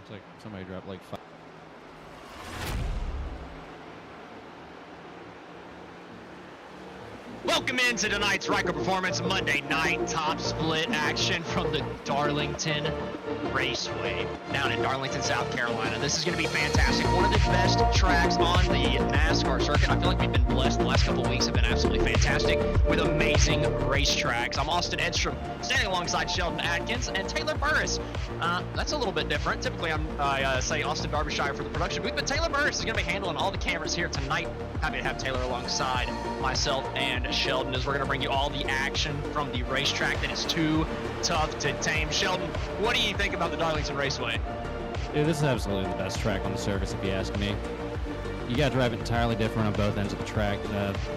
Looks like somebody dropped like 5. Welcome into tonight's Ryco Performance Monday night top split action from the Darlington Raceway down in Darlington, South Carolina. This is going to be fantastic. One of the best tracks on the NASCAR circuit. I feel like we've been blessed. The last couple of weeks have been absolutely fantastic with amazing racetracks. I'm Austin Edstrom, standing alongside Sheldon Atkins and Taylor Burris. That's a little bit different. Typically, I say Austin Darbyshire for the production booth, but Taylor Burris is going to be handling all the cameras here tonight. Happy to have Taylor alongside myself and Sheldon as we're going to bring you all the action from the racetrack that is too tough to tame. Sheldon, what do you think about the Darlington Raceway? Dude, this is absolutely the best track on the circuit, if you ask me. You got to drive it entirely different on both ends of the track.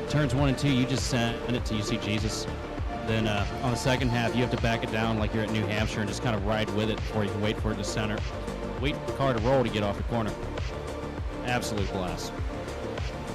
Turns 1 and 2, you just send it till you see Jesus. Then on the second half, you have to back it down like you're at New Hampshire and just kind of ride with it before you can wait for it to center. Wait for the car to roll to get off the corner. Absolute blast.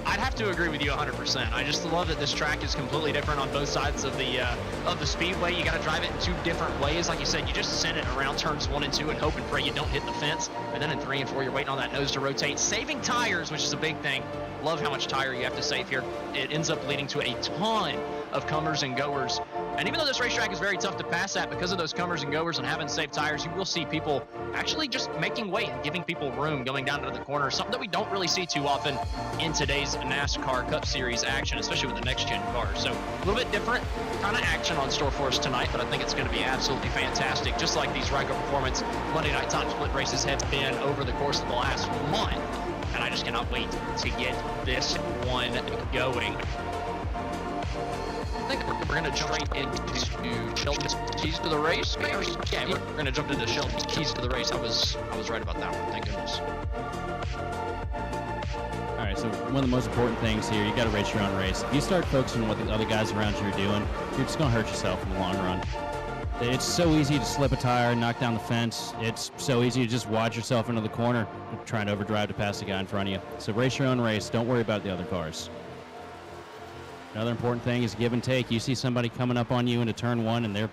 I'd have to agree with you 100%. I just love that this track is completely different on both sides of the speedway. You got to drive it in 2 different ways. Like you said, you just send it around turns 1 and 2 and hope and pray you don't hit the fence. And then in 3 and 4, you're waiting on that nose to rotate. Saving tires, which is a big thing. Love how much tire you have to save here. It ends up leading to a ton of comers and goers. And even though this racetrack is very tough to pass at because of those comers and goers and having safe tires, you will see people actually just making way and giving people room going down into the corner, something that we don't really see too often in today's NASCAR Cup Series action, especially with the next-gen cars. So a little bit different kind of action on store for us tonight, but I think it's going to be absolutely fantastic, just like these Ryco Performance Monday Night Top Split races have been over the course of the last month. And I just cannot wait to get this one going. I think we're going to jump right into Sheldon's keys to the race. Yeah, we're going to jump into Sheldon's keys to the race. I was right about that one. Thank goodness. All right, so one of the most important things here, you got to race your own race. If you start focusing on what the other guys around you are doing, you're just going to hurt yourself in the long run. It's so easy to slip a tire, knock down the fence. It's so easy to just watch yourself into the corner, trying to overdrive to pass the guy in front of you. So race your own race. Don't worry about the other cars. Another important thing is give and take. You see somebody coming up on you into turn 1 and they're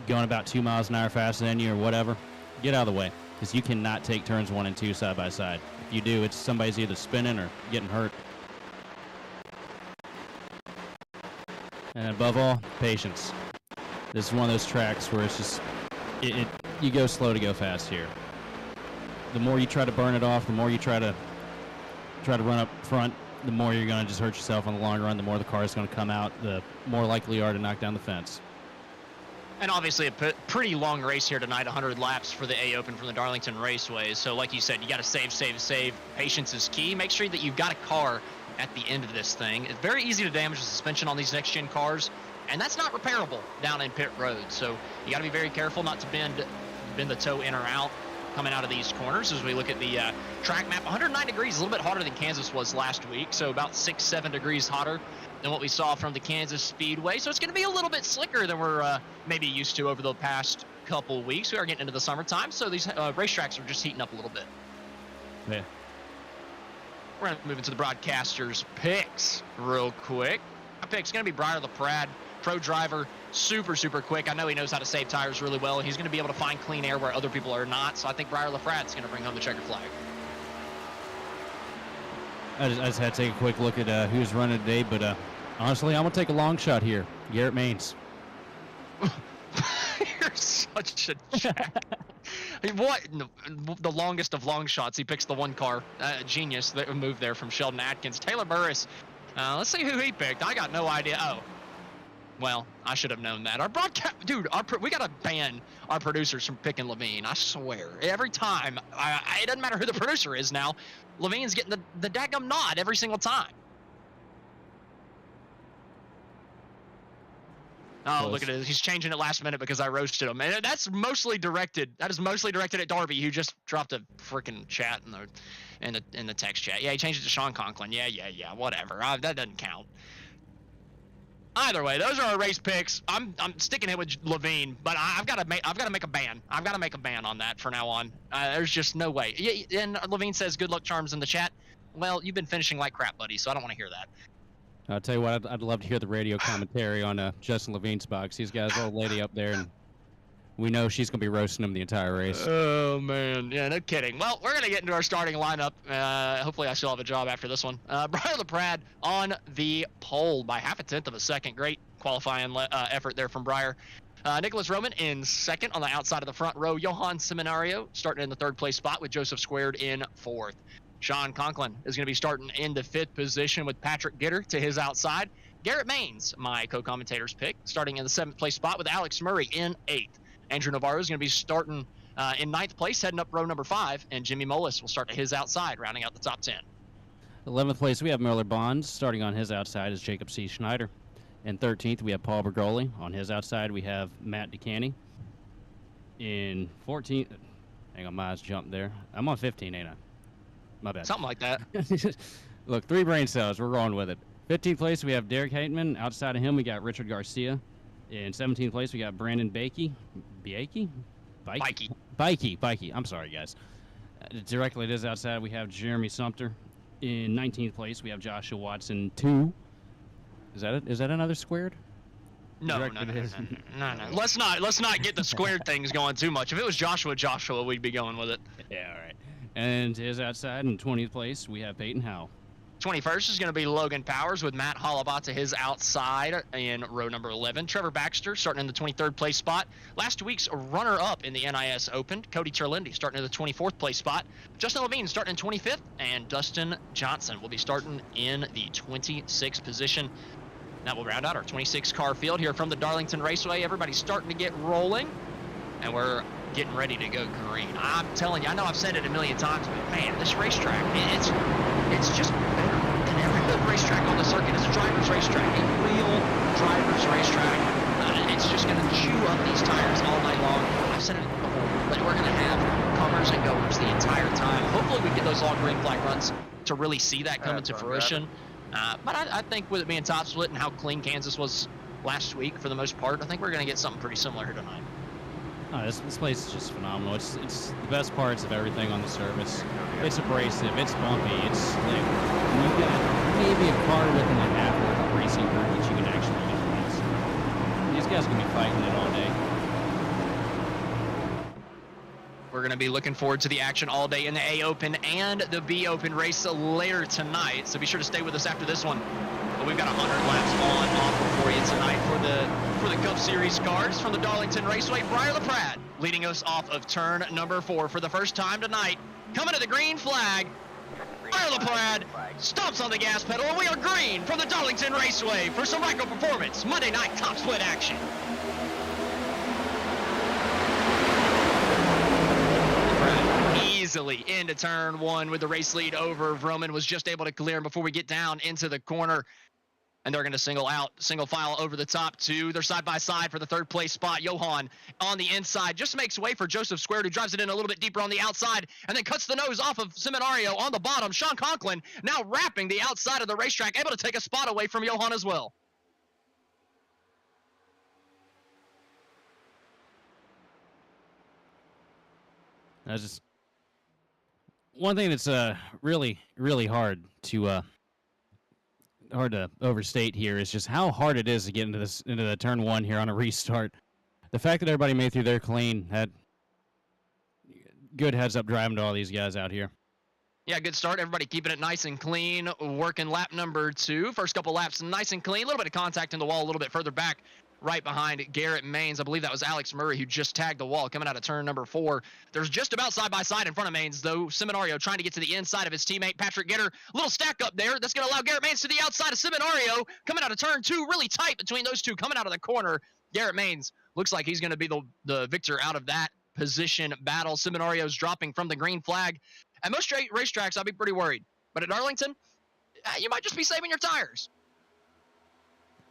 going about 2 miles an hour faster than you or whatever, get out of the way, because you cannot take turns 1 and 2 side by side. If you do, it's somebody's either spinning or getting hurt. And above all, patience. This is one of those tracks where it's just, you go slow to go fast here. The more you try to burn it off, the more you try to run up front, the more you're going to just hurt yourself in the long run. The more the car is going to come out, the more likely you are to knock down the fence. And obviously a pretty long race here tonight, 100 laps for the A Open from the Darlington Raceway. So like you said, you got to save. Patience is key. Make sure that you've got a car at the end of this thing. It's very easy to damage the suspension on these next-gen cars, and that's not repairable down in pit road. So you got to be very careful not to bend the toe in or out coming out of these corners. As we look at the track map, 109 degrees, a little bit hotter than Kansas was last week, so about 6-7 degrees hotter than what we saw from the Kansas Speedway. So it's going to be a little bit slicker than we're maybe used to over the past couple weeks. We are getting into the summertime, so these racetracks are just heating up a little bit. Yeah. We're going to move into the broadcasters' picks real quick. My pick's going to be Briar LaPrade, pro driver, super quick. I know he knows how to save tires really well. He's going to be able to find clean air where other people are not. So I think Briar LaPrade's going to bring home the checker flag. I just had to take a quick look at who's running today, but honestly, I'm going to take a long shot here. Garrett Maines. You're such a jack. What? The longest of long shots. He picks the one car. Genius that move there from Sheldon Atkins. Taylor Burris. Let's see who he picked. I got no idea. Oh. Well, I should have known that. Our broadcast, dude, we got to ban our producers from picking Levine. I swear. Every time. It doesn't matter who the producer is now. Levine's getting the daggum nod every single time. Oh, Close. Look at it. He's changing it last minute because I roasted him. And that is mostly directed at Darby, who just dropped a freaking chat in the text chat. Yeah, he changed it to Sean Conklin. Yeah, whatever. That doesn't count. Either way, those are our race picks. I'm sticking it with Levine, but I've got to make a ban. I've got to make a ban on that from now on. There's just no way. Yeah, and Levine says good luck charms in the chat. Well, you've been finishing like crap, buddy, so I don't want to hear that. I'll tell you what, I'd love to hear the radio commentary on Justin Levine's box. He's got his old lady up there, and we know she's going to be roasting him the entire race. Oh, man. Yeah, no kidding. Well, we're going to get into our starting lineup. Hopefully I still have a job after this one. Brian LaPrade on the pole by 0.5 of a second. Great qualifying effort there from Briar. Nicholas Roman in second on the outside of the front row. Johan Seminario starting in the third place spot with Joseph Squared in fourth. Sean Conklin is going to be starting in the fifth position with Patrick Gitter to his outside. Garrett Maines, my co-commentator's pick, starting in the seventh place spot with Alex Murray in eighth. Andrew Navarro is going to be starting in ninth place, heading up row number 5, and Jimmy Mullis will start to his outside, rounding out the top 10. 11th place, we have Miller Bonds. Starting on his outside is Jacob C. Schneider. In 13th, we have Paul Bergoli. On his outside, we have Matt DeCanny. In 14th, hang on, my eyes jumped there. I'm on 15, ain't I? My bad. Something like that. Look, 3 brain cells. We're rolling with it. 15th place, we have Derek Hateman. Outside of him, we got Richard Garcia. In 17th place, we got Brandon Bakey. Bikey. I'm sorry, guys. Directly to his outside, we have Jeremy Sumter. In 19th place, we have Joshua Watson 2. Is that another squared? No. Let's not get the squared things going too much. If it was Joshua, we'd be going with it. Yeah, all right. And to his outside, in 20th place, we have Peyton Howe. 21st is going to be Logan Powers with Matt Hollabaugh to his outside in row number 11. Trevor Baxter starting in the 23rd place spot. Last week's runner-up in the NIS Open, Cody Terlindi starting in the 24th place spot. Justin Levine starting in 25th, and Dustin Johnson will be starting in the 26th position. That will round out our 26-car field here from the Darlington Raceway. Everybody's starting to get rolling, and we're getting ready to go green. I'm telling you, I know I've said it a million times, but man, this racetrack, it's just better than every other racetrack on the circuit. It's a driver's racetrack, a real driver's racetrack. It's just going to chew up these tires all night long. I've said it before, but we're going to have comers and goers the entire time. Hopefully we get those long green flag runs to really see that come into fruition. But I think with it being top split and how clean Kansas was last week for the most part, I think we're going to get something pretty similar here tonight. Oh, this place is just phenomenal. It's the best parts of everything on the surface. It's abrasive, it's bumpy, it's slick. And you've got maybe a car width and a half worth of racing curve that you can actually influence. These guys can be fighting it all day. We're going to be looking forward to the action all day in the A Open and the B Open race later tonight. So be sure to stay with us after this one. But we've got 100 laps on offer for you tonight for the Cup Series cars from the Darlington Raceway. Briar LaPrade leading us off of turn number 4 for the first time tonight. Coming to the green flag. Briar LaPrade stomps on the gas pedal, and we are green from the Darlington Raceway for some Ryco Performance Monday night top split action. Easily into turn 1 with the race lead over. Vroman was just able to clear him before we get down into the corner. And they're going to single file over the top two. They're side by side for the third place spot. Johan on the inside just makes way for Joseph Squared, who drives it in a little bit deeper on the outside and then cuts the nose off of Seminario on the bottom. Sean Conklin now wrapping the outside of the racetrack, able to take a spot away from Johan as well. That's just one thing that's really, really hard to overstate here is just how hard it is to get into the turn 1 here on a restart. The fact that everybody made through there clean, had good heads up driving to all these guys out here. Yeah, good start. Everybody keeping it nice and clean. Working lap number 2. First couple laps nice and clean. A little bit of contact in the wall a little bit further back, right behind Garrett Maines. I believe that was Alex Murray who just tagged the wall coming out of turn number 4. There's just about side by side in front of Maines, though. Seminario trying to get to the inside of his teammate Patrick Gitter. Little stack up there. That's going to allow Garrett Maines to the outside of Seminario. Coming out of turn 2, really tight between those two. Coming out of the corner, Garrett Maines looks like he's going to be the victor out of that position battle. Seminario's dropping from the green flag. At most racetracks, I'd be pretty worried. But at Darlington, you might just be saving your tires.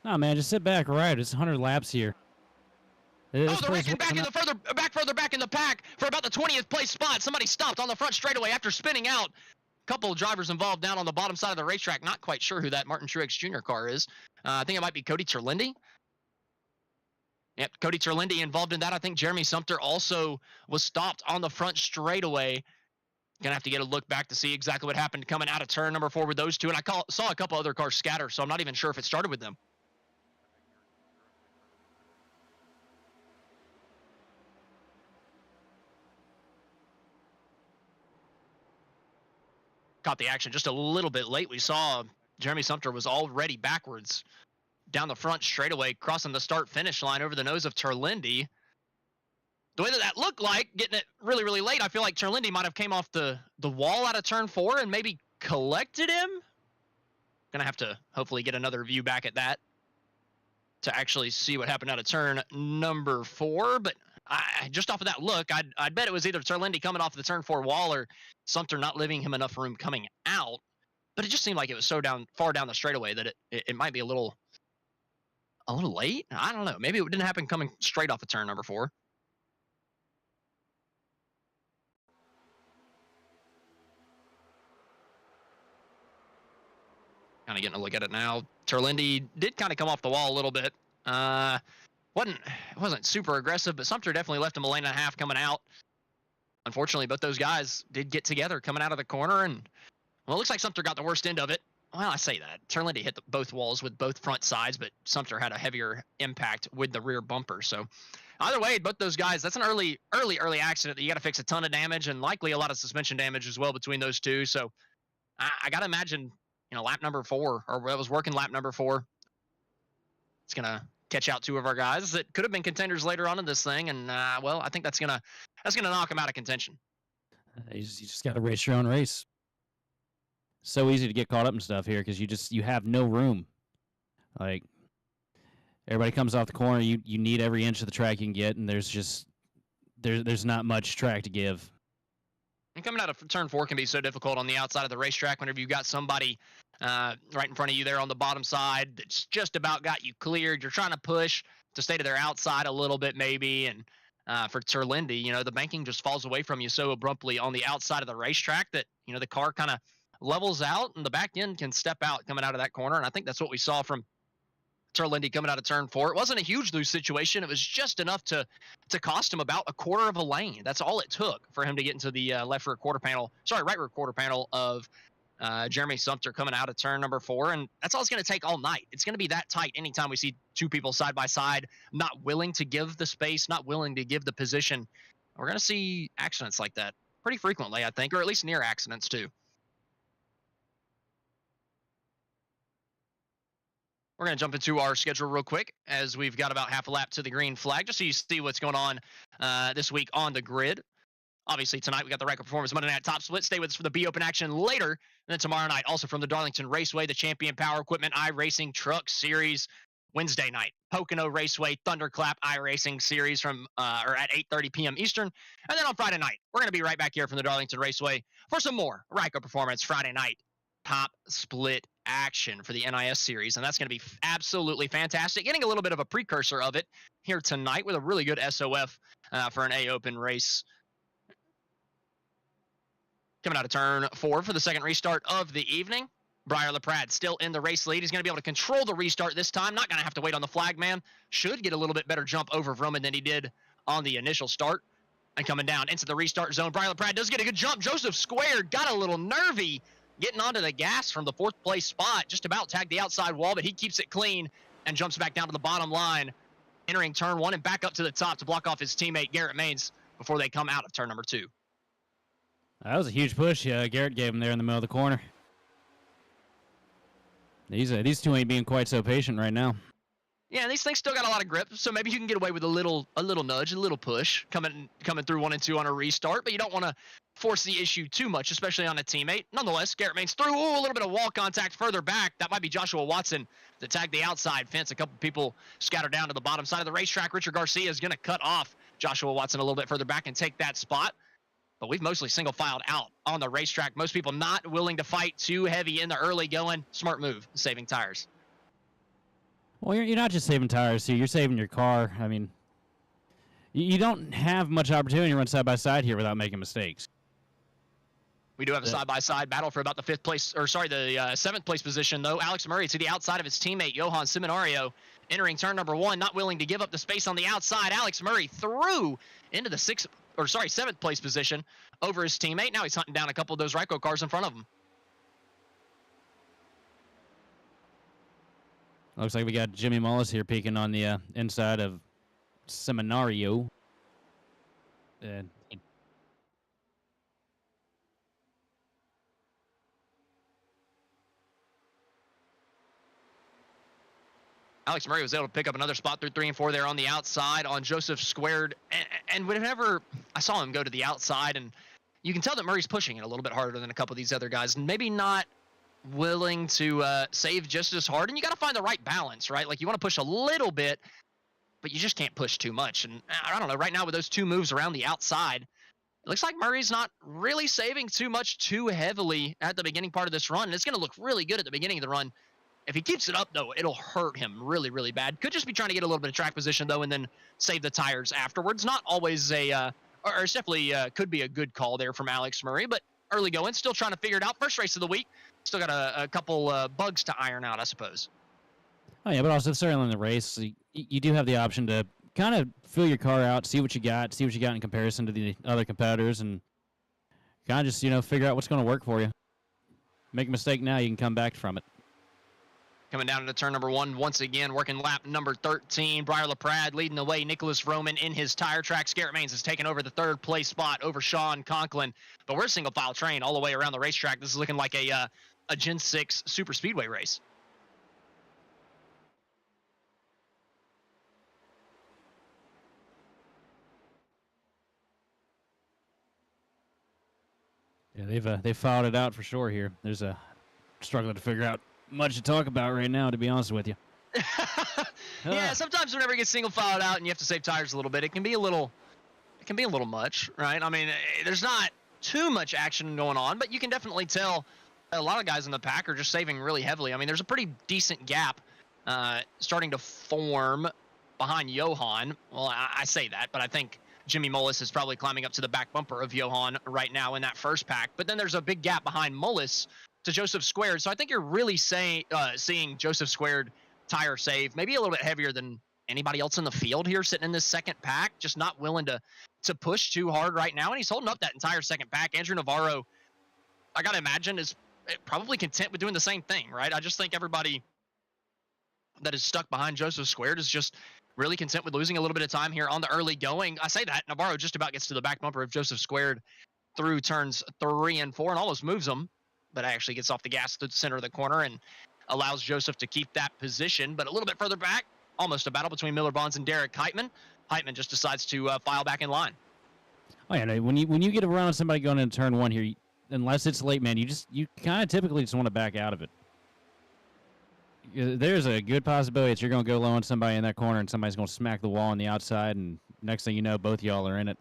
No, man, just sit back, ride. It's 100 laps here. They're wrecking further back in the pack for about the 20th place spot. Somebody stopped on the front straightaway after spinning out. A couple of drivers involved down on the bottom side of the racetrack. Not quite sure who that Martin Truex Jr. car is. I think it might be Cody Terlindi. Yep, Cody Terlindi involved in that. I think Jeremy Sumter also was stopped on the front straightaway. Gonna have to get a look back to see exactly what happened coming out of turn number 4 with those two. And I saw a couple other cars scatter, so I'm not even sure if it started with them. caught the action just a little bit late. We saw Jeremy Sumter was already backwards down the front straightaway, crossing the start-finish line over the nose of Terlindi. The way that looked like, getting it really, really late, I feel like Terlindi might have came off the wall out of turn 4 and maybe collected him. Gonna have to hopefully get another view back at that to actually see what happened out of turn number 4. But just off of that look, I'd bet it was either Terlindi coming off the turn 4 wall or Sumter not leaving him enough room coming out. But it just seemed like it was so far down the straightaway that it might be a little late. I don't know. Maybe it didn't happen coming straight off of turn number 4. Kind of getting a look at it now. Terlindi did kind of come off the wall a little bit. Wasn't super aggressive, but Sumter definitely left him a lane and a half coming out. Unfortunately, both those guys did get together coming out of the corner, and well, it looks like Sumter got the worst end of it. Well, I say that. Terlindi hit both walls with both front sides, but Sumter had a heavier impact with the rear bumper. So either way, both those guys, that's an early accident that you got to fix a ton of damage and likely a lot of suspension damage as well between those two. So I got to imagine, lap number 4, or it was working lap number 4. It's going to catch out 2 of our guys that could have been contenders later on in this thing. And, well, I think that's going to knock them out of contention. You just got to race your own race. So easy to get caught up in stuff here because you have no room. Like, everybody comes off the corner, you need every inch of the track you can get, and there's not much track to give. And coming out of turn 4 can be so difficult on the outside of the racetrack whenever you've got somebody right in front of you there on the bottom side that's just about got you cleared. You're trying to push to stay to their outside a little bit maybe, and for Terlindi, the banking just falls away from you so abruptly on the outside of the racetrack that, the car kind of levels out and the back end can step out coming out of that corner. And I think that's what we saw from Terlindi coming out of turn 4. It wasn't a huge loose situation. It was just enough to cost him about a quarter of a lane. That's all it took for him to get into the right rear quarter panel of Jeremy Sumter coming out of turn number 4. And that's all it's going to take all night. It's going to be that tight anytime we see 2 people side by side, not willing to give the space, not willing to give the position. We're going to see accidents like that pretty frequently, I think, or at least near accidents too. We're going to jump into our schedule real quick as we've got about half a lap to the green flag, just so you see what's going on this week on the grid. Obviously, tonight we got the Ryco Performance Monday Night Top Split. Stay with us for the B-Open action later. And then tomorrow night, also from the Darlington Raceway, the Champion Power Equipment iRacing Truck Series. Wednesday night, Pocono Raceway Thunderclap iRacing Series from at 8:30 p.m. Eastern. And then on Friday night, we're going to be right back here from the Darlington Raceway for some more Ryco Performance Friday night Top Split action for the NIS series, and that's going to be absolutely fantastic. Getting a little bit of a precursor of it here tonight with a really good SOF for an A-Open race. Coming out of turn 4 for the second restart of the evening. Briar LaPrade still in the race lead. He's going to be able to control the restart this time. Not going to have to wait on the flag man. Should get a little bit better jump over Vroman than he did on the initial start. And coming down into the restart zone, Briar LaPrade does get a good jump. Joseph Squared got a little nervy getting onto the gas from the 4th place spot. Just about tagged the outside wall, but he keeps it clean and jumps back down to the bottom line, entering turn 1 and back up to the top to block off his teammate Garrett Maines before they come out of turn number 2. That was a huge push Garrett gave him there in the middle of the corner. These two ain't being quite so patient right now. Yeah, these things still got a lot of grip, so maybe you can get away with a little nudge, a little push coming through 1 and 2 on a restart, but you don't want to force the issue too much, especially on a teammate. Nonetheless, Garrett Maines through. Ooh, a little bit of wall contact further back. That might be Joshua Watson that tagged the outside fence. A couple people scattered down to the bottom side of the racetrack. Richard Garcia is going to cut off Joshua Watson a little bit further back and take that spot. But we've mostly single-filed out on the racetrack. Most people not willing to fight too heavy in the early going. Smart move, saving tires. Well, you're not just saving tires here. You're saving your car. I mean, you don't have much opportunity to run side-by-side here without making mistakes. We do have a side-by-side battle for about the 7th place position, though. Alex Murray to the outside of his teammate, Johan Seminario, entering turn number 1, not willing to give up the space on the outside. Alex Murray through into the 7th place position over his teammate. Now he's hunting down a couple of those Ryco cars in front of him. Looks like we got Jimmy Mullis here peeking on the inside of Seminario. Alex Murray was able to pick up another spot through 3 and 4 there on the outside on Joseph Squared. And whenever I saw him go to the outside, and you can tell that Murray's pushing it a little bit harder than a couple of these other guys, and maybe not willing to save just as hard. And you got to find the right balance, right? Like, you want to push a little bit, but you just can't push too much. And I don't know, right now with those 2 moves around the outside, it looks like Murray's not really saving too much too heavily at the beginning part of this run. And it's going to look really good at the beginning of the run. If he keeps it up, though, it'll hurt him really, really bad. Could just be trying to get a little bit of track position, though, and then save the tires afterwards. Not always or it's definitely could be a good call there from Alex Murray, but early going, still trying to figure it out. First race of the week, still got a couple bugs to iron out, I suppose. Oh, yeah, but also certainly in the race, you do have the option to kind of fill your car out, see what you got in comparison to the other competitors, and kind of just, figure out what's going to work for you. Make a mistake now, you can come back from it. Coming down into turn number 1, once again, working lap number 13. Briar LaPrade leading the way. Nicholas Roman in his tire track. Garrett Maines has taken over the 3rd place spot over Sean Conklin. But we're a single file train all the way around the racetrack. This is looking like a Gen 6 super speedway race. Yeah, they've filed it out for sure here. There's a struggling to figure out much to talk about right now, to be honest with you. Yeah, sometimes whenever it gets single filed out and you have to save tires a little bit, it can be a little much, right? I mean, there's not too much action going on, but you can definitely tell a lot of guys in the pack are just saving really heavily. I mean, there's a pretty decent gap starting to form behind Johan. Well, I say that, but I think Jimmy Mullis is probably climbing up to the back bumper of Johan right now in that first pack. But then there's a big gap behind Mullis to Joseph Squared. So I think you're really seeing Joseph Squared tire save maybe a little bit heavier than anybody else in the field here sitting in this second pack, just not willing to push too hard right now. And he's holding up that entire second pack. Andrew Navarro, I got to imagine, is probably content with doing the same thing, right? I just think everybody that is stuck behind Joseph Squared is just really content with losing a little bit of time here on the early going. I say that Navarro just about gets to the back bumper of Joseph Squared through turns 3 and 4 and almost moves him, but actually gets off the gas through the center of the corner and allows Joseph to keep that position. But a little bit further back, almost a battle between Miller Bonds and Derek Heitman. Heitman just decides to file back in line. Oh yeah, no, when you get around somebody going into turn 1 here, unless it's late, man, you kind of typically just want to back out of it. There's a good possibility that you're going to go low on somebody in that corner and somebody's going to smack the wall on the outside, and next thing you know, both y'all are in it.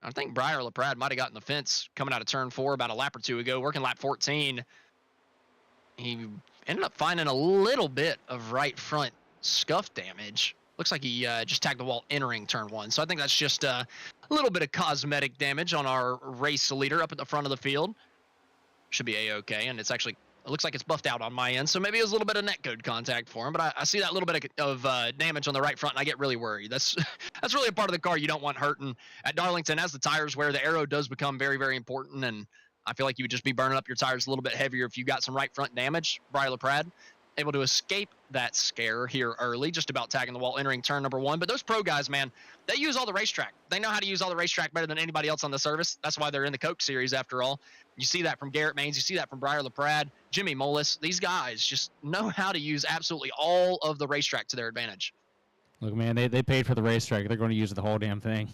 I think Briar LaPrade might have gotten the fence coming out of turn 4 about a lap or 2 ago, working lap 14. He ended up finding a little bit of right front scuff damage. Looks like he just tagged the wall entering turn 1. So I think that's just a little bit of cosmetic damage on our race leader up at the front of the field. Should be A-okay, and it's actually, it looks like it's buffed out on my end, so maybe it was a little bit of netcode contact for him, but I see that little bit of damage on the right front, and I get really worried. That's really a part of the car you don't want hurting. At Darlington, as the tires wear, the aero does become very, very important, and I feel like you would just be burning up your tires a little bit heavier if you got some right front damage. Briar LaPrade able to escape that scare here early, just about tagging the wall entering turn number 1. But those pro guys, man, they use all the racetrack. They know how to use all the racetrack better than anybody else on the service. That's why they're in the Coke Series, after all. You see that from Garrett Maines. You see that from Briar LaPrade, Jimmy Mullis. These guys just know how to use absolutely all of the racetrack to their advantage. Look, man, they paid for the racetrack. They're going to use the whole damn thing.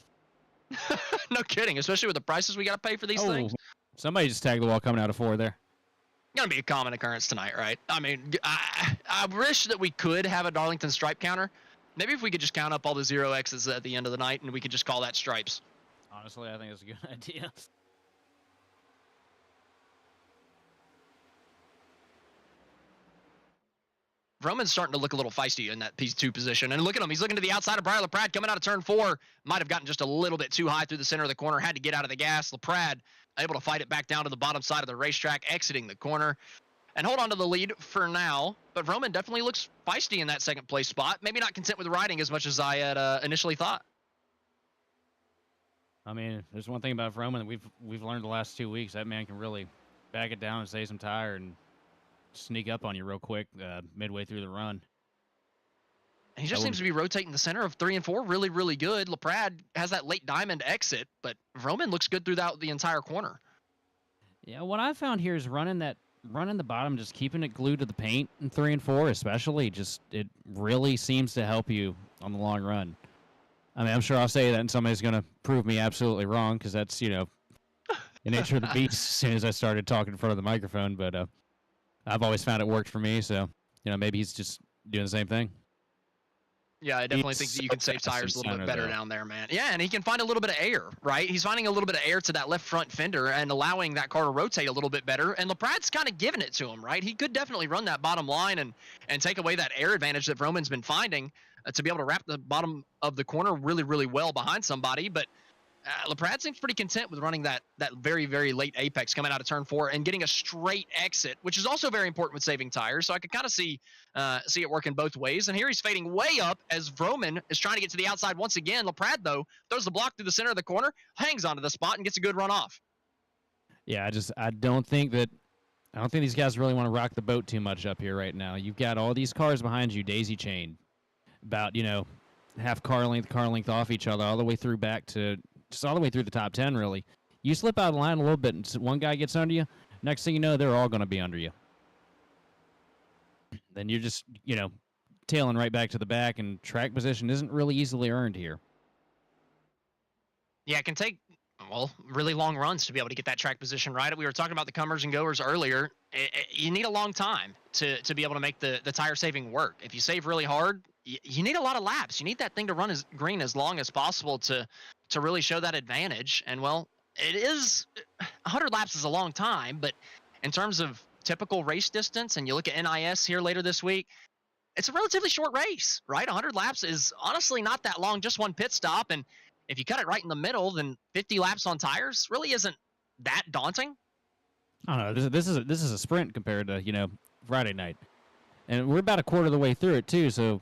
No kidding, especially with the prices we got to pay for these things. Somebody just tagged the wall coming out of 4 there. Gonna be a common occurrence tonight, right? I mean, I wish that we could have a Darlington stripe counter. Maybe if we could just count up all the 0Xs at the end of the night and we could just call that stripes. Honestly, I think it's a good idea. Roman's starting to look a little feisty in that P2 position. And look at him. He's looking to the outside of Briar LaPrade coming out of turn 4. Might have gotten just a little bit too high through the center of the corner. Had to get out of the gas. LaPrade able to fight it back down to the bottom side of the racetrack, exiting the corner. And hold on to the lead for now. But Roman definitely looks feisty in that second place spot. Maybe not content with riding as much as I had initially thought. I mean, there's one thing about Roman that we've learned the last 2 weeks. That man can really back it down and save some tire and sneak up on you real quick midway through the run. He just seems to be rotating the center of 3 and 4 really, really good. LaPrade has that late diamond exit, but Roman looks good throughout the entire corner. Yeah, what I found here is running that running the bottom, just keeping it glued to the paint in 3 and 4 especially, just it really seems to help you on the long run. I mean, I'm sure I'll say that and somebody's going to prove me absolutely wrong because that's, the nature of the beast as soon as I started talking in front of the microphone. But I've always found it worked for me. So, maybe he's just doing the same thing. Yeah, I definitely think that you can save tires a little bit better down there, man. Yeah, and he can find a little bit of air, right? He's finding a little bit of air to that left front fender and allowing that car to rotate a little bit better. And LaPrad's kind of giving it to him, right? He could definitely run that bottom line and take away that air advantage that Vroman's been finding to be able to wrap the bottom of the corner really, really well behind somebody. But LaPrade seems pretty content with running that very, very late apex coming out of turn 4 and getting a straight exit, which is also very important with saving tires. So I could kind of see it working both ways. And here he's fading way up as Vroman is trying to get to the outside once again. LaPrade, though, throws the block through the center of the corner, hangs onto the spot, and gets a good run off. Yeah, I don't think these guys really want to rock the boat too much up here right now. You've got all these cars behind you, daisy chained, about, half car length off each other all the way through back to just all the way through the top 10, really. You slip out of line a little bit, and one guy gets under you, next thing you know, they're all going to be under you. Then you're just, tailing right back to the back, and track position isn't really easily earned here. Yeah, it can take, really long runs to be able to get that track position right. We were talking about the comers and goers earlier. You need a long time to be able to make the tire saving work. If you save really hard, you need a lot of laps. You need that thing to run as green as long as possible to really show that advantage. And, it is 100 laps is a long time, but in terms of typical race distance, and you look at NIS here later this week, it's a relatively short race, right? 100 laps is honestly not that long, just one pit stop. And if you cut it right in the middle, then 50 laps on tires really isn't that daunting. I don't know. This is a sprint compared to, Friday night. And we're about a quarter of the way through it, too, so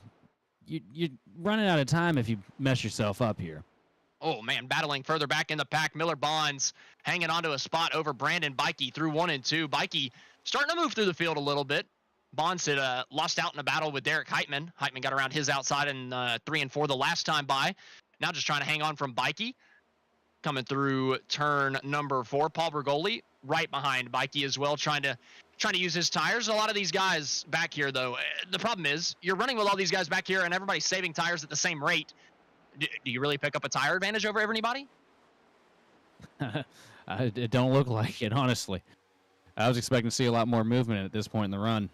you're running out of time if you mess yourself up here. Oh, man, battling further back in the pack. Miller Bonds hanging onto a spot over Brandon Bikey through 1 and 2. Bikey starting to move through the field a little bit. Bonds had lost out in a battle with Derek Heitman. Heitman got around his outside in 3 and 4 the last time by. Now just trying to hang on from Bikey. Coming through turn number 4. Paul Bergoli right behind Bikey as well, trying to use his tires. A lot of these guys back here, though, the problem is you're running with all these guys back here and everybody's saving tires at the same rate. Do you really pick up a tire advantage over everybody? It don't look like it, honestly. I was expecting to see a lot more movement at this point in the run.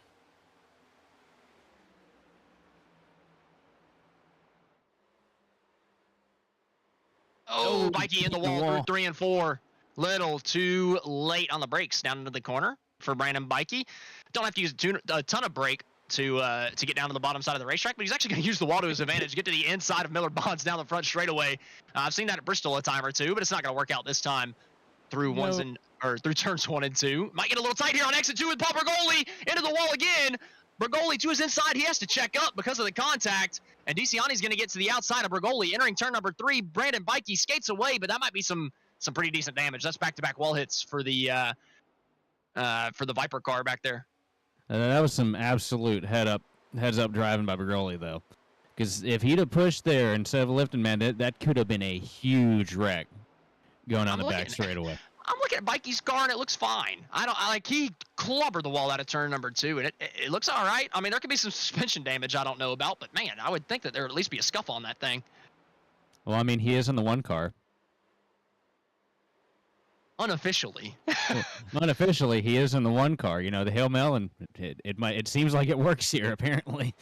Oh, Bikey in the wall through 3 and 4. Little too late on the brakes down into the corner for Brandon Bikey. Don't have to use a ton of brake to get down to the bottom side of the racetrack, but he's actually going to use the wall to his advantage, get to the inside of Miller Bonds down the front straightaway. I've seen that at Bristol a time or two, but it's not going to work out this time through through turns 1 and 2. Might get a little tight here on exit 2 with Paul Bergoli into the wall again. Bergoli to his inside. He has to check up because of the contact, and DeCiani's going to get to the outside of Bergoli. Entering turn number 3, Brandon Bikey skates away, but that might be some pretty decent damage. That's back-to-back wall hits for the Viper car back there. That was some absolute heads-up driving by Bergoli, though. Because if he'd have pushed there instead of lifting, man, that could have been a huge wreck going on the back straightaway. I'm looking at Bikey's car, and it looks fine. He clobbered the wall out of turn number 2, and it looks all right. I mean, there could be some suspension damage I don't know about, but, man, I would think that there would at least be a scuff on that thing. Well, I mean, he is in the 1 car. Unofficially. Unofficially, he is in the 1 car. The Hail Melon, it seems like it works here, apparently.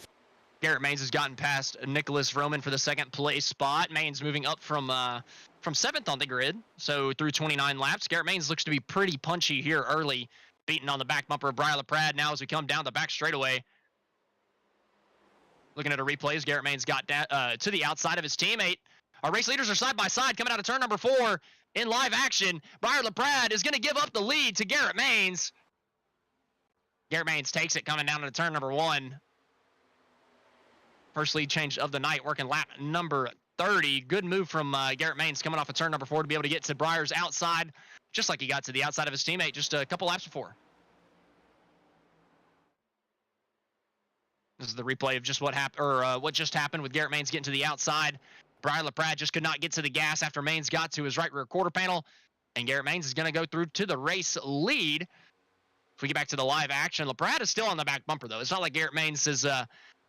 Garrett Maines has gotten past Nicholas Vroman for the 2nd place spot. Maines moving up from 7th on the grid, so through 29 laps. Garrett Maines looks to be pretty punchy here early, beating on the back bumper of Briar LaPrade now as we come down the back straightaway. Looking at a replay as Garrett Maines got to the outside of his teammate. Our race leaders are side by side coming out of turn number 4 in live action. Briar LaPrade is going to give up the lead to Garrett Maines. Garrett Maines takes it coming down to turn number 1. First lead change of the night, working lap number 30. Good move from Garrett Maines coming off of turn number 4 to be able to get to Briar's outside, just like he got to the outside of his teammate just a couple laps before. This is the replay of just what happened, or what just happened with Garrett Maines getting to the outside. Briar LaPrade just could not get to the gas after Maines got to his right rear quarter panel, and Garrett Maines is going to go through to the race lead. If we get back to the live action, LaPrade is still on the back bumper, though. It's not like Garrett Maines has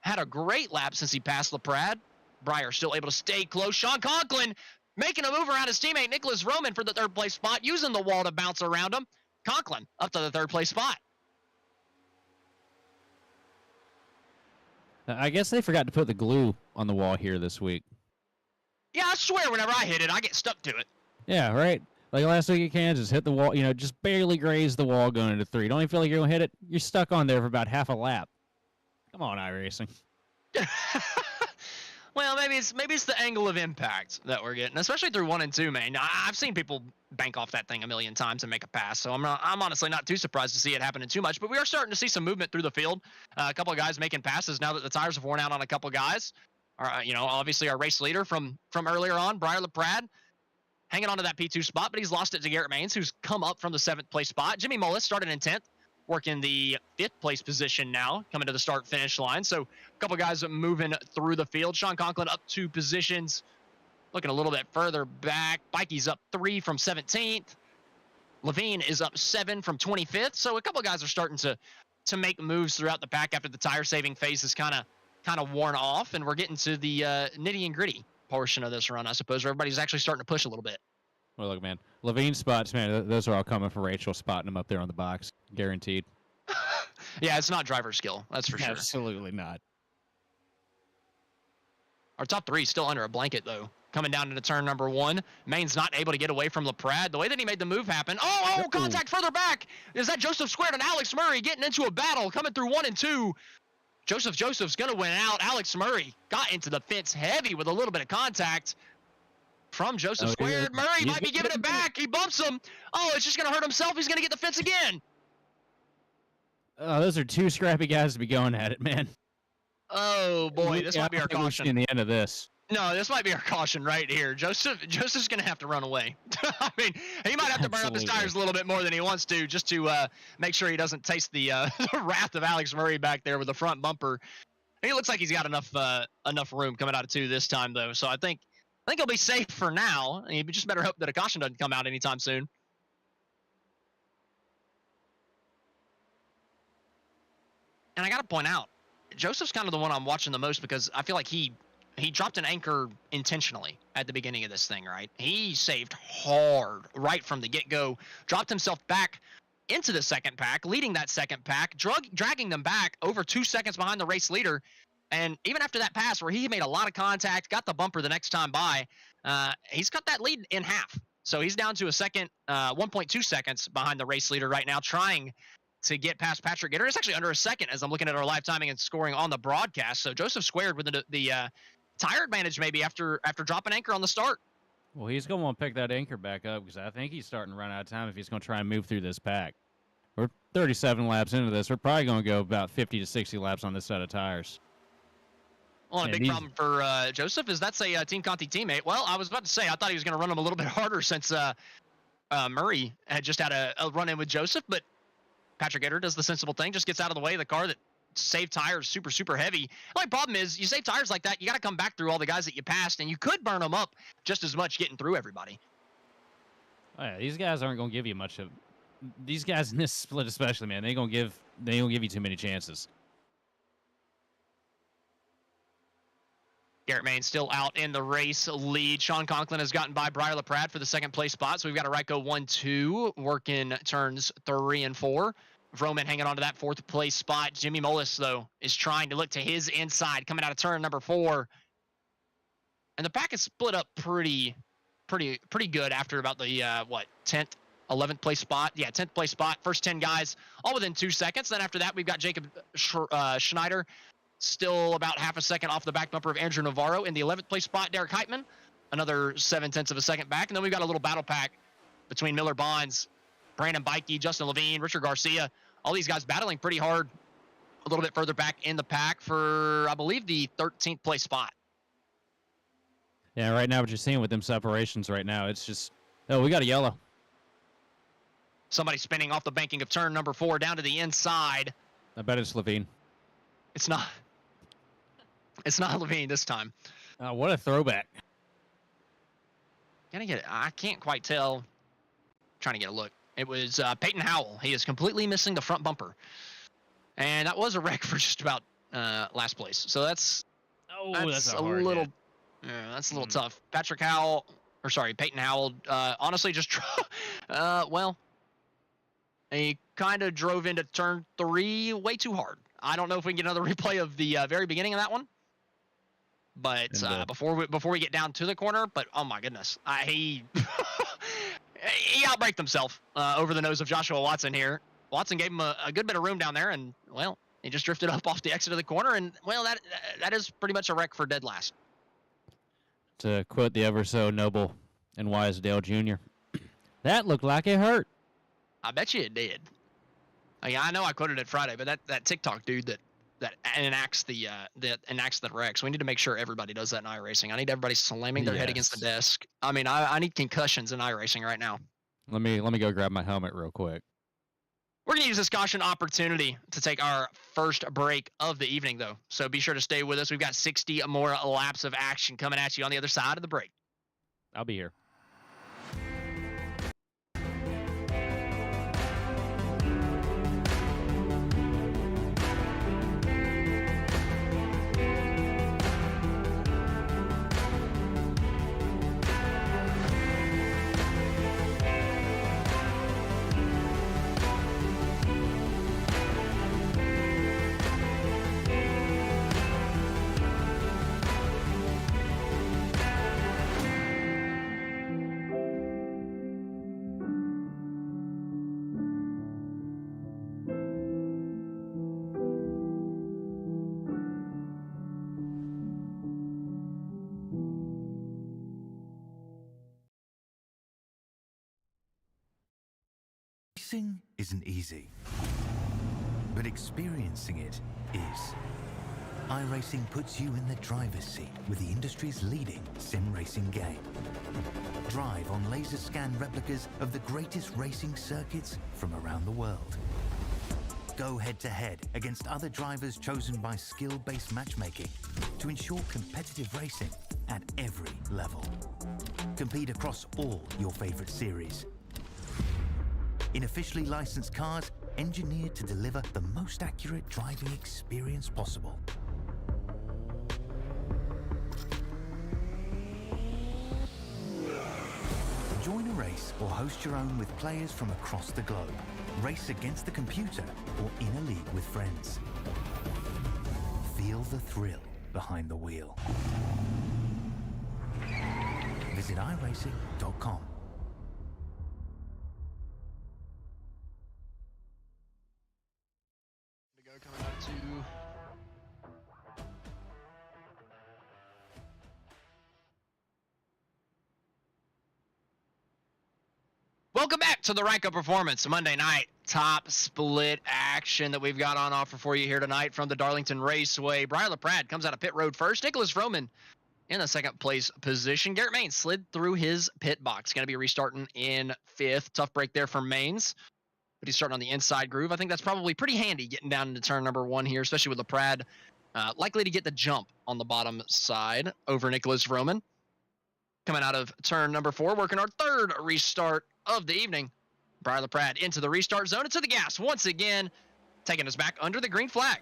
had a great lap since he passed LaPrade. Breyer still able to stay close. Sean Conklin making a move around his teammate Nicholas Roman for the third place spot, using the wall to bounce around him. Conklin up to the third place spot. I guess they forgot to put the glue on the wall here this week. Yeah, I swear whenever I hit it, I get stuck to it. Yeah, right. Like last week at Kansas, hit the wall, just barely graze the wall going into 3. Don't even feel like you're going to hit it. You're stuck on there for about half a lap. Come on, iRacing. Well, maybe it's the angle of impact that we're getting, especially through 1 and 2, man. I've seen people bank off that thing a million times and make a pass, so I'm honestly not too surprised to see it happening too much. But we are starting to see some movement through the field. A couple of guys making passes now that the tires have worn out on a couple of guys. Obviously our race leader from earlier on, Breyer LaPrade, hanging on to that P2 spot, but he's lost it to Garrett Maines, who's come up from the 7th place spot. Jimmy Mullis started in 10th. Working the 5th place position now, coming to the start-finish line. So a couple guys moving through the field. Sean Conklin up 2 positions, looking a little bit further back. Bikey's up 3 from 17th. Levine is up 7 from 25th. So a couple guys are starting to make moves throughout the pack after the tire-saving phase is kind of worn off, and we're getting to the nitty and gritty portion of this run, I suppose, where everybody's actually starting to push a little bit. Well, look, man, Levine's spots, man, those are all coming from Rachel spotting him up there on the box, guaranteed. Yeah, it's not driver skill, that's for sure. Absolutely not. Our top 3 still under a blanket, though. Coming down into turn number 1. Maine's not able to get away from LaPrade. The way that he made the move happen. Oh, contact further back. Is that Joseph Squared and Alex Murray getting into a battle, coming through 1 and 2. Joseph's going to win out. Alex Murray got into the fence heavy with a little bit of contact from Joseph Squared. Murray might be giving it back. He bumps him. Oh, it's just going to hurt himself. He's going to get the fence again. Oh, those are 2 scrappy guys to be going at it, man. Oh, boy. This might be our caution. In the end of this. No, this might be our caution right here. Joseph's going to have to run away. I mean, he might have to burn up his tires a little bit more than he wants to, just to make sure he doesn't taste the wrath of Alex Murray back there with the front bumper. He looks like he's got enough room coming out of 2 this time, though. So I think he'll be safe for now. You just better hope that a caution doesn't come out anytime soon. And I got to point out, Joseph's kind of the one I'm watching the most because I feel like he dropped an anchor intentionally at the beginning of this thing, right? He saved hard right from the get-go, dropped himself back into the second pack, leading that second pack, dragging them back over 2 seconds behind the race leader. And even after that pass where he made a lot of contact, got the bumper the next time by, he's cut that lead in half. So he's down to a second, 1.2 seconds behind the race leader right now, trying to get past Patrick Gitter. It's actually under a second as I'm looking at our live timing and scoring on the broadcast. So Joseph Squared with the tire advantage maybe after dropping anchor on the start. Well, he's going to want to pick that anchor back up because I think he's starting to run out of time if he's going to try and move through this pack. We're 37 laps into this. We're probably going to go about 50 to 60 laps on this set of tires. Well, a big problem for Joseph is that's a Team Conti teammate. Well, I was about to say I thought he was going to run him a little bit harder since Murray had just had a run-in with Joseph, but Patrick Gitter does the sensible thing, just gets out of the way of the car that saved tires super, super heavy. The only problem is you save tires like that, you got to come back through all the guys that you passed, and you could burn them up just as much getting through everybody. Oh, yeah, these guys aren't going to give you much of. These guys in this split especially, man, they don't give you too many chances. Garrett Maines still out in the race lead. Sean Conklin has gotten by Breyer LaPrade for the second place spot. So we've got a Ryco 1-2 working turns 3 and 4. Vroman hanging on to that 4th place spot. Jimmy Mullis, though, is trying to look to his inside coming out of turn number 4. And the pack is split up pretty good after about the 10th, 11th place spot. Yeah, 10th place spot. First 10 guys all within 2 seconds. Then after that, we've got Jacob Schneider still about half a second off the back bumper of Andrew Navarro. In the 11th place spot, Derek Heitman, another 0.7 of a second back. And then we've got a little battle pack between Miller Bonds, Brandon Bikey, Justin Levine, Richard Garcia. All these guys battling pretty hard a little bit further back in the pack for, I believe, the 13th place spot. Yeah, right now what you're seeing with them separations right now, it's just, oh, we got a yellow. Somebody spinning off the banking of turn number 4 down to the inside. I bet it's Levine. It's not. It's not Levine this time. What a throwback. I can't quite tell. Trying to get a look. It was Peyton Howell. He is completely missing the front bumper. And that was a wreck for just about last place. So that's that's a little that's a little tough. Peyton Howell, honestly just he kind of drove into turn 3 way too hard. I don't know if we can get another replay of the very beginning of that one. But before we get down to the corner, but oh my goodness, he outbraked himself over the nose of Joshua Watson here. Watson gave him a good bit of room down there, and well, he just drifted up off the exit of the corner, and well, that is pretty much a wreck for dead last. To quote the ever so noble and wise Dale Jr., that looked like it hurt. I bet you it did. I know I quoted it Friday, but that TikTok dude that enacts the wrecks. We need to make sure everybody does that in iRacing. I need everybody slamming their head against the desk. I mean, I need concussions in iRacing right now. Let me go grab my helmet real quick. We're going to use this caution opportunity to take our first break of the evening, though. So be sure to stay with us. We've got 60 more laps of action coming at you on the other side of the break. I'll be here. Racing isn't easy, but experiencing it is. iRacing puts you in the driver's seat with the industry's leading sim racing game. Drive on laser scan replicas of the greatest racing circuits from around the world. Go head-to-head against other drivers chosen by skill-based matchmaking to ensure competitive racing at every level. Compete across all your favorite series. In officially licensed cars, engineered to deliver the most accurate driving experience possible. Join a race or host your own with players from across the globe. Race against the computer or in a league with friends. Feel the thrill behind the wheel. Visit iRacing.com. Coming up to welcome back to the Ryco Performance Monday night top split action that we've got on offer for you here tonight from the Darlington Raceway. Brian LaPrade comes out of pit road first. Nicholas Vroman in the second place position. Garrett Maines slid through his pit box. Going to be restarting in 5th. Tough break there for Maines, but he's starting on the inside groove. I think that's probably pretty handy getting down into turn number 1 here, especially with LaPrade likely to get the jump on the bottom side over Nicholas Vroman. Coming out of turn number 4, working our 3rd restart of the evening. Brian LaPrade into the restart zone and to the gas once again, taking us back under the green flag.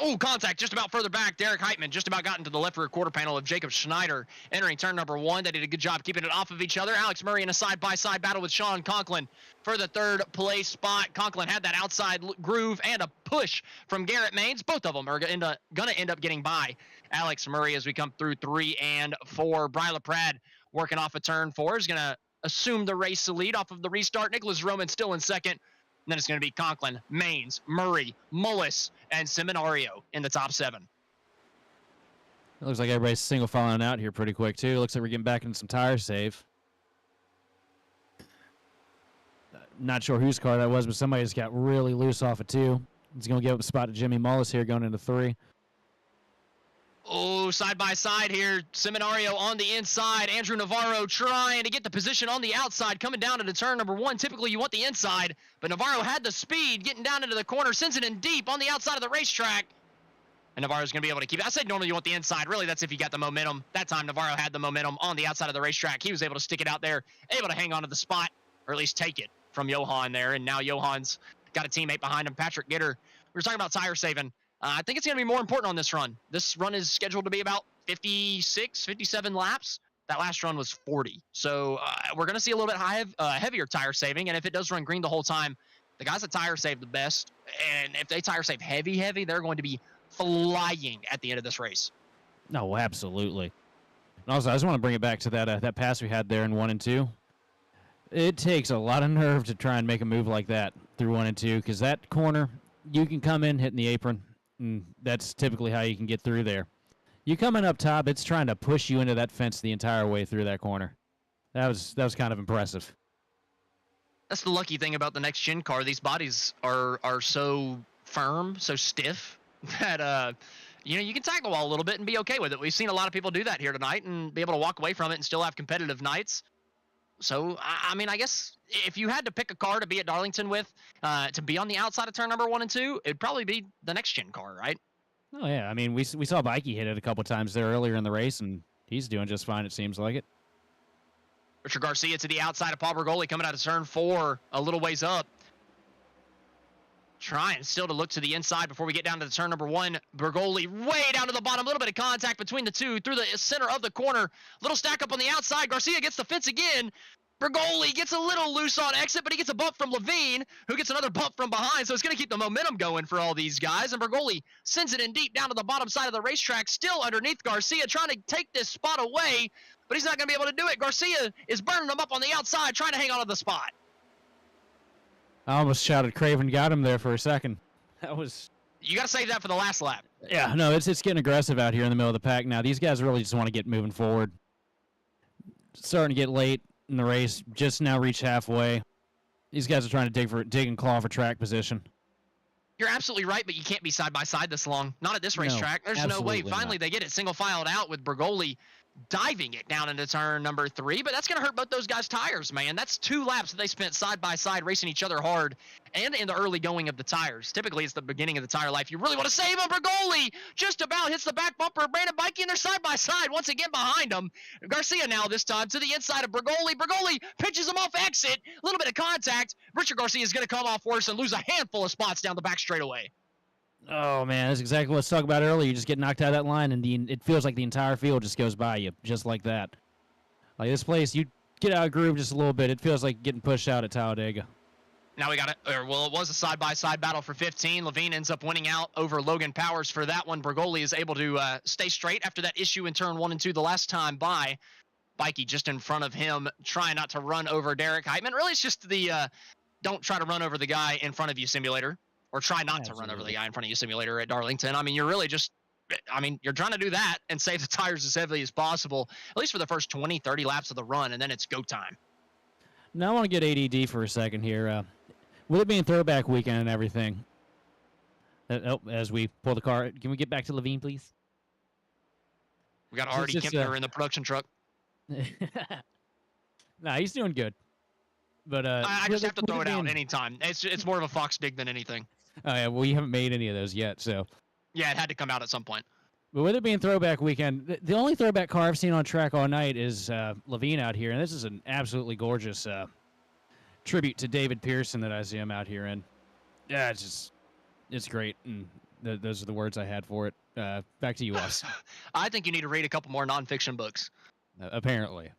Oh, contact just about further back. Derek Heitman just about got into the left rear quarter panel of Jacob Schneider entering turn number 1. They did a good job keeping it off of each other. Alex Murray in a side-by-side battle with Sean Conklin for the 3rd place spot. Conklin had that outside groove and a push from Garrett Maines. Both of them are going to end up getting by Alex Murray as we come through 3 and 4. Brian LaPrade working off of turn 4 is going to assume the race lead off of the restart. Nicholas Vroman still in 2nd. And then it's going to be Conklin, Maines, Murray, Mullis, and Seminario in the top 7. It looks like everybody's single filing out here pretty quick, too. Looks like we're getting back into some tire save. Not sure whose car that was, but somebody just got really loose off of 2. He's going to give up a spot to Jimmy Mullis here going into 3. Oh, side by side here. Seminario on the inside. Andrew Navarro trying to get the position on the outside, coming down into turn number 1. Typically, you want the inside, but Navarro had the speed, getting down into the corner, sends it in deep on the outside of the racetrack. And Navarro's going to be able to keep it. I said normally you want the inside. Really, that's if you got the momentum. That time, Navarro had the momentum on the outside of the racetrack. He was able to stick it out there, able to hang on to the spot, or at least take it from Johan there. And now Johan's got a teammate behind him, Patrick Gitter. We were talking about tire saving. I think it's going to be more important on this run. This run is scheduled to be about 56, 57 laps. That last run was 40. So we're going to see a little bit heavier tire saving. And if it does run green the whole time, the guys that tire save the best, and if they tire save heavy, they're going to be flying at the end of this race. No, absolutely. And also, I just want to bring it back to that pass we had there in 1 and 2. It takes a lot of nerve to try and make a move like that through 1 and 2, because that corner, you can come in hitting the apron, and that's typically how you can get through there. You come in up top, it's trying to push you into that fence the entire way through that corner. That was kind of impressive. That's the lucky thing about the next gen car. These bodies are so firm, so stiff that you can tackle the wall a little bit and be okay with it. We've seen a lot of people do that here tonight and be able to walk away from it and still have competitive nights. So, I mean, I guess if you had to pick a car to be at Darlington with, to be on the outside of turn number 1 and 2, it'd probably be the next gen car, right? Oh, yeah. I mean, we saw Bikey hit it a couple times there earlier in the race, and he's doing just fine, it seems like it. Richard Garcia to the outside of Paul Bergoli coming out of turn 4, a little ways up. Trying still to look to the inside before we get down to the turn number 1. Bergoli way down to the bottom. A little bit of contact between the two through the center of the corner. Little stack up on the outside. Garcia gets the fence again. Bergoli gets a little loose on exit, but he gets a bump from Levine, who gets another bump from behind. So it's going to keep the momentum going for all these guys. And Bergoli sends it in deep down to the bottom side of the racetrack, still underneath Garcia, trying to take this spot away, but he's not going to be able to do it. Garcia is burning him up on the outside, trying to hang on to the spot. I almost shouted Craven got him there for a second. That was... You got to save that for the last lap. Yeah, no, it's getting aggressive out here in the middle of the pack now. These guys really just want to get moving forward. Starting to get late in the race, just now reached halfway. These guys are trying to dig and claw for track position. You're absolutely right, but you can't be side by side this long. Not at this racetrack. There's no way. Finally, they get it single filed out with Bergoli diving it down into turn number 3, but that's going to hurt both those guys' tires, man. That's 2 laps that they spent side by side racing each other hard and in the early going of the tires. Typically, it's the beginning of the tire life. You really want to save him. Bergoli just about hits the back bumper. Brandon Bikey, and they're side by side once again behind him. Garcia now this time to the inside of Bergoli. Bergoli pitches him off exit. A little bit of contact. Richard Garcia is going to come off worse and lose a handful of spots down the back straightaway. Oh, man, that's exactly what I was talking about earlier. You just get knocked out of that line, and it feels like the entire field just goes by you, just like that. Like this place, you get out of groove just a little bit. It feels like getting pushed out at Talladega. Now we got it. Well, it was a side-by-side battle for 15. Levine ends up winning out over Logan Powers for that one. Bergoli is able to stay straight after that issue in turn 1 and 2 the last time by. Bikey just in front of him, trying not to run over Derek Heitman. Really, it's just the don't try to run over the guy in front of you simulator. Or try not to run over the guy in front of you simulator at Darlington. I mean, you're really just, you're trying to do that and save the tires as heavily as possible, at least for the first 20, 30 laps of the run, and then it's go time. Now I want to get ADD for a second here. With it being throwback weekend and everything, as we pull the car, can we get back to Levine, please? We got Artie Kempner in the production truck. Nah, he's doing good. But I just have to throw it out anytime. It's more of a Fox dig than anything. Oh, yeah, well, you haven't made any of those yet, so. Yeah, it had to come out at some point. But with it being throwback weekend, the only throwback car I've seen on track all night is Levine out here, and this is an absolutely gorgeous tribute to David Pearson that I see him out here in. Yeah, it's great, and those are the words I had for it. Back to you, Wes. I think you need to read a couple more nonfiction books. Apparently.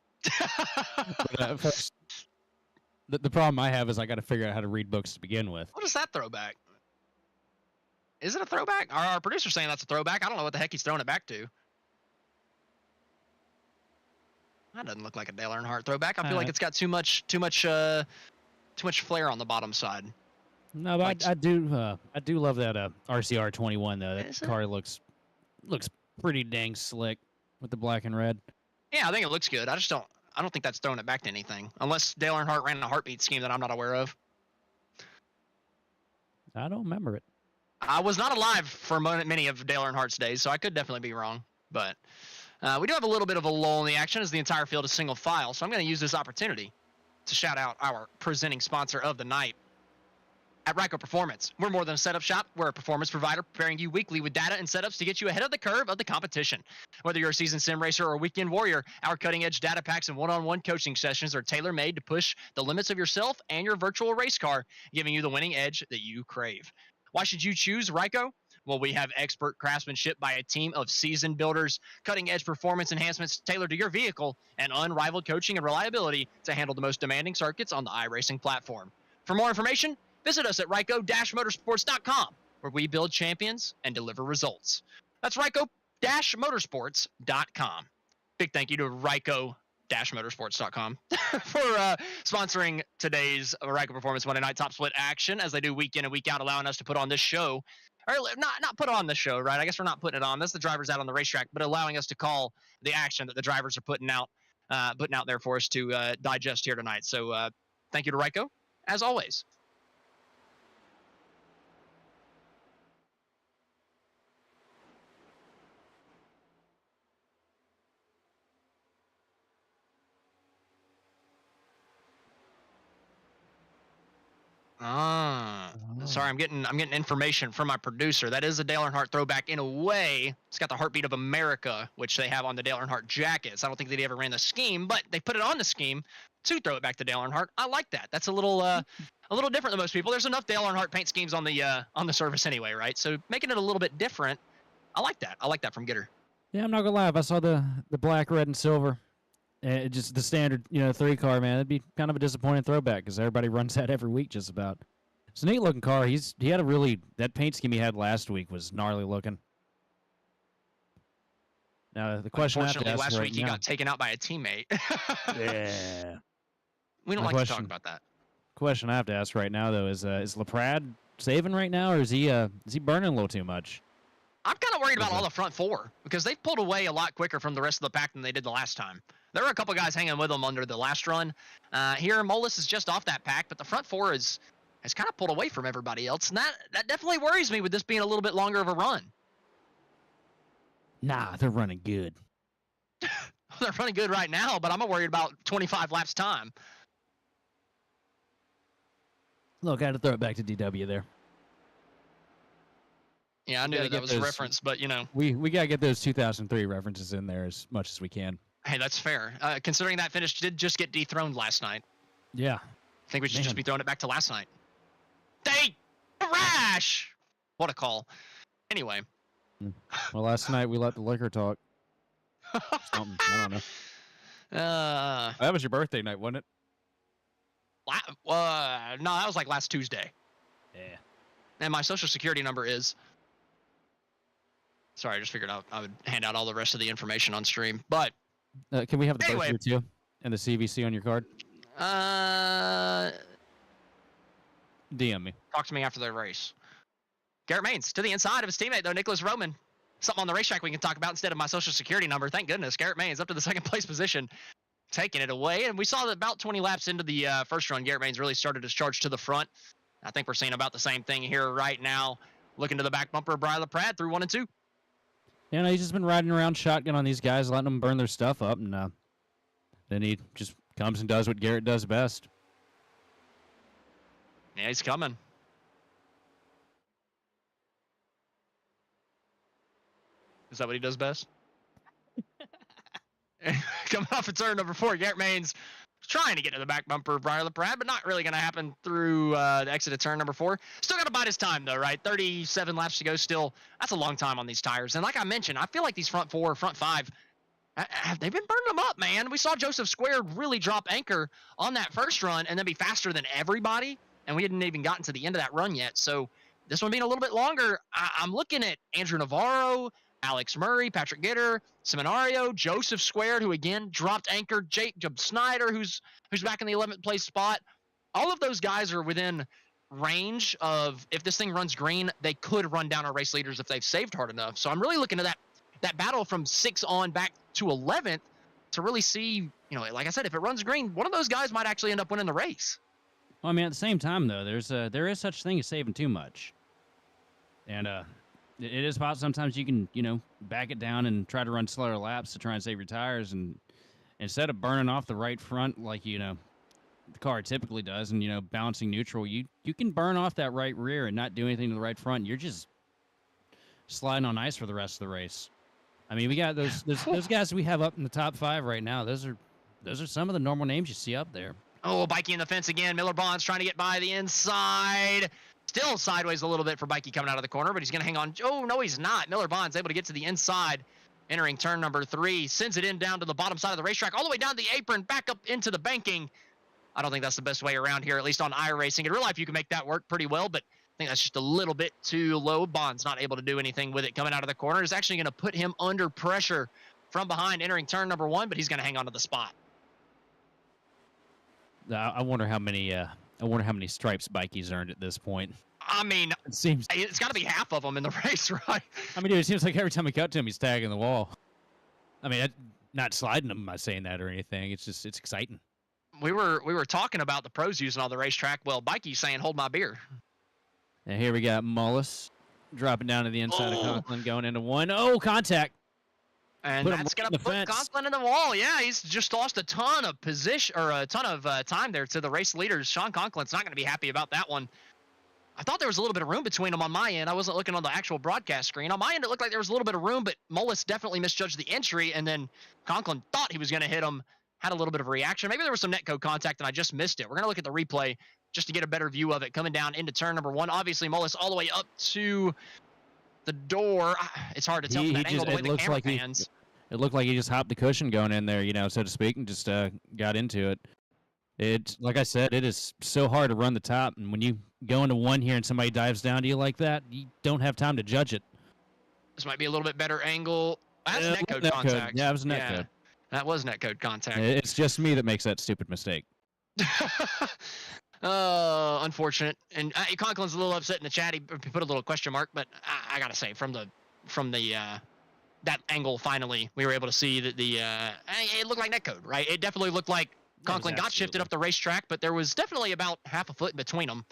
But, first, the problem I have is I got to figure out how to read books to begin with. What is that throwback? Is it a throwback? Our producer's saying that's a throwback. I don't know what the heck he's throwing it back to. That doesn't look like a Dale Earnhardt throwback. I feel like it's got too much flair on the bottom side. No, but I do love that RCR 21 though. That car looks pretty dang slick with the black and red. Yeah, I think it looks good. I don't think that's throwing it back to anything, unless Dale Earnhardt ran a heartbeat scheme that I'm not aware of. I don't remember it. I was not alive for many of Dale Earnhardt's days, so I could definitely be wrong. But we do have a little bit of a lull in the action as the entire field is single file, so I'm going to use this opportunity to shout out our presenting sponsor of the night. At Ryco Performance, we're more than a setup shop. We're a performance provider preparing you weekly with data and setups to get you ahead of the curve of the competition. Whether you're a seasoned sim racer or a weekend warrior, our cutting-edge data packs and one-on-one coaching sessions are tailor-made to push the limits of yourself and your virtual race car, giving you the winning edge that you crave. Why should you choose Ryco? Well, we have expert craftsmanship by a team of seasoned builders, cutting-edge performance enhancements tailored to your vehicle, and unrivaled coaching and reliability to handle the most demanding circuits on the iRacing platform. For more information, visit us at Ryco-motorsports.com, where we build champions and deliver results. That's Ryco-motorsports.com. Big thank you to Ryco-motorsports.com for sponsoring today's Ryco Performance Monday Night Top Split action, as they do week in and week out, allowing us to put on this show. Or not put on the show, right? I guess we're not putting it on. That's the drivers out on the racetrack, but allowing us to call the action that the drivers are putting out there for us to digest here tonight. So thank you to Ryco, as always. Sorry, I'm getting information from my producer. That is a Dale Earnhardt throwback in a way. It's got the heartbeat of America, which they have on the Dale Earnhardt jackets. I don't think they ever ran the scheme, but they put it on the scheme to throw it back to Dale Earnhardt. I like that. That's a little different than most people. There's enough Dale Earnhardt paint schemes on the service anyway, right? So making it a little bit different, I like that. I like that from Gitter. Yeah, I'm not gonna lie. If I saw the black, red, and silver, just the standard, 3-car, man, it'd be kind of a disappointing throwback because everybody runs that every week just about. It's a neat looking car. He had that paint scheme he had last week was gnarly looking. Now the question I have to ask last right week he now, got taken out by a teammate. yeah, we don't like to talk about that. Question I have to ask right now though is LaPrade saving right now, or is he burning a little too much? I'm kind of worried about all the front four because they've pulled away a lot quicker from the rest of the pack than they did the last time. There were a couple guys hanging with them under the last run. Here, Molis is just off that pack, but the front four has kind of pulled away from everybody else, and that definitely worries me with this being a little bit longer of a run. Nah, they're running good. They're running good right now, but I'm worried about 25 laps time. Look, I had to throw it back to DW there. Yeah, I knew that was a reference, but we gotta get those 2003 references in there as much as we can. Hey, that's fair. Considering that finish did just get dethroned last night. Yeah, I think we should just be throwing it back to last night. They crash. What a call. Anyway. Well, last night we let the liquor talk. Something. I don't know. That was your birthday night, wasn't it? No, that was like last Tuesday. Yeah. And my social security number is. Sorry, I just figured out I would hand out all the rest of the information on stream. But can we have the birthday too and the CVC on your card? DM me. Talk to me after the race. Garrett Maines to the inside of his teammate though, Nicholas Roman. Something on the racetrack we can talk about instead of my social security number. Thank goodness, Garrett Maines up to the second place position, taking it away. And we saw that about 20 laps into the first run, Garrett Maines really started his charge to the front. I think we're seeing about the same thing here right now. Looking to the back bumper of Brian LaPrade through 1 and 2. Yeah, he's just been riding around shotgun on these guys, letting them burn their stuff up, and then he just comes and does what Garrett does best. Yeah, he's coming. Is that what he does best? Coming off of turn number 4, Garrett Maines trying to get to the back bumper of Brian LaPrade, but not really going to happen through the exit of turn number 4. Still got to bide his time, though, right? 37 laps to go still. That's a long time on these tires. And like I mentioned, I feel like these front 4, front 5, they've been burning them up, man. We saw Joseph Squared really drop anchor on that first run and then be faster than everybody, and we hadn't even gotten to the end of that run yet. So this one being a little bit longer, I'm looking at Andrew Navarro, Alex Murray, Patrick Gitter, Seminario, Joseph Squared, who again dropped anchor, Jacob Snyder, who's back in the 11th place spot. All of those guys are within range of, if this thing runs green, they could run down our race leaders if they've saved hard enough. So I'm really looking at that battle from 6 on back to 11th to really see, like I said, if it runs green, one of those guys might actually end up winning the race. Well, I mean, at the same time, though, there is such thing as saving too much. And it is possible sometimes you can, back it down and try to run slower laps to try and save your tires. And instead of burning off the right front like, the car typically does, and balancing neutral, you can burn off that right rear and not do anything to the right front. You're just sliding on ice for the rest of the race. I mean, we got those guys we have up in the top 5 right now. Those are some of the normal names you see up there. Oh, Bikey in the fence again. Miller Bonds trying to get by the inside. Still sideways a little bit for Bikey coming out of the corner, but he's going to hang on. Oh, no, he's not. Miller Bonds able to get to the inside, entering turn number 3. Sends it in down to the bottom side of the racetrack, all the way down the apron, back up into the banking. I don't think that's the best way around here, at least on iRacing. In real life, you can make that work pretty well, but I think that's just a little bit too low. Bonds not able to do anything with it coming out of the corner. It's actually going to put him under pressure from behind, entering turn number 1, but he's going to hang on to the spot. I wonder how many stripes Bikey's earned at this point. I mean, it's got to be half of them in the race, right? I mean, dude, it seems like every time we cut to him, he's tagging the wall. I mean, not sliding him by saying that or anything. It's exciting. We were talking about the pros using on the racetrack. Well, Bikey's saying, "Hold my beer." And here we got Mullis dropping down to the inside of Conklin, going into 1. Oh, contact. And that's going to put Conklin in the wall. Yeah, he's just lost a ton of position, or a ton of time there to the race leaders. Sean Conklin's not going to be happy about that one. I thought there was a little bit of room between them on my end. I wasn't looking on the actual broadcast screen. On my end, it looked like there was a little bit of room, but Mullis definitely misjudged the entry, and then Conklin thought he was going to hit him, had a little bit of a reaction. Maybe there was some netcode contact, and I just missed it. We're going to look at the replay just to get a better view of it coming down into turn number 1. Obviously, Mullis all the way up to the door. It's hard to tell from that angle the way the camera pans. It looked like he just hopped the cushion going in there, so to speak, and just got into it. It's like I said, it is so hard to run the top, and when you go into 1 here and somebody dives down to you like that, you don't have time to judge it. This might be a little bit better angle. That's netcode contact. Yeah, it was netcode. That was netcode contact. It's just me that makes that stupid mistake. Unfortunate. And Conklin's a little upset in the chat. He put a little question mark, but I gotta say, from the that angle, finally, we were able to see that it looked like netcode, right? It definitely looked like Conklin got shifted up the racetrack, but there was definitely about half a foot in between them.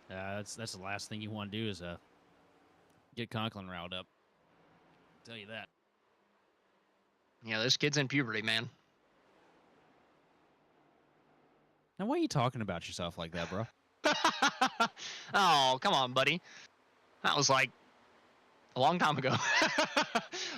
That's the last thing you want to do is get Conklin riled up. I'll tell you that. Yeah, this kid's in puberty, man. Now, why are you talking about yourself like that, bro? Oh, come on, buddy. That was like a long time ago.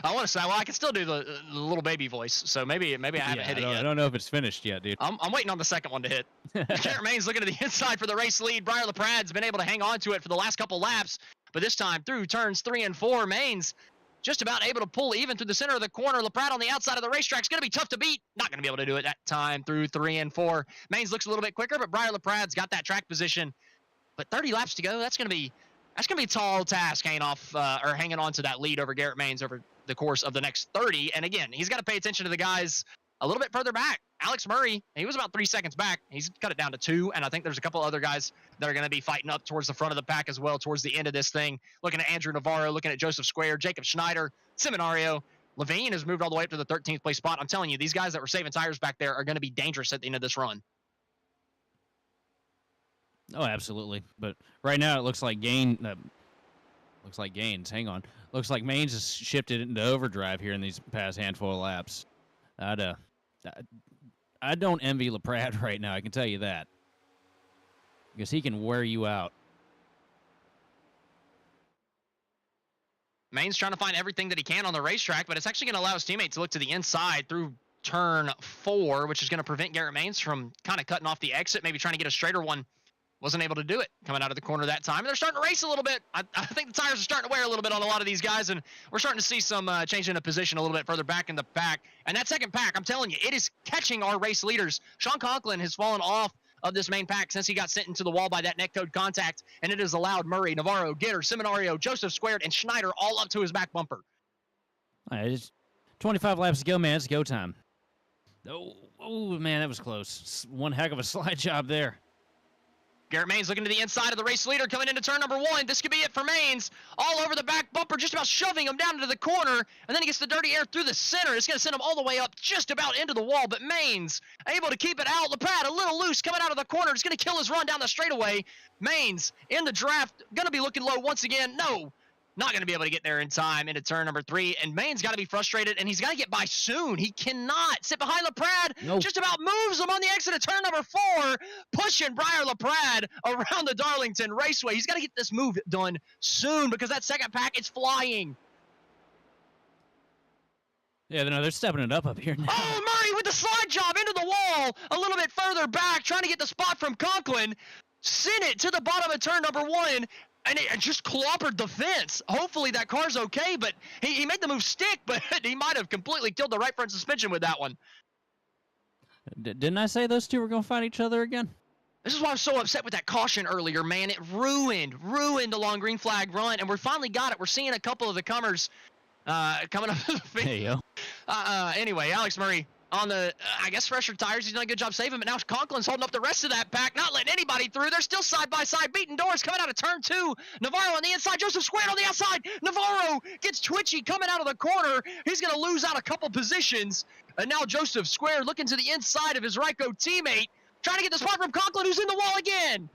I want to say, well, I can still do the little baby voice, so maybe I haven't hit it yet. I don't know if it's finished yet, dude. I'm waiting on the second one to hit. Garrett Maines looking to the inside for the race lead. Briar LaPrad's been able to hang on to it for the last couple laps, but this time through turns 3 and 4, Maines just about able to pull even through the center of the corner. LaPrade on the outside of the racetrack is going to be tough to beat. Not going to be able to do it that time through 3 and 4. Maines looks a little bit quicker, but Briar LaPrad's got that track position. But 30 laps to go. That's going to be a tall task hanging on to that lead over Garrett Maines over the course of the next 30. And again, he's got to pay attention to the guys a little bit further back. Alex Murray, he was about 3 seconds back. He's cut it down to 2, and I think there's a couple other guys that are going to be fighting up towards the front of the pack as well towards the end of this thing. Looking at Andrew Navarro, looking at Joseph Square, Jacob Schneider, Seminario. Levine has moved all the way up to the 13th place spot. I'm telling you, these guys that were saving tires back there are going to be dangerous at the end of this run. Oh, absolutely. But right now it looks like Gaines. Hang on. Looks like Maines has shifted into overdrive here in these past handful of laps. I don't envy LaPrade right now. I can tell you that, because he can wear you out. Maines trying to find everything that he can on the racetrack, but it's actually going to allow his teammate to look to the inside through turn 4, which is going to prevent Garrett Maines from kind of cutting off the exit, maybe trying to get a straighter one. Wasn't able to do it coming out of the corner that time. And they're starting to race a little bit. I think the tires are starting to wear a little bit on a lot of these guys, and we're starting to see some changing of position a little bit further back in the pack. And that second pack, I'm telling you, it is catching our race leaders. Sean Conklin has fallen off of this main pack since he got sent into the wall by that netcode contact, and it has allowed Murray, Navarro, Gitter, Seminario, Joseph Squared, and Schneider all up to his back bumper. All right, it's 25 laps to go, man. It's go time. Oh, man, that was close. One heck of a slide job there. Garrett Maines looking to the inside of the race leader coming into turn number 1. This could be it for Maines. All over the back bumper, just about shoving him down into the corner. And then he gets the dirty air through the center. It's going to send him all the way up just about into the wall. But Maines able to keep it out. LaPrade a little loose coming out of the corner. It's going to kill his run down the straightaway. Maines in the draft. Going to be looking low once again. No. not going to be able to get there in time into turn number 3. And Main's got to be frustrated, and he's got to get by soon. He cannot sit behind LaPrade. Nope. Just about moves him on the exit of turn number 4, pushing Briar LaPrade around the Darlington Raceway. He's got to get this move done soon because that second pack is flying. Yeah, no, they're stepping it up here now. Oh, Murray with the slide job into the wall, a little bit further back, trying to get the spot from Conklin. Sent it to the bottom of turn number 1. And it just clobbered the fence. Hopefully that car's okay, but he made the move stick, but he might have completely killed the right front suspension with that one. Didn't I say those two were going to fight each other again? This is why I was so upset with that caution earlier, man. It ruined the long green flag run, and we finally got it. We're seeing a couple of the comers coming up to the field. Hey, yo. Anyway, Alex Murray on the, I guess, fresher tires. He's done a good job saving, but now Conklin's holding up the rest of that pack, not letting anybody through. They're still side by side, beating doors coming out of turn 2. Navarro on the inside, Joseph Squared on the outside. Navarro gets twitchy coming out of the corner. He's going to lose out a couple positions. And now Joseph Squared looking to the inside of his Ryco teammate, trying to get the spot from Conklin, who's in the wall again.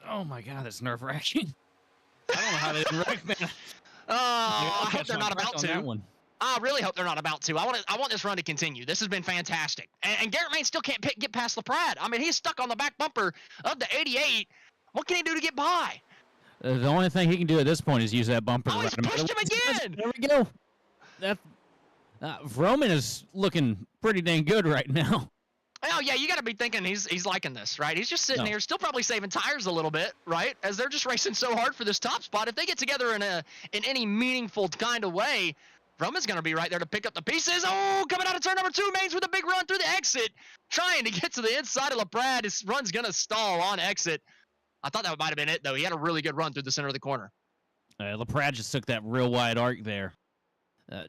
Oh, my God, that's nerve-wracking. I don't know how they didn't wreck, man. I hope they're not about to. That one. I really hope they're not about to. I want this run to continue. This has been fantastic. And Garrett Main still can't get past LaPrade. I mean, he's stuck on the back bumper of the 88. What can he do to get by? The only thing he can do at this point is use that bumper. Oh, he's pushed him again. There we go. That Roman is looking pretty dang good right now. Oh, yeah, you got to be thinking he's liking this, right? He's just sitting here, still probably saving tires a little bit, right? As they're just racing so hard for this top spot. If they get together in any meaningful kind of way, Roman's going to be right there to pick up the pieces. Oh, coming out of turn number 2, Mains with a big run through the exit, trying to get to the inside of LaPrade. His run's going to stall on exit. I thought that might have been it, though. He had a really good run through the center of the corner. LaPrade just took that real wide arc there. I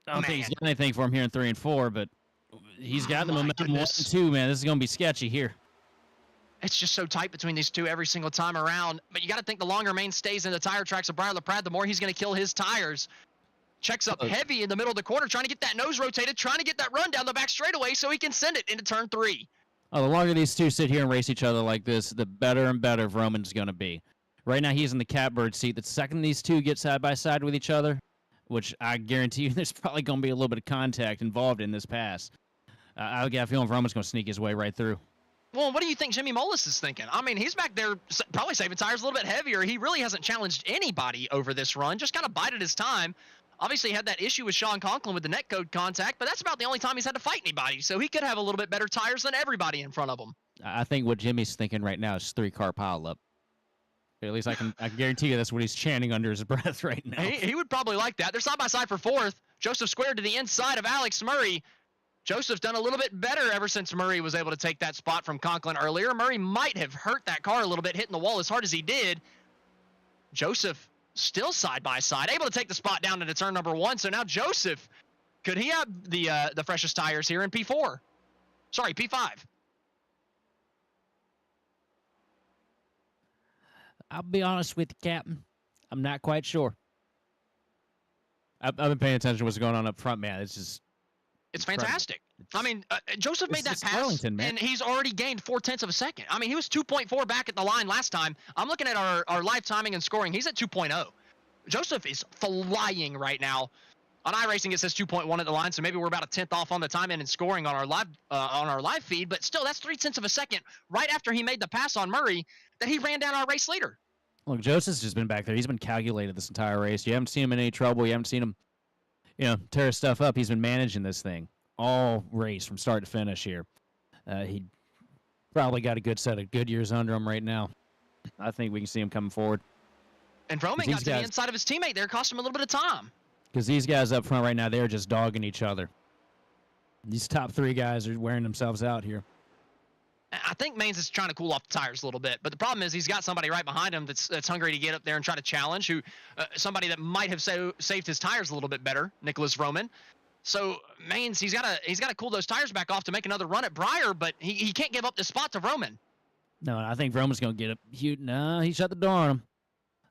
don't think he's got anything for him here in 3 and 4, but he's got the momentum 1 and 2, man. This is going to be sketchy here. It's just so tight between these two every single time around. But you got to think the longer Main stays in the tire tracks of Briar LaPrade, the more he's going to kill his tires. Checks up heavy in the middle of the corner, trying to get that nose rotated, trying to get that run down the back straightaway so he can send it into turn 3. Oh, the longer these two sit here and race each other like this, the better and better Roman's going to be. Right now, he's in the catbird seat. The second these two get side by side with each other, which I guarantee you there's probably going to be a little bit of contact involved in this pass. I got a feeling Roman's going to sneak his way right through. Well, what do you think Jimmy Mullis is thinking? I mean, he's back there probably saving tires a little bit heavier. He really hasn't challenged anybody over this run, just kind of bided his time. Obviously, he had that issue with Sean Conklin with the netcode contact, but that's about the only time he's had to fight anybody. So he could have a little bit better tires than everybody in front of him. I think what Jimmy's thinking right now is 3-car pileup. At least I can guarantee you that's what he's chanting under his breath right now. He would probably like that. They're side by side for 4th. Joseph Squared to the inside of Alex Murray. Joseph's done a little bit better ever since Murray was able to take that spot from Conklin earlier. Murray might have hurt that car a little bit, hitting the wall as hard as he did. Joseph still side by side, able to take the spot down into turn number 1. So now Joseph, could he have the freshest tires here in P4? Sorry, P5. I'll be honest with you, Captain. I'm not quite sure. I've been paying attention to what's going on up front, man. It's fantastic. I mean, Joseph made that pass, Darlington, man. and he's already gained 0.4 of a second. I mean, he was 2.4 back at the line last time. I'm looking at our live timing and scoring. He's at 2.0. Joseph is flying right now. On iRacing, it says 2.1 at the line, so maybe we're about a 10th off on the time in and scoring on our live feed. But still, that's 0.3 of a second right after he made the pass on Murray that he ran down our race leader. Look, Joseph's just been back there. He's been calculated this entire race. You haven't seen him in any trouble. You haven't seen him, tear stuff up. He's been managing this thing all race from start to finish here. He probably got a good set of good years under him right now. I think we can see him coming forward. And Roman got to the inside of his teammate there, cost him a little bit of time. Because these guys up front right now, they're just dogging each other. These top 3 guys are wearing themselves out here. I think Mains is trying to cool off the tires a little bit, but the problem is he's got somebody right behind him that's hungry to get up there and try to challenge, somebody that might have saved his tires a little bit better, Nicholas Roman. So Mains, he's got to cool those tires back off to make another run at Briar, but he can't give up the spot to Roman. No, I think Roman's going to get it. No, he shut the door on him.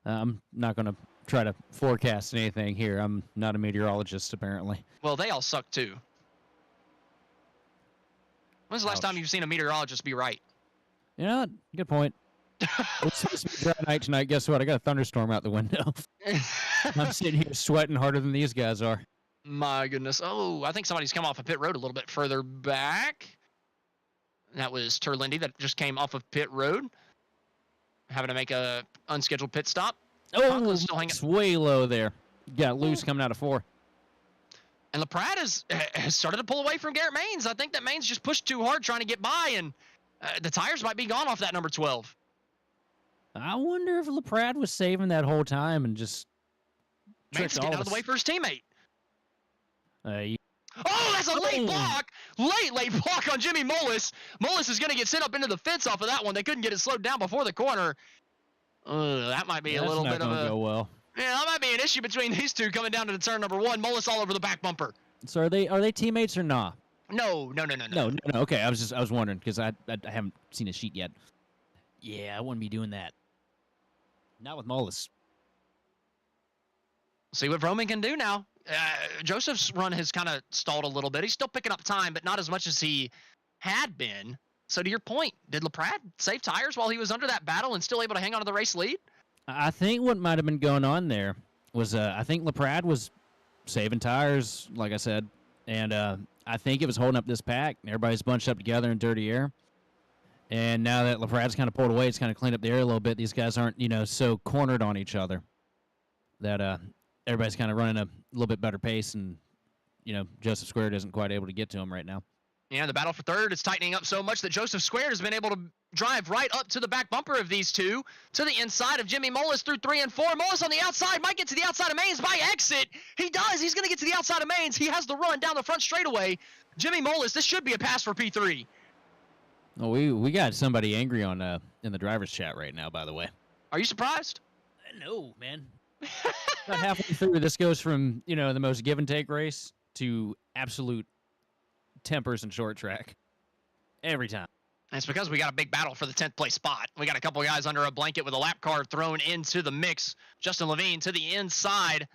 I'm not going to try to forecast anything here. I'm not a meteorologist, apparently. Well, they all suck too. When's the last time you've seen a meteorologist be right? You know what? Good point. It's supposed to be a dry night tonight. Guess what? I got a thunderstorm out the window. I'm sitting here sweating harder than these guys are. My goodness. Oh, I think somebody's come off of pit road a little bit further back. That was Terlindi that just came off of pit road, having to make a unscheduled pit stop. Oh, still hanging. it's way low there. Got loose coming out of 4. And LaPrade has started to pull away from Garrett Maines. I think that Maines just pushed too hard trying to get by, and the tires might be gone off that number 12. I wonder if LaPrade was saving that whole time and just Maines getting out of the way for his teammate. Oh, that's a late block! Late block on Jimmy Mullis. Mullis is going to get sent up into the fence off of that one. They couldn't get it slowed down before the corner. That might be a little bit of a... go well. Yeah, that might be an issue between these two coming down to the turn number 1. Mullis all over the back bumper. So are they teammates or not? No. No. Okay, I was wondering because I haven't seen a sheet yet. Yeah, I wouldn't be doing that. Not with Mullis. See what Roman can do now. Joseph's run has kind of stalled a little bit. He's still picking up time, but not as much as he had been. So to your point, did LaPrade save tires while he was under that battle and still able to hang on to the race lead? I think what might have been going on there was I think LaPrade was saving tires, like I said, and I think it was holding up this pack. Everybody's bunched up together in dirty air. And now that LaPrade's kind of pulled away, it's kind of cleaned up the air a little bit. These guys aren't, so cornered on each other that everybody's kind of running a little bit better pace, and, Joseph Squared isn't quite able to get to him right now. Yeah, the battle for third is tightening up so much that Joseph Squared has been able to drive right up to the back bumper of these two, to the inside of Jimmy Mullis through 3 and 4. Mullis on the outside, might get to the outside of Maines by exit. He does. He's going to get to the outside of Maines. He has the run down the front straightaway. Jimmy Mullis, this should be a pass for P3. Oh, we got somebody angry on in the driver's chat right now, by the way. Are you surprised? No, man. About halfway through, this goes from, the most give and take race to absolute tempers and short track. Every time. And it's because we got a big battle for the 10th place spot. We got a couple guys under a blanket with a lap car thrown into the mix. Justin Levine to the inside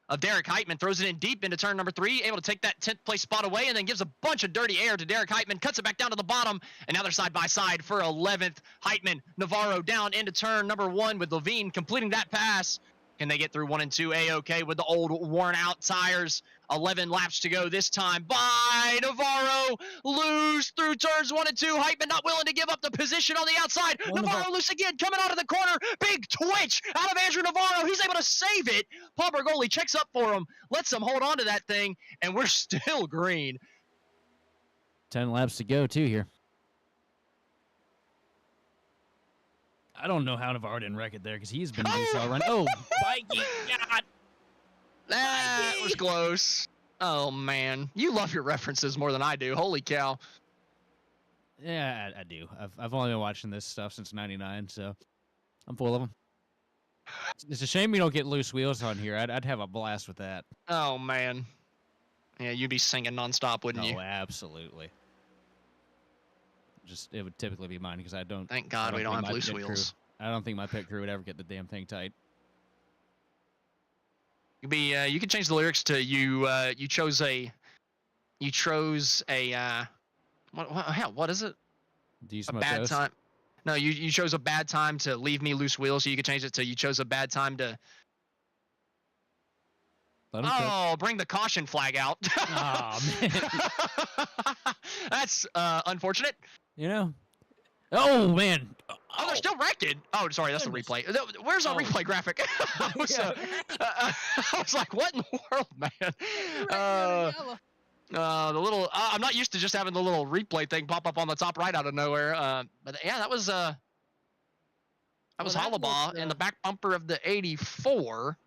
of Derek Heitman, throws it in deep into turn number 3, able to take that 10th place spot away, and then gives a bunch of dirty air to Derek Heitman, cuts it back down to the bottom, and now they're side by side for 11th. Heitman, Navarro down into turn number 1 with Levine completing that pass. Can they get through 1 and 2? A-okay with the old worn out tires. 11 laps to go this time by Navarro. Loose through turns 1 and 2. Heitman not willing to give up the position on the outside. Navarro loose again, coming out of the corner. Big twitch out of Andrew Navarro. He's able to save it. Paul Bergoli checks up for him, lets him hold on to that thing, and we're still green. 10 laps to go, too, here. I don't know how Navarro didn't wreck it there because he's been all run. Oh, Mikey, God. That was close. Oh, man. You love your references more than I do. Holy cow. Yeah, I do. I've only been watching this stuff since '99, so I'm full of them. It's a shame we don't get loose wheels on here. I'd have a blast with that. Oh, man. Yeah, you'd be singing nonstop, wouldn't you? Oh, absolutely. It would typically be mine because I don't. Thank God we don't have loose wheels. I don't think my pit crew would ever get the damn thing tight. You could change the lyrics to you chose a what is it? Do you a smoke bad those? time. No, you chose a bad time to leave me loose wheels, so you could change it to you chose a bad time to bring the caution flag out. Oh, man. That's unfortunate. Oh, man. Oh, they're still wrecked. Oh, sorry, that's the replay. Where's our replay graphic? I was like, what in the world, man? The little I'm not used to just having the little replay thing pop up on the top right out of nowhere. But yeah, that was Hollabaugh in the back bumper of the 84.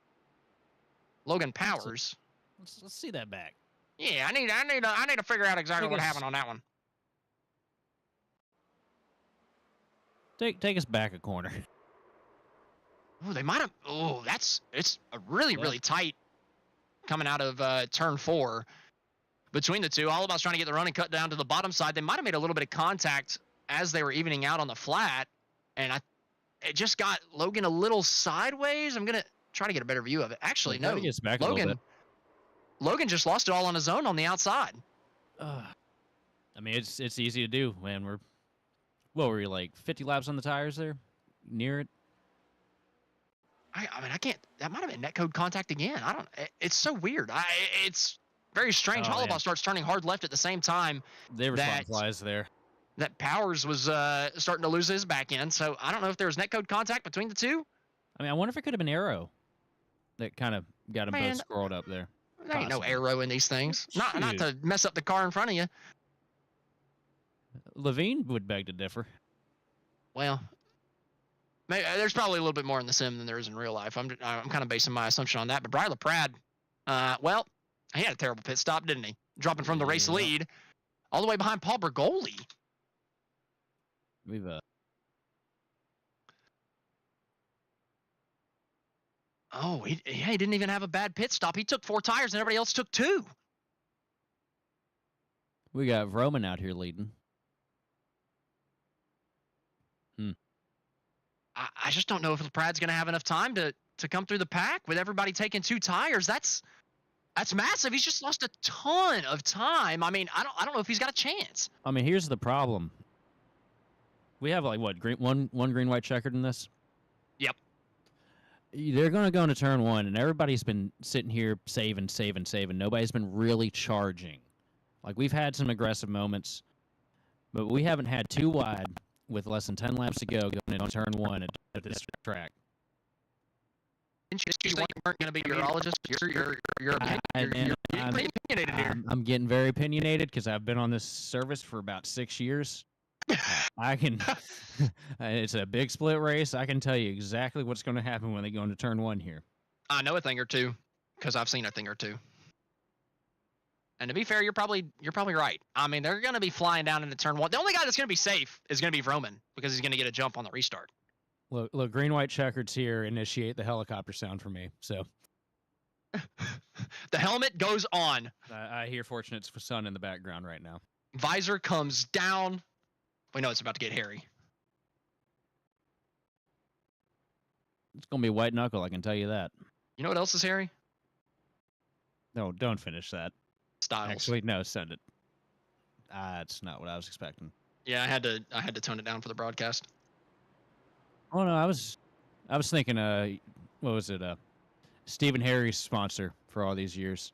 Logan Powers. Let's see that back. Yeah, I need to figure out exactly what happened on that one. Take us back a corner. Oh, they might have. Oh, it's a really tight coming out of turn 4 between the two. Hollabaugh's trying to get the run and cut down to the bottom side. They might have made a little bit of contact as they were evening out on the flat, and it just got Logan a little sideways. I'm gonna try to get a better view of it. Actually, no. Logan just lost it all on his own on the outside. I mean, it's easy to do, man. What were you, like 50 laps on the tires there? near it. I mean, I can't. That might have been netcode contact again. I don't. It's so weird. It's very strange. Oh, Hollabaugh yeah. starts turning hard left at the same time They were that spotting flies there. that Powers was starting to lose his back end. So I don't know if there was netcode contact between the two. I mean, I wonder if it could have been Arrow that kind of got them Man, both scrolled up there. There ain't no Possibly. arrow in these things. Not Shoot. to mess up the car in front of you. Levine would beg to differ. Well, maybe, there's probably a little bit more in the sim than there is in real life. I'm kind of basing my assumption on that. But Brian LaPrade, well, he had a terrible pit stop, didn't he? Dropping from the race Yeah. lead all the way behind Paul Bergoli. We've Oh, he didn't even have a bad pit stop. He took 4 tires and everybody else took 2. we got Roman out here leading. I just don't know if LaPrade's going to have enough time to come through the pack with everybody taking 2 tires. That's massive. He's just lost a ton of time. I mean, I don't know if he's got a chance. I mean, here's the problem. We have like what one green white checkered in this. Yep. They're going to go into turn 1, and everybody's been sitting here saving. Nobody's been really charging. Like, we've had some aggressive moments, but we haven't had 2 wide with less than 10 laps to go going into turn 1 at this track. Didn't you say you weren't going to be a urologist? You're pretty opinionated here. I'm getting very opinionated because I've been on this service for about 6 years. I can. It's a big split race. I can tell you exactly what's going to happen when they go into turn 1 here. I know a thing or two because I've seen a thing or two. And to be fair, you're probably right. I mean, they're going to be flying down into turn 1. The only guy that's going to be safe is going to be Roman because he's going to get a jump on the restart. Look, green white checkers here initiate the helicopter sound for me. So The helmet goes on. I hear Fortunate's son in the background right now. Visor comes down. We know it's about to get hairy. It's going to be white knuckle, I can tell you that. You know what else is hairy? No, don't finish that. Styles. Actually, no, send it. That's not what I was expecting. Yeah, I had to tone it down for the broadcast. Oh no, I was thinking what was it? Stephen Harry's sponsor for all these years.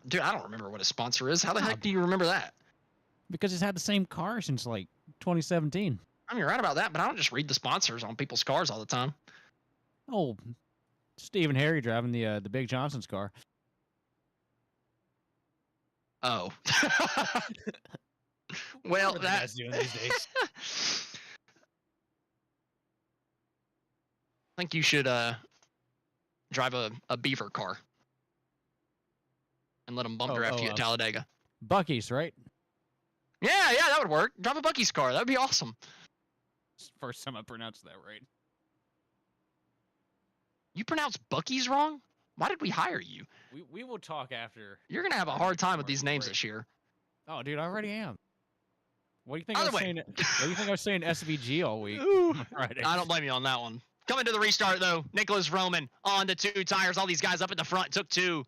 Dude, I don't remember what his sponsor is. How the heck do you remember that? Because he's had the same car since like 2017. I mean, you're right about that, but I don't just read the sponsors on people's cars all the time. Oh, Stephen Harry driving the Big Johnson's car. Oh. Well, What are the guys doing these days? I think you should drive a beaver car and let them bump draft you at Talladega. Bucky's, right? Yeah, that would work. Drive a Bucky's car. That would be awesome. It's the first time I pronounced that right. You pronounce Bucky's wrong? Why did we hire you? We will talk after. You're going to have a hard time with these names this year. Oh, dude, I already am. What do you think? Either I was way. saying? What do you think I was saying? SVG all week. Friday. I don't blame you on that one. Coming to the restart, though, Nicholas Roman on the 2 tires. All these guys up at the front took 2.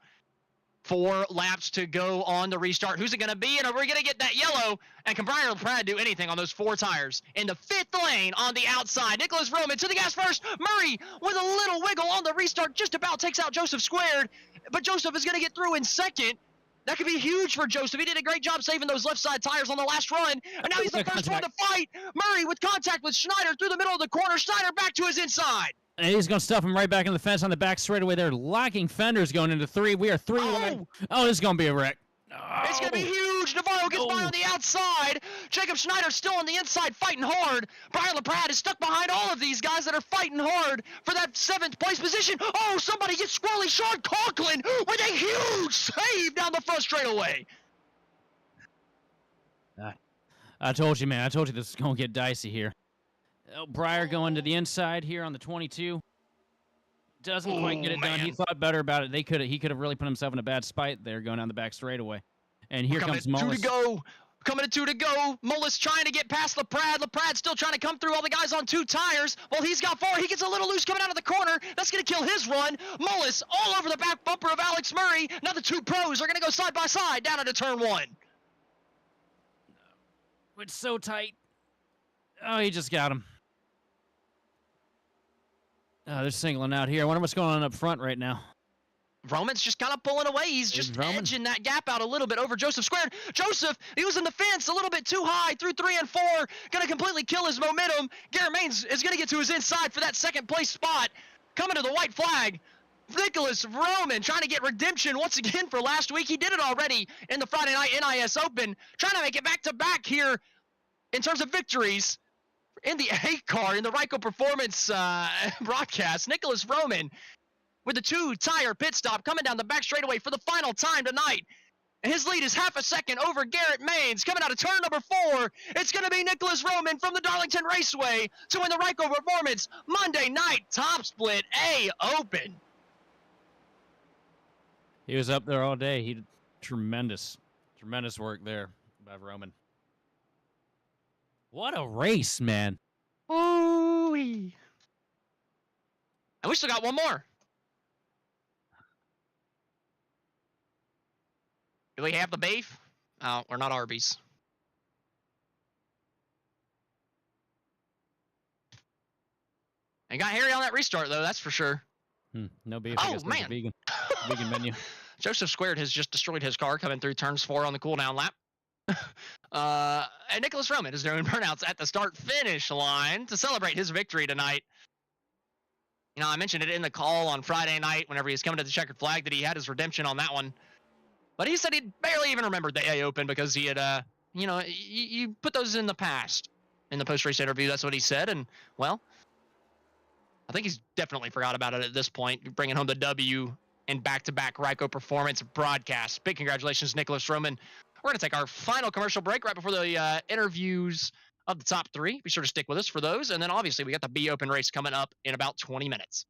4 laps to go on the restart. Who's it going to be? And are we going to get that yellow? And can Brian LaPrade do anything on those 4 tires? In the 5th lane on the outside, Nicholas Roman to the gas first. Murray with a little wiggle on the restart just about takes out Joseph squared. But Joseph is going to get through in 2nd. That could be huge for Joseph. He did a great job saving those left side tires on the last run. And now he's the first one to fight. Murray with contact with Schneider through the middle of the corner. Schneider back to his inside. And he's going to stuff him right back in the fence on the back straightaway. They're locking fenders going into 3. We are 3 wide. Oh, this is going to be a wreck. It's going to be huge. Navarro gets by on the outside. Jacob Schneider still on the inside fighting hard. Brian LaPrade is stuck behind all of these guys that are fighting hard for that 7th place position. Oh, somebody gets squirrely. Sean Conklin with a huge save down the front straightaway. I told you, man. I told you this is going to get dicey here. Breyer going to the inside here on the 22. Doesn't quite get it done. He thought better about it. He could have really put himself in a bad spot there going down the back straightaway. And here comes Mullis. 2 to go. Coming to 2 to go. Mullis trying to get past LaPrade. LaPrade still trying to come through all the guys on 2 tires. Well, he's got 4. He gets a little loose coming out of the corner. That's going to kill his run. Mullis all over the back bumper of Alex Murray. Now the 2 pros are going to go side by side down into turn 1. It's so tight. Oh, he just got him. They're singling out here. I wonder what's going on up front right now. Roman's just kind of pulling away. He's There's just Roman. edging that gap out a little bit over Joseph Squared. Joseph, he was in the fence a little bit too high through 3 and 4. Going to completely kill his momentum. Garrett Maines is going to get to his inside for that second place spot. Coming to the white flag. Nicholas Roman trying to get redemption once again for last week. He did it already in the Friday night NIS Open. Trying to make it back to back here in terms of victories. In the 8 car, in the Ryco Performance broadcast, Nicholas Roman with a 2-tire pit stop coming down the back straightaway for the final time tonight. His lead is half a second over Garrett Maines. Coming out of turn number 4, it's going to be Nicholas Roman from the Darlington Raceway to win the Ryco Performance Monday night top split A Open. He was up there all day. He did tremendous work there by Roman. What a race, man. Ooh-wee. And we still got one more. Do we have the beef? Oh, we're not Arby's. And got Harry on that restart, though, that's for sure. No beef. Oh, I guess there's a man. vegan menu. Joseph Squared has just destroyed his car coming through turns 4 on the cooldown lap. And Nicholas Roman is doing burnouts at the start-finish line to celebrate his victory tonight. You know, I mentioned it in the call on Friday night whenever he was coming to the checkered flag that he had his redemption on that one. But he said he barely even remembered the A Open because he had, you know, you put those in the past. In the post-race interview, that's what he said. And, well, I think he's definitely forgot about it at this point, bringing home the W in back-to-back Ryco Performance broadcast. Big congratulations, Nicholas Roman. We're going to take our final commercial break right before the interviews of the top 3. Be sure to stick with us for those. And then, obviously, we got the B Open race coming up in about 20 minutes.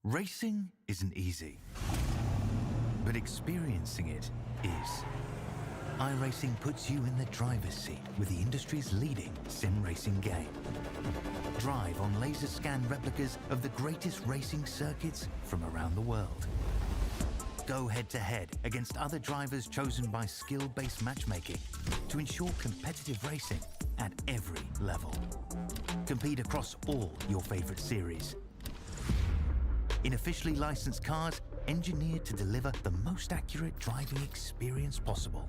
Racing isn't easy, but experiencing it is. iRacing puts you in the driver's seat with the industry's leading sim racing game. Drive on laser scan replicas of the greatest racing circuits from around the world. Go head-to-head against other drivers chosen by skill-based matchmaking to ensure competitive racing at every level. Compete across all your favorite series. In officially licensed cars, engineered to deliver the most accurate driving experience possible.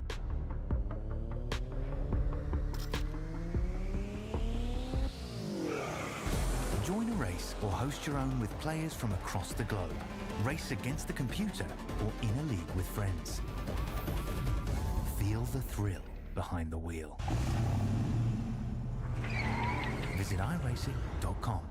Join a race or host your own with players from across the globe. Race against the computer or in a league with friends. Feel the thrill behind the wheel. Visit iRacing.com.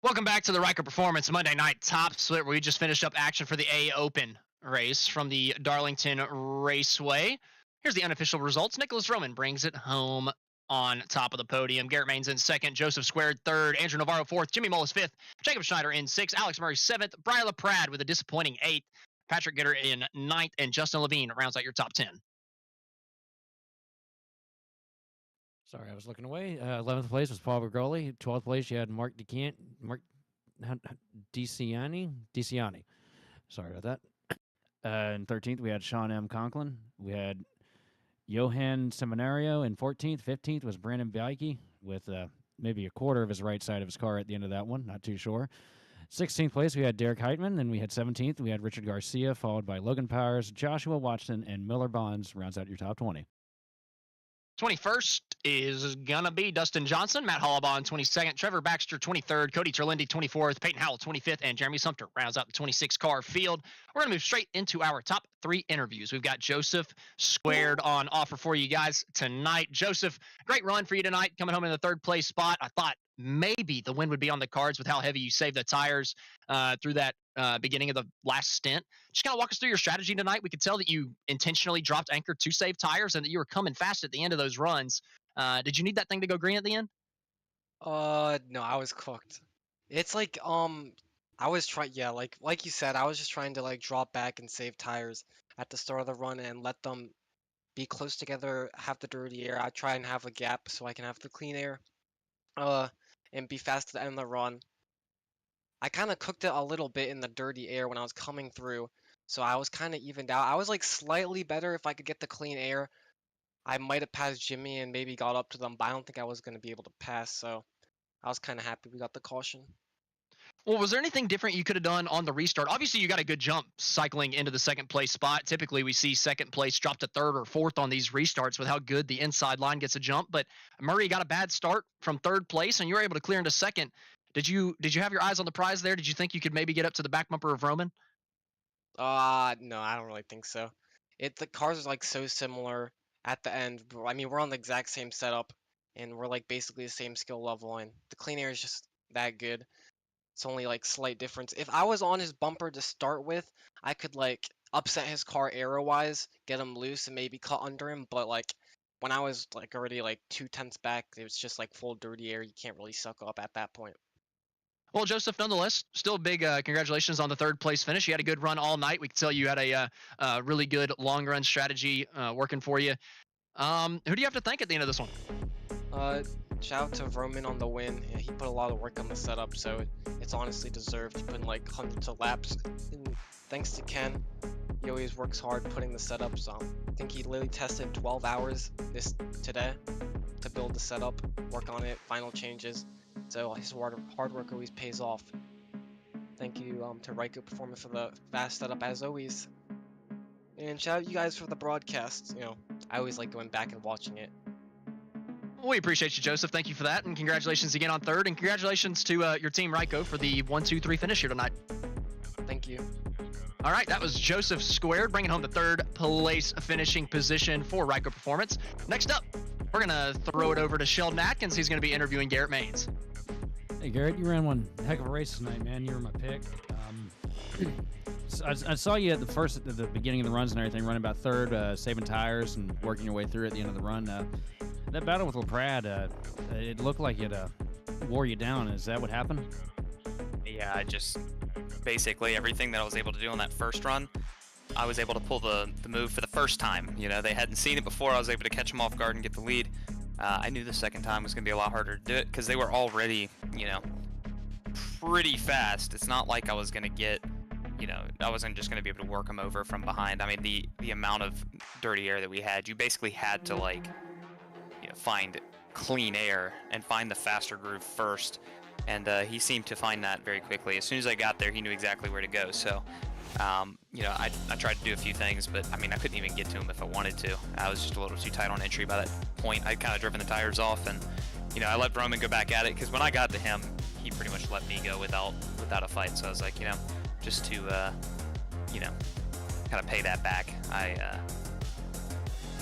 Welcome back to the Ryco Performance Monday Night Top Split, where we just finished up action for the A Open race from the Darlington Raceway. Here's the unofficial results. Nicholas Roman brings it home on top of the podium. Garrett Maines in second, Joseph Squared third, Andrew Navarro fourth, Jimmy Mullis fifth, Jacob Schneider in sixth, Alex Murray seventh, Brian LaPrade with a disappointing eighth, Patrick Gitter in ninth, and Justin Levine rounds out your top 10. Sorry, I was looking away. 11th place was Paul Bergoli. 12th place, you had Mark DiCiani. Sorry about that. And 13th, we had Sean M. Conklin. We had Johan Seminario in 14th. 15th was Brandon Bianchi with maybe a quarter of his right side of his car at the end of that one. Not too sure. 16th place, we had Derek Heitman. Then we had 17th, we had Richard Garcia, followed by Logan Powers, Joshua Watson, and Miller Bonds rounds out your top 20. 21st is gonna be Dustin Johnson, Matt Hollabon 22nd, Trevor Baxter 23rd, Cody Terlindi 24th, Peyton Howell 25th, and Jeremy Sumter rounds out the 26 car field. We're gonna move straight into our top 3 interviews. We've got Joseph Squared on offer for you guys tonight. Joseph, great run for you tonight, coming home in the 3rd place spot. I thought maybe the win would be on the cards with how heavy you saved the tires through that beginning of the last stint. Just kind of walk us through your strategy tonight. We could tell that you intentionally dropped anchor to save tires and that you were coming fast at the end of those runs. Did you need that thing to go green at the end? No, I was cooked. It's like, I was trying, yeah, like you said, I was just trying to like drop back and save tires at the start of the run and let them be close together, have the dirty air. I try and have a gap so I can have the clean air, and be fast at the end of the run. I kind of cooked it a little bit in the dirty air when I was coming through, so I was kind of evened out. I was like slightly better if I could get the clean air. I might have passed Jimmy and maybe got up to them, but I don't think I was going to be able to pass, so I was kind of happy we got the caution. Well, was there anything different you could have done on the restart? Obviously, you got a good jump cycling into the 2nd place spot. Typically, we see 2nd place drop to 3rd or 4th on these restarts with how good the inside line gets a jump. But Murray got a bad start from 3rd place, and you were able to clear into 2nd. Did you have your eyes on the prize there? Did you think you could maybe get up to the back bumper of Roman? No, I don't really think so. The cars are like so similar at the end. I mean, we're on the exact same setup, and we're like basically the same skill level, and the clean air is just that good. It's only like slight difference. If I was on his bumper to start with, I could like upset his car aero-wise, get him loose, and maybe cut under him. But like when I was like already like 2/10 back, it was just like full dirty air. You can't really suck up at that point. Well, Joseph, nonetheless, still big congratulations on the 3rd place finish. You had a good run all night. We could tell you had a really good long run strategy working for you. Who do you have to thank at the end of this one? Shout out to Roman on the win. Yeah, he put a lot of work on the setup, so it's honestly deserved. He put in like hundreds of laps. And thanks to Ken, he always works hard putting the setups on. I think he literally tested 12 hours today to build the setup, work on it, final changes. So his hard work always pays off. Thank you to Ryco Performance for the fast setup as always. And shout out you guys for the broadcast. You know, I always like going back and watching it. We appreciate you, Joseph. Thank you for that. And congratulations again on 3rd. And congratulations to your team, Ryco, for the 1-2-3 finish here tonight. Thank you. All right, that was Joseph Squared bringing home the 3rd place finishing position for Ryco Performance. Next up, we're going to throw it over to Sheldon Atkins. He's going to be interviewing Garrett Maines. Hey, Garrett, you ran one heck of a race tonight, man. You were my pick. I saw you at the beginning of the runs and everything, running about 3rd, saving tires and working your way through at the end of the run. That battle with LaPrade, it looked like it wore you down. Is that what happened? Yeah, I just basically everything that I was able to do on that first run, I was able to pull the move for the first time. You know, they hadn't seen it before. I was able to catch them off guard and get the lead. I knew the second time was going to be a lot harder to do it because they were already, you know, pretty fast. It's not like I was going to get, you know, I wasn't just going to be able to work them over from behind. I mean, the amount of dirty air that we had, you basically had to, like, you know, find clean air and find the faster groove first. And he seemed to find that very quickly. As soon as I got there, he knew exactly where to go. So, you know, I tried to do a few things, but I mean, I couldn't even get to him if I wanted to. I was just a little too tight on entry by that point. I'd kind of driven the tires off, and, you know, I let Roman go back at it because when I got to him, he pretty much let me go without a fight. So I was like, you know, just to, you know, kind of pay that back. I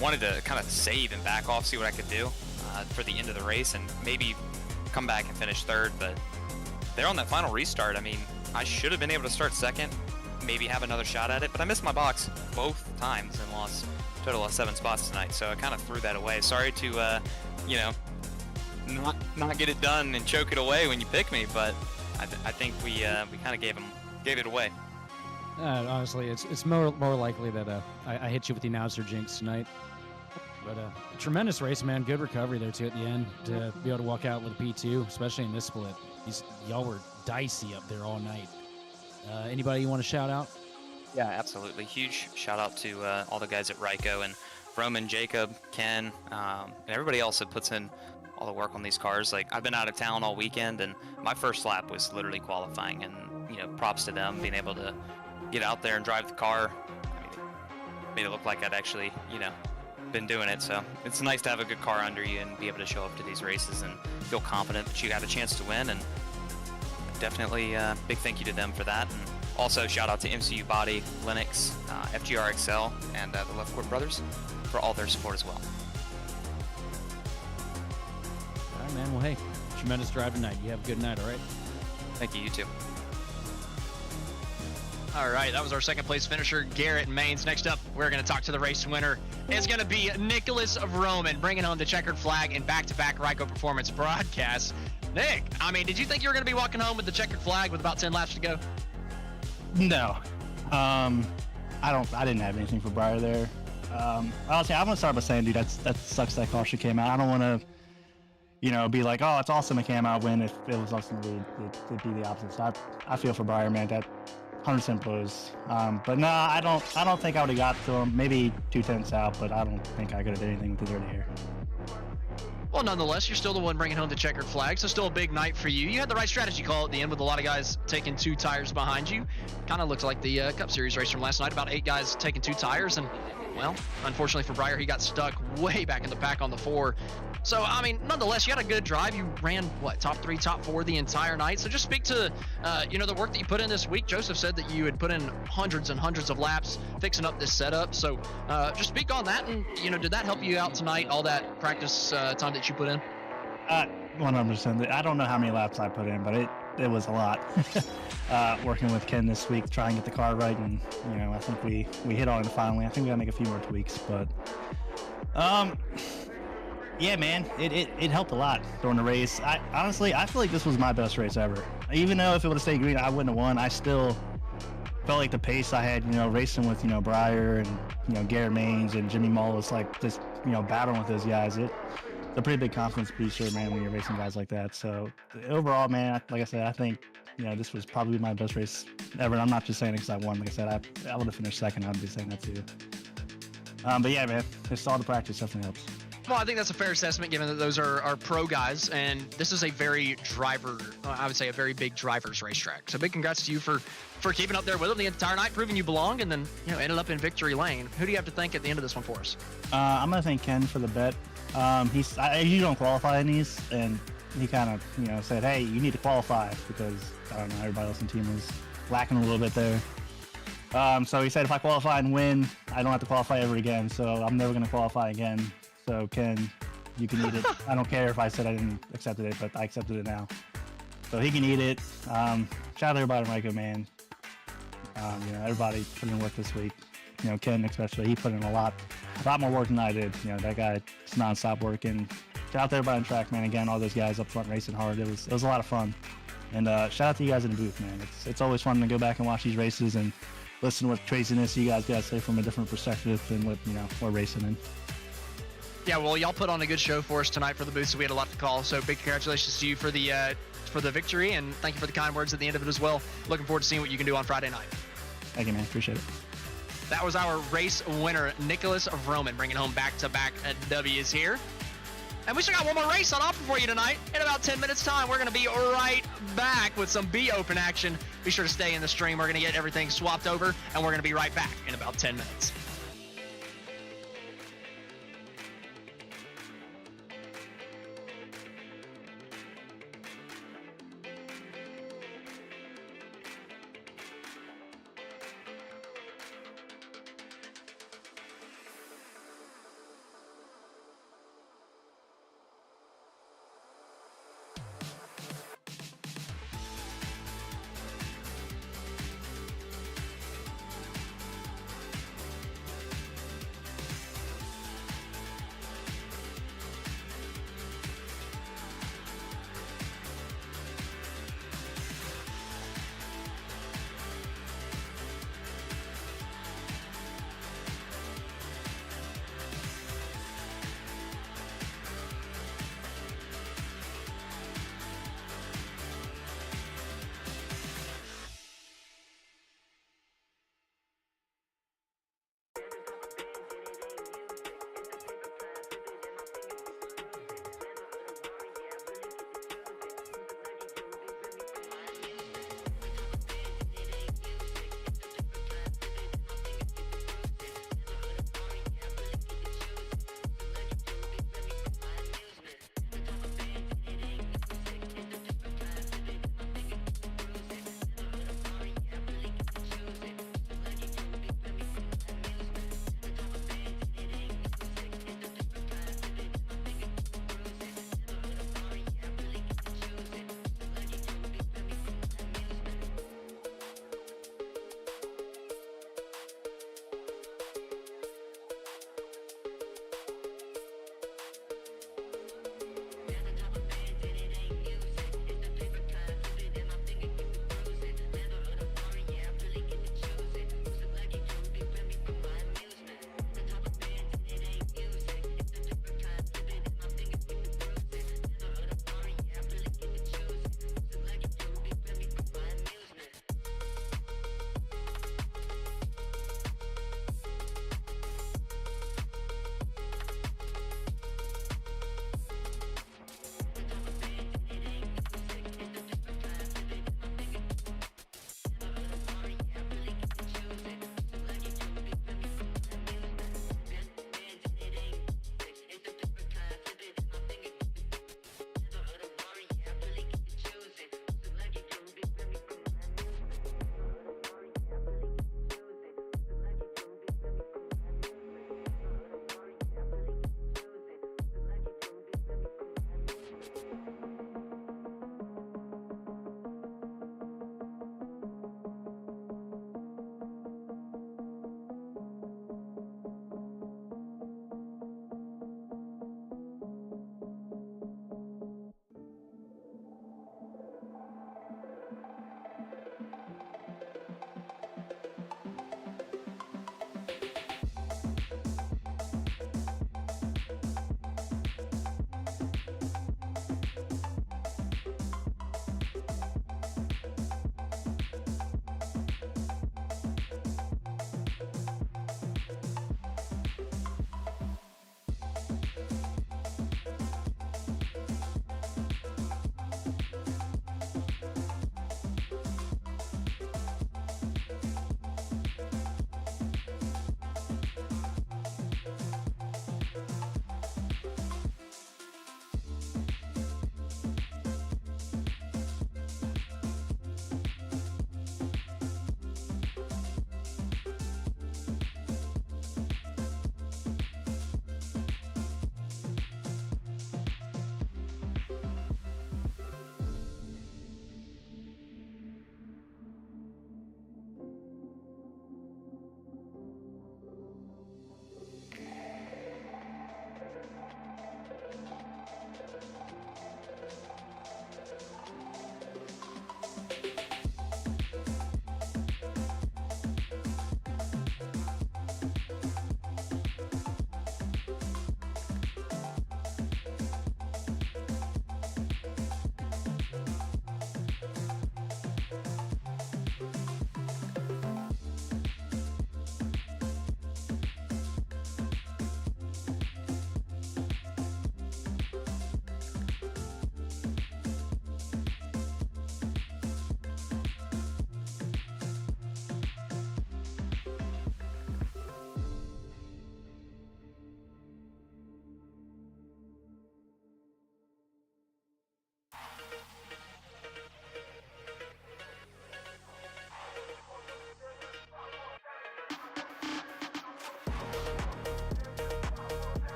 wanted to kind of save and back off, see what I could do for the end of the race, and maybe come back and finish 3rd. But there on that final restart, I mean, I should have been able to start 2nd, maybe have another shot at it, but I missed my box both times and lost a total of 7 spots tonight. So I kind of threw that away. Sorry to, you know, not get it done and choke it away when you pick me, but I think we kind of gave it away. Honestly, it's more likely that I hit you with the announcer jinx tonight. But tremendous race, man. Good recovery there too at the end to be able to walk out with a P2, especially in this split. Y'all were dicey up there all night. Anybody you want to shout out? Yeah, absolutely. Huge shout out to all the guys at Ryco and Roman, Jacob, Ken, and everybody else that puts in all the work on these cars. Like, I've been out of town all weekend, and my first lap was literally qualifying, and, you know, props to them being able to get out there and drive the car. I mean, it made it look like I'd actually, you know, been doing it, so it's nice to have a good car under you and be able to show up to these races and feel confident that you have a chance to win. And definitely big thank you to them for that. And also shout out to MCU Body, Linux, FGR XL, and the Left Court Brothers for all their support as well. All right, man. Well, hey, tremendous drive tonight. You have a good night, all right? Thank you, you too. All right, that was our second place finisher, Garrett Maines. Next up, we're going to talk to the race winner. It's going to be Nicholas Roman, bringing home the checkered flag in back-to-back Ryco Performance broadcasts. Nick, I mean, did you think you were going to be walking home with the checkered flag with about 10 laps to go? No. I didn't have anything for Briar there. Honestly, I'm going to start by saying, dude, that sucks that caution came out. I don't want to, be like, oh, it's awesome it came out when if it was awesome, it'd be the opposite. So I feel for Briar, man. That 100% blows. But no, I don't think I would have got to him. Maybe 2/10 out, but I don't think I could have did anything with the dirty hair. Well, nonetheless, you're still the one bringing home the checkered flag, so still a big night for you. You had the right strategy call at the end with a lot of guys taking 2 tires behind you. Kind of looked like the Cup Series race from last night, about 8 guys taking 2 tires, and, well, unfortunately for Briar, he got stuck way back in the pack on the 4. So, I mean, nonetheless, you had a good drive. You ran, what, top 3, top 4 the entire night. So just speak to, the work that you put in this week. Joseph said that you had put in hundreds and hundreds of laps fixing up this setup. So just speak on that. And, did that help you out tonight, all that practice time that you put in? 100%. I don't know how many laps I put in, but it was a lot. Working with Ken this week, trying to get the car right. And, I think we hit on it finally. I think we got to make a few more tweaks. But, yeah, man, it helped a lot during the race. I feel like this was my best race ever. Even though if it would have stayed green, I wouldn't have won. I still felt like the pace I had, racing with, Briar and, Garrett Maines and Jimmy Mullis, like just, battling with those guys. It's a pretty big confidence booster, man, when you're racing guys like that. So overall, man, like I said, I think, this was probably my best race ever. And I'm not just saying it because I won. Like I said, I would have finished second. I'd be saying that too. But yeah, man, just all the practice definitely helps. Well, I think that's a fair assessment given that those are pro guys, and this is a very big driver's racetrack. So big congrats to you for keeping up there with them the entire night, proving you belong, and then, ended up in victory lane. Who do you have to thank at the end of this one for us? I'm going to thank Ken for the bet. You don't qualify in these, and he kind of, said, hey, you need to qualify because, I don't know, everybody else in the team was lacking a little bit there. So he said if I qualify and win, I don't have to qualify ever again, so I'm never going to qualify again. So, Ken, you can eat it. I don't care if I said I didn't accept it, but I accepted it now. So he can eat it. Shout out to everybody in Ryco, man. Everybody put in work this week. Ken especially, he put in a lot more work than I did. That guy is nonstop working. Shout out to everybody on track, man. Again, all those guys up front racing hard. It was a lot of fun. And shout out to you guys in the booth, man. It's always fun to go back and watch these races and listen to what craziness you guys got to say from a different perspective than what we're racing in. Yeah, well, y'all put on a good show for us tonight for the booth, so we had a lot to call. So big congratulations to you for the victory, and thank you for the kind words at the end of it as well. Looking forward to seeing what you can do on Friday night. Thank you, man. Appreciate it. That was our race winner, Nicholas Roman, bringing home back-to-back W's here. And we still got one more race on offer for you tonight. In about 10 minutes' time, we're going to be right back with some B-Open action. Be sure to stay in the stream. We're going to get everything swapped over, and we're going to be right back in about 10 minutes.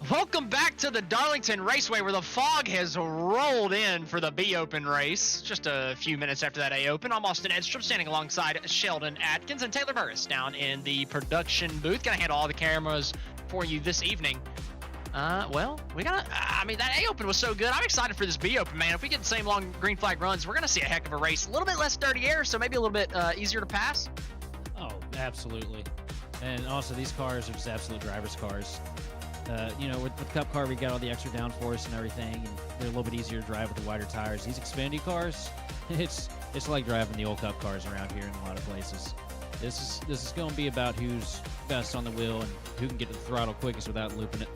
Welcome back to the Darlington Raceway, where the fog has rolled in for the B Open race. Just a few minutes after that A Open, I'm Austin Edstrom, standing alongside Sheldon Atkins and Taylor Burris down in the production booth. Gonna handle all the cameras for you this evening. Well, that A Open was so good. I'm excited for this B Open, man. If we get the same long green flag runs, we're gonna see a heck of a race. A little bit less dirty air, so maybe a little bit easier to pass. Oh, absolutely. And also, these cars are just absolute driver's cars. With the Cup car, we got all the extra downforce and everything, and they're a little bit easier to drive with the wider tires. These Xfinity cars, it's like driving the old Cup cars around here in a lot of places. This is going to be about who's best on the wheel and who can get to the throttle quickest without looping it.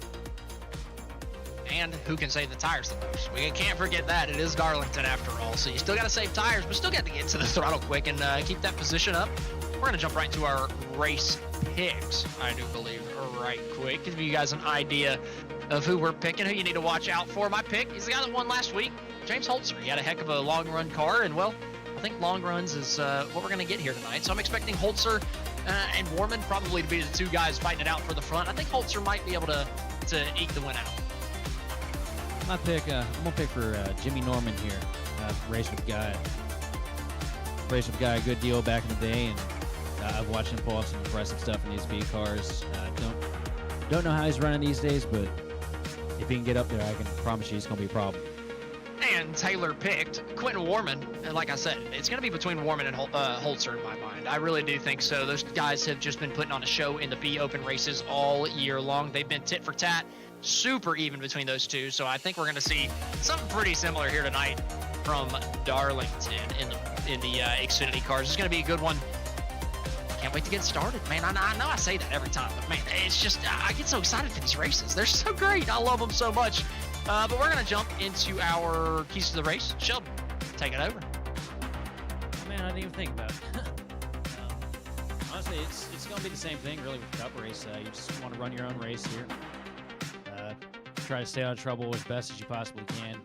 And who can save the tires the most. We can't forget that. It is Darlington after all, so you still got to save tires, but still got to get to the throttle quick and keep that position up. We're going to jump right to our race picks, I do believe, right quick. Give you guys an idea of who we're picking, who you need to watch out for. My pick is the guy that won last week, James Holzer. He had a heck of a long run car, and well, I think long runs is what we're going to get here tonight. So I'm expecting Holzer and Warman probably to be the two guys fighting it out for the front. I think Holzer might be able to eke the win out. My pick, I'm going to pick for Jimmy Norman here. Race with Guy, a good deal back in the day, and I've watched him pull off some impressive stuff in these V cars. Don't know how he's running these days, but if he can get up there, I can promise you he's going to be a problem. And Taylor picked Quentin Warman, and like I said, it's going to be between Warman and Holzer in my mind. I really do think so. Those guys have just been putting on a show in the B Open races all year long. They've been tit for tat, super even between those two. So I think we're going to see something pretty similar here tonight from Darlington in the Xfinity cars. It's going to be a good one. Can't wait to get started, man. I know I say that every time, but man, it's just, I get so excited for these races. They're so great. I love them so much. But we're going to jump into our keys to the race. Sheldon, take it over. Oh, man, I didn't even think about it. Honestly, it's going to be the same thing, really, with the Cup race. You just want to run your own race here. Try to stay out of trouble as best as you possibly can.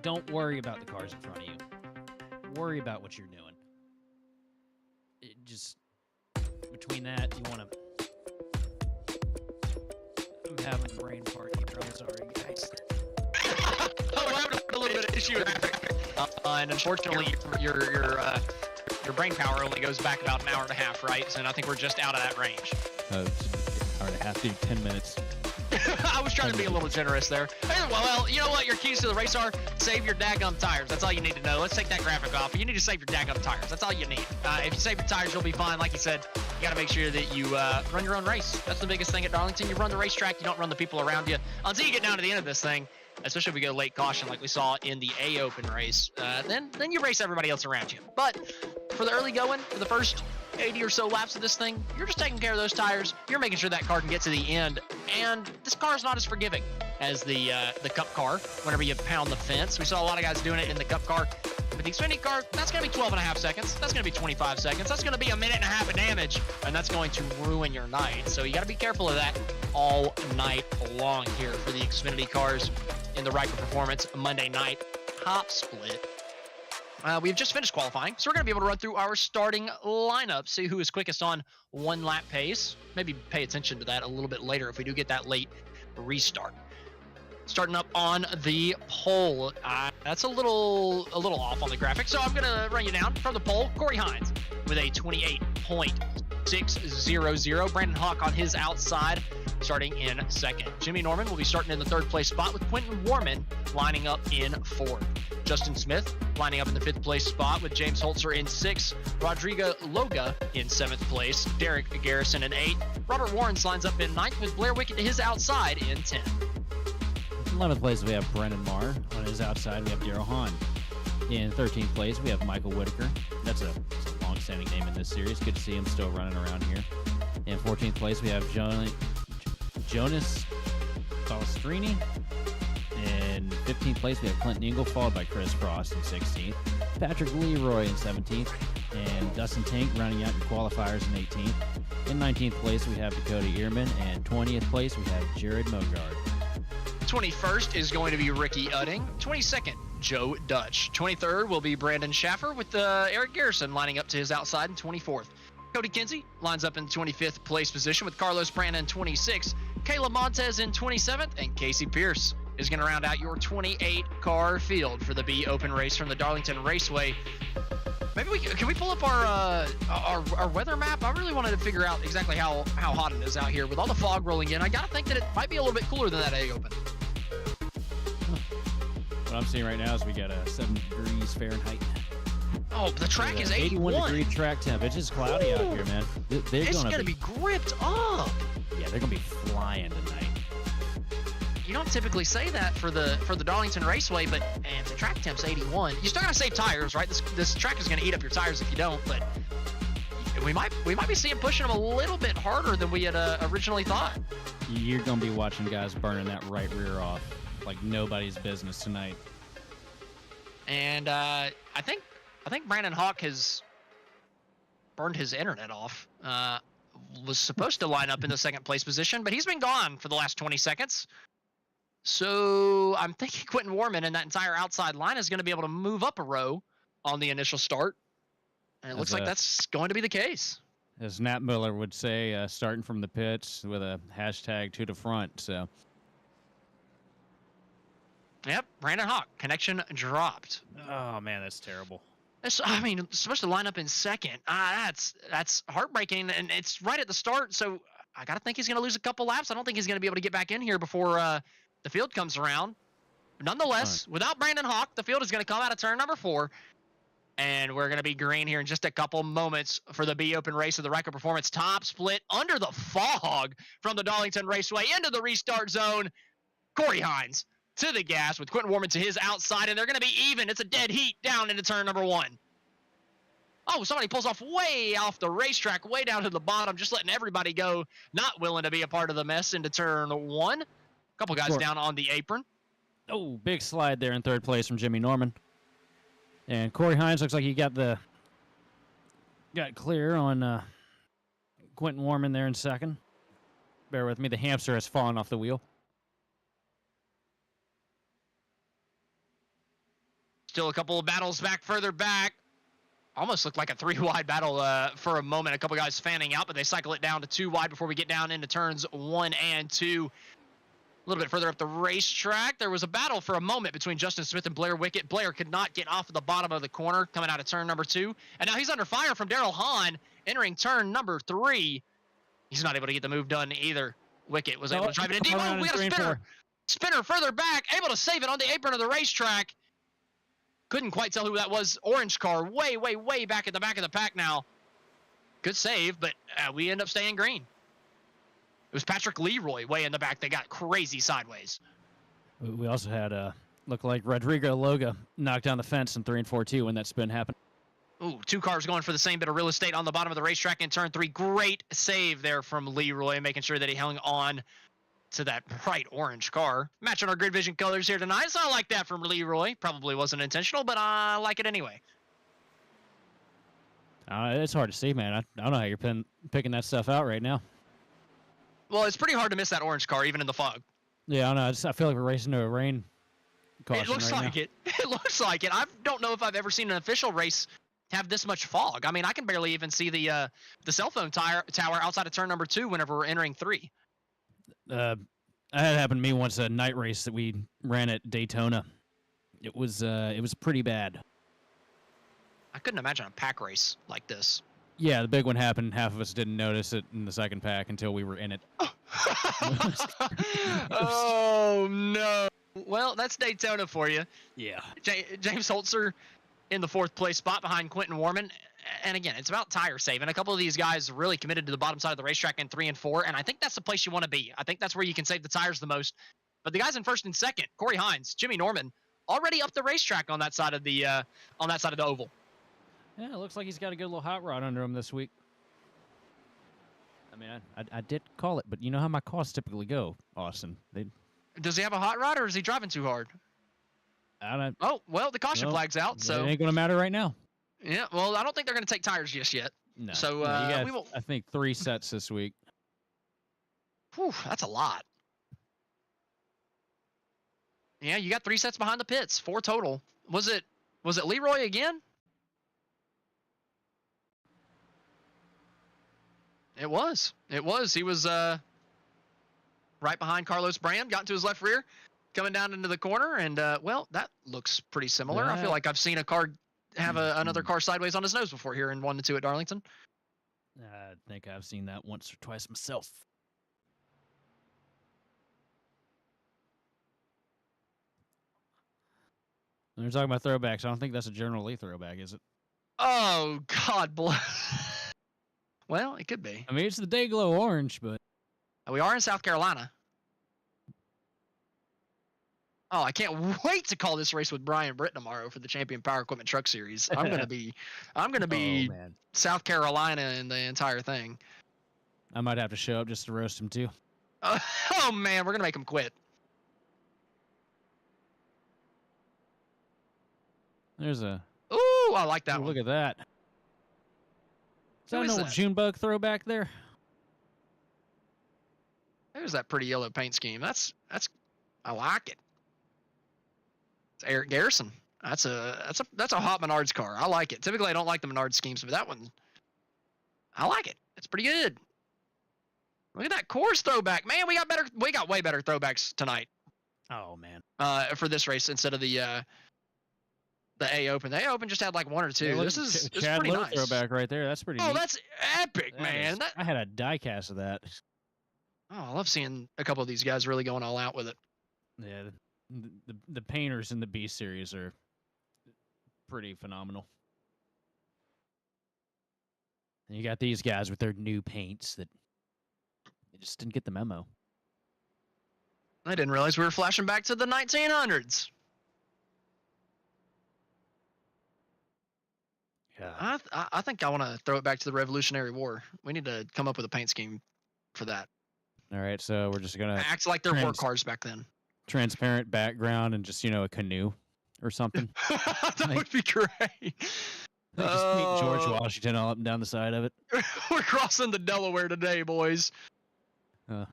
Don't worry about the cars in front of you. Worry about what you're doing. Between that, you want to... I'm having a brain fart here. I'm sorry, guys. Oh, we're having a little bit of issue with that. And unfortunately, your brain power only goes back about an hour and a half, right? So I think we're just out of that range. It's an hour and a half, 10 minutes. I was trying to be a little generous there. Well, you know what your keys to the race are? Save your daggum tires. That's all you need to know. Let's take that graphic off. You need to save your daggum tires. That's all you need. If you save your tires, you'll be fine. Like you said, you got to make sure that you run your own race. That's the biggest thing at Darlington. You run the racetrack. You don't run the people around you. Until you get down to the end of this thing, especially if we go late caution like we saw in the A Open race, then you race everybody else around you. But for the early going, for the first 80 or so laps of this thing, you're just taking care of those tires. You're making sure that car can get to the end. And this car is not as forgiving as the Cup car whenever you pound the fence. We saw a lot of guys doing it in the Cup car. With the Xfinity car, that's going to be 12.5 seconds. That's going to be 25 seconds. That's going to be a minute and a half of damage. And that's going to ruin your night. So you got to be careful of that all night long here for the Xfinity cars in the Ryco Performance Monday night top split. We've just finished qualifying, so we're going to be able to run through our starting lineup, see who is quickest on one lap pace. Maybe pay attention to that a little bit later if we do get that late restart. Starting up on the pole, that's a little off on the graphic, so I'm going to run you down from the pole. Corey Hines with a 28.600. Brandon Hawk on his outside, starting in second. Jimmy Norman will be starting in the third place spot, with Quentin Warman lining up in fourth. Justin Smith lining up in the fifth place spot, with James Holzer in sixth. Rodrigo Loga in seventh place. Derek Garrison in eighth. Robert Warren lines up in ninth, with Blair Wickett to his outside in 10th. 11th place, we have Brendan Marr. On his outside, we have Daryl Hahn. In 13th place, we have Michael Whitaker. That's a long-standing name in this series. Good to see him still running around here. In 14th place, we have Jonas Balestrini. In 15th place, we have Clinton Ingle, followed by Chris Frost in 16th. Patrick Leroy in 17th. And Dustin Tank rounding out in qualifiers in 18th. In 19th place, we have Dakota Ehrman. And 20th place, we have Jared Mogard. 21st is going to be Ricky Udding. 22nd, Joe Dutch. 23rd will be Brandon Schaffer, with Eric Garrison lining up to his outside in 24th. Cody Kinsey lines up in 25th place position, with Carlos Brandon in 26th. Caleb Montez in 27th, and Casey Pierce is going to round out your 28-car field for the B Open race from the Darlington Raceway. Maybe can we pull up our weather map? I really wanted to figure out exactly how hot it is out here with all the fog rolling in. I gotta think that it might be a little bit cooler than that A Open. What I'm seeing right now is we got 7 degrees Fahrenheit. Oh, the track is 81. 81-degree track temp. It's just cloudy out here, man. It's gonna be gripped up. Yeah, they're gonna be flying tonight. You don't typically say that for the Darlington Raceway, but if the track temp's 81, you still gotta save tires, right? This track is gonna eat up your tires if you don't. But we might be seeing pushing them a little bit harder than we had originally thought. You're gonna be watching guys burning that right rear off like nobody's business tonight. And I think Brandon Hawk has burned his internet off. Was supposed to line up in the second place position, but he's been gone for the last 20 seconds. So I'm thinking Quentin Warman and that entire outside line is going to be able to move up a row on the initial start. And it looks like that's going to be the case. As Nat Miller would say, starting from the pits with a hashtag to the front. So. Yep, Brandon Hawk, connection dropped. Oh, man, that's terrible. I mean, it's supposed to line up in second. That's heartbreaking, and it's right at the start, so I got to think he's going to lose a couple laps. I don't think he's going to be able to get back in here before the field comes around. Nonetheless, without Brandon Hawk, the field is going to come out of turn number 4, and we're going to be green here in just a couple moments for the B Open race of the Ryco Performance top split under the fog from the Darlington Raceway into the restart zone. Corey Hines to the gas with Quentin Warman to his outside, and they're going to be even. It's a dead heat down into turn number 1. Oh, somebody pulls off way off the racetrack, way down to the bottom, just letting everybody go, not willing to be a part of the mess into turn 1. A couple guys down on the apron. Oh, big slide there in third place from Jimmy Norman. And Corey Hines looks like he got clear on Quentin Warman there in second. Bear with me, the hamster has fallen off the wheel. Still a couple of battles further back. Almost looked like a 3-wide battle for a moment. A couple guys fanning out, but they cycle it down to 2 wide before we get down into turns 1 and 2. A little bit further up the racetrack, there was a battle for a moment between Justin Smith and Blair Wickett. Blair could not get off of the bottom of the corner coming out of turn number 2. And now he's under fire from Daryl Hahn entering turn number 3. He's not able to get the move done either. Wickett was able to drive it in deep. Oh, we got a spinner. Spinner further back, able to save it on the apron of the racetrack. Couldn't quite tell who that was. Orange car way, way, way back at the back of the pack now. Good save, but we end up staying green. It was Patrick Leroy way in the back that got crazy sideways. We also had looked like Rodrigo Loga knocked down the fence in 3 and 4-2 when that spin happened. Ooh, 2 cars going for the same bit of real estate on the bottom of the racetrack in turn 3. Great save there from Leroy, making sure that he hung on to that bright orange car. Matching our GridVision colors here tonight. It's not like that from Leroy. Probably wasn't intentional, but I like it anyway. It's hard to see, man. I don't know how you're picking that stuff out right now. Well, it's pretty hard to miss that orange car, even in the fog. Yeah, I know. I feel like we're racing to a rain caution. It looks like it. It looks like it. I don't know if I've ever seen an official race have this much fog. I mean, I can barely even see the cell phone tower outside of turn number 2 whenever we're entering 3. That happened to me once, a night race that we ran at Daytona. It was pretty bad. I couldn't imagine a pack race like this. Yeah, the big one happened. Half of us didn't notice it in the second pack until we were in it. Oh, no. Well, that's Daytona for you. Yeah. James Holzer in the 4th place spot behind Quentin Warman. And again, it's about tire saving. A couple of these guys really committed to the bottom side of the racetrack in 3 and 4, and I think that's the place you want to be. I think that's where you can save the tires the most. But the guys in 1st and 2nd, Corey Hines, Jimmy Norman, already up the racetrack on that side of the oval. Yeah, it looks like he's got a good little hot rod under him this week. I mean, I did call it, but you know how my calls typically go, Austin. Does he have a hot rod, or is he driving too hard? I don't. Oh, well, the caution flag's out, so it ain't gonna matter right now. Yeah, well, I don't think they're going to take tires just yet. No. So you got, we will. I think 3 sets this week. Whew, that's a lot. Yeah, you got 3 sets behind the pits, 4 total. Was it Leroy again? It was. He was right behind Carlos Brand, got into his left rear, coming down into the corner, and well, that looks pretty similar. I feel like I've seen a car have another car sideways on his nose before here in 1 and 2 at Darlington. I think I've seen that once or twice myself. When you're talking about throwbacks, I don't think that's a General Lee throwback, is it? Oh, God bless. Well, it could be. I mean, it's the Dayglow orange, but We are in South Carolina. Oh, I can't wait to call this race with Brian Britt tomorrow for the Champion Power Equipment Truck Series. I'm gonna be oh, man. South Carolina in the entire thing. I might have to show up just to roast him too. Oh man, we're gonna make him quit. There's a Ooh, I like that oh, one. look at that. Is that Who an is old that? Junebug throwback there? There's that pretty yellow paint scheme. That's I like it. It's Eric Garrison. That's a hot Menards car. I like it. Typically I don't like the Menards schemes, but that one I like it. It's pretty good. Look at that course throwback. Man, we got way better throwbacks tonight. Oh man. For this race instead of the A Open. The A Open just had like 1 or 2. Yeah, look This at is it's Chad pretty Lowe nice. throwback right there. That's pretty Oh, neat. that's epic, That man. is- I had a die cast of that. Oh, I love seeing a couple of these guys really going all out with it. Yeah, the painters in the B series are pretty phenomenal. And you got these guys with their new paints that they just didn't get the memo. I didn't realize we were flashing back to the 1900s. Yeah. I think I want to throw it back to the Revolutionary War. We need to come up with a paint scheme for that. All right, so we're just gonna Act like there were cars back then. transparent background and just a canoe or something. That would be great. Just paint George Washington all up and down the side of it. We're crossing the Delaware today, boys. Uh.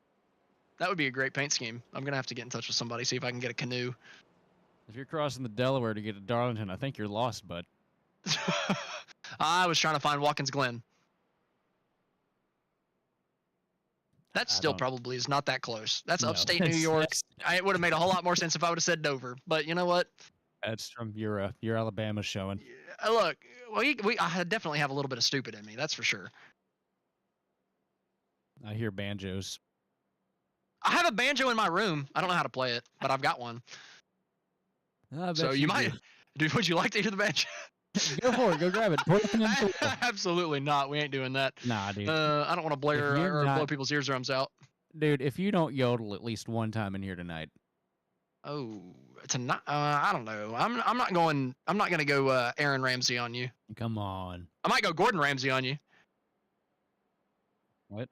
That would be a great paint scheme. I'm gonna have to get in touch with somebody, see if I can get a canoe. If you're crossing the Delaware to get to Darlington, I think you're lost, bud. I was trying to find Watkins Glen. That I still don't- probably is not that close. That's No, upstate New that's- York. It would have made a whole lot more sense if I would have said Dover. But you know what? That's from your Alabama showing. Look, I definitely have a little bit of stupid in me. That's for sure. I hear banjos. I have a banjo in my room. I don't know how to play it, but I've got one. I bet So you might. do. Dude, would you like to hear the banjo? Go for it. Go grab it. Put it in the pool. Absolutely not. We ain't doing that. Nah, dude. I don't want to blare If you're or blow not- people's eardrums out. Dude, if you don't yodel at least one time in here tonight, Oh, tonight. I don't know. I'm not going. I'm not gonna go Aaron Ramsey on you. come on. I might go Gordon Ramsay on you. What?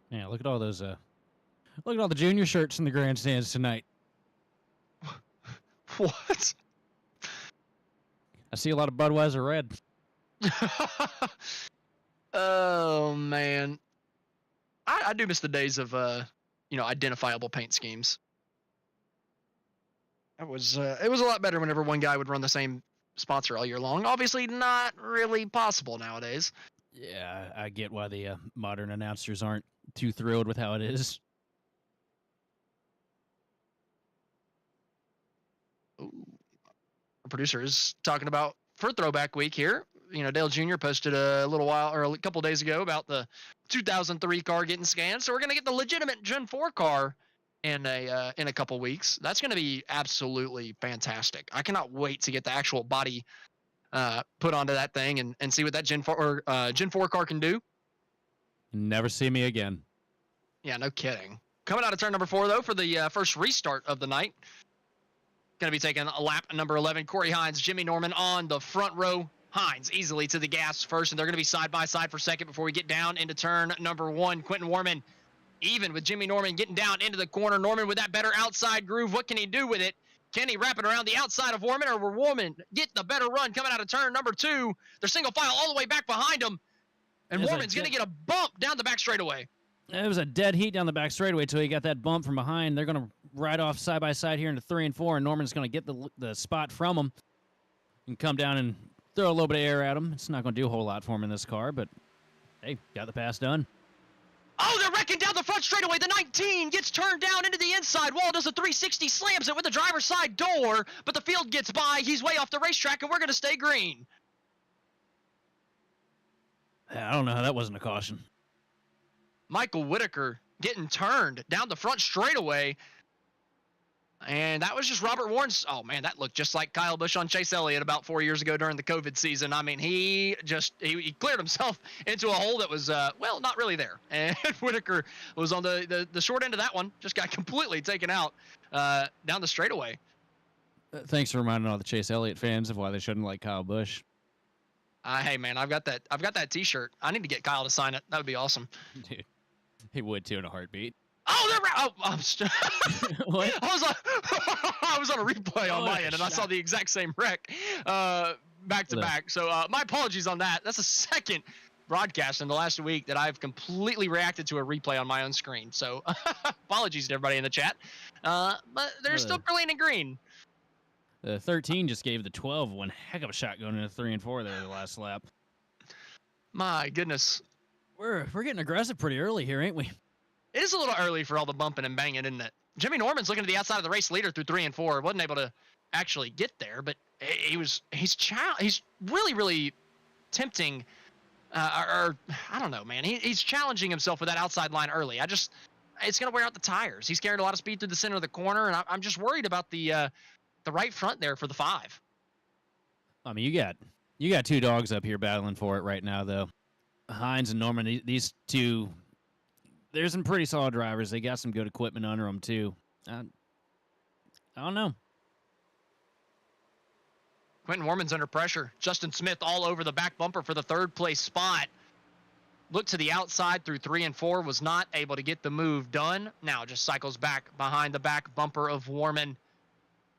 Yeah, look at all those look at all the junior shirts in the grandstands tonight. What? I see a lot of Budweiser red. Oh man, I do miss the days of identifiable paint schemes. It was a lot better whenever one guy would run the same sponsor all year long. Obviously, not really possible nowadays. Yeah, I get why the modern announcers aren't too thrilled with how it is. Ooh. Our producer is talking about for Throwback Week here. Dale Jr. posted a couple days ago about the 2003 car getting scanned. So we're gonna get the legitimate Gen 4 car in a couple weeks. That's gonna be absolutely fantastic. I cannot wait to get the actual body put onto that thing and see what that Gen 4 car can do. Never see me again. Yeah, no kidding. Coming out of turn number 4 though for the first restart of the night. Going to be taking a lap number 11. Corey Hines, Jimmy Norman on the front row. Hines easily to the gas first, and they're going to be side by side for second before we get down into turn number 1. Quentin Warman even with Jimmy Norman getting down into the corner. Norman with that better outside groove. What can he do with it? Can he wrap it around the outside of Warman, or will Warman get the better run coming out of turn number 2? They're single file all the way back behind him, and There's a Warman's going to get a bump down the back straightaway. It was a dead heat down the back straightaway until he got that bump from behind. They're going to ride off side by side here into 3 and 4, and Norman's going to get the spot from him and come down and throw a little bit of air at him. It's not going to do a whole lot for him in this car, but hey, got the pass done. Oh, they're wrecking down the front straightaway. The 19 gets turned down into the inside wall, does a 360, slams it with the driver's side door, but the field gets by. He's way off the racetrack, and we're going to stay green. I don't know how that wasn't a caution. Michael Whitaker getting turned down the front straightaway. And that was just Robert Warren's. Oh, man, that looked just like Kyle Busch on Chase Elliott about 4 years ago during the COVID season. I mean, he cleared himself into a hole that was, well, not really there. And Whitaker was on the short end of that one, just got completely taken out down the straightaway. Thanks for reminding all the Chase Elliott fans of why they shouldn't like Kyle Busch. Hey, man, I've got that T-shirt. I need to get Kyle to sign it. That would be awesome. Dude, he would too in a heartbeat. Oh, I'm What? I was on a replay on my end, and I saw the exact same wreck back to back. So my apologies on that. That's the second broadcast in the last week that I've completely reacted to a replay on my own screen. So apologies to everybody in the chat. But they're still brilliant and green. The 13 just gave the 12 one heck of a shot going into 3 and 4 there the last lap. My goodness. We're getting aggressive pretty early here, ain't we? It is a little early for all the bumping and banging, isn't it? Jimmy Norman's looking to the outside of the race leader through 3 and 4. Wasn't able to actually get there, but he's really, really tempting. Or I don't know, man. He's challenging himself with that outside line early. It's going to wear out the tires. He's carried a lot of speed through the center of the corner, and I'm just worried about the right front there for the 5. I mean, you got two dogs up here battling for it right now, though. Hines and Norman, these two. There's some pretty solid drivers. They got some good equipment under them, too. I don't know. Quentin Warman's under pressure. Justin Smith all over the back bumper for the 3rd place spot. Looked to the outside through 3 and 4. Was not able to get the move done. Now just cycles back behind the back bumper of Warman.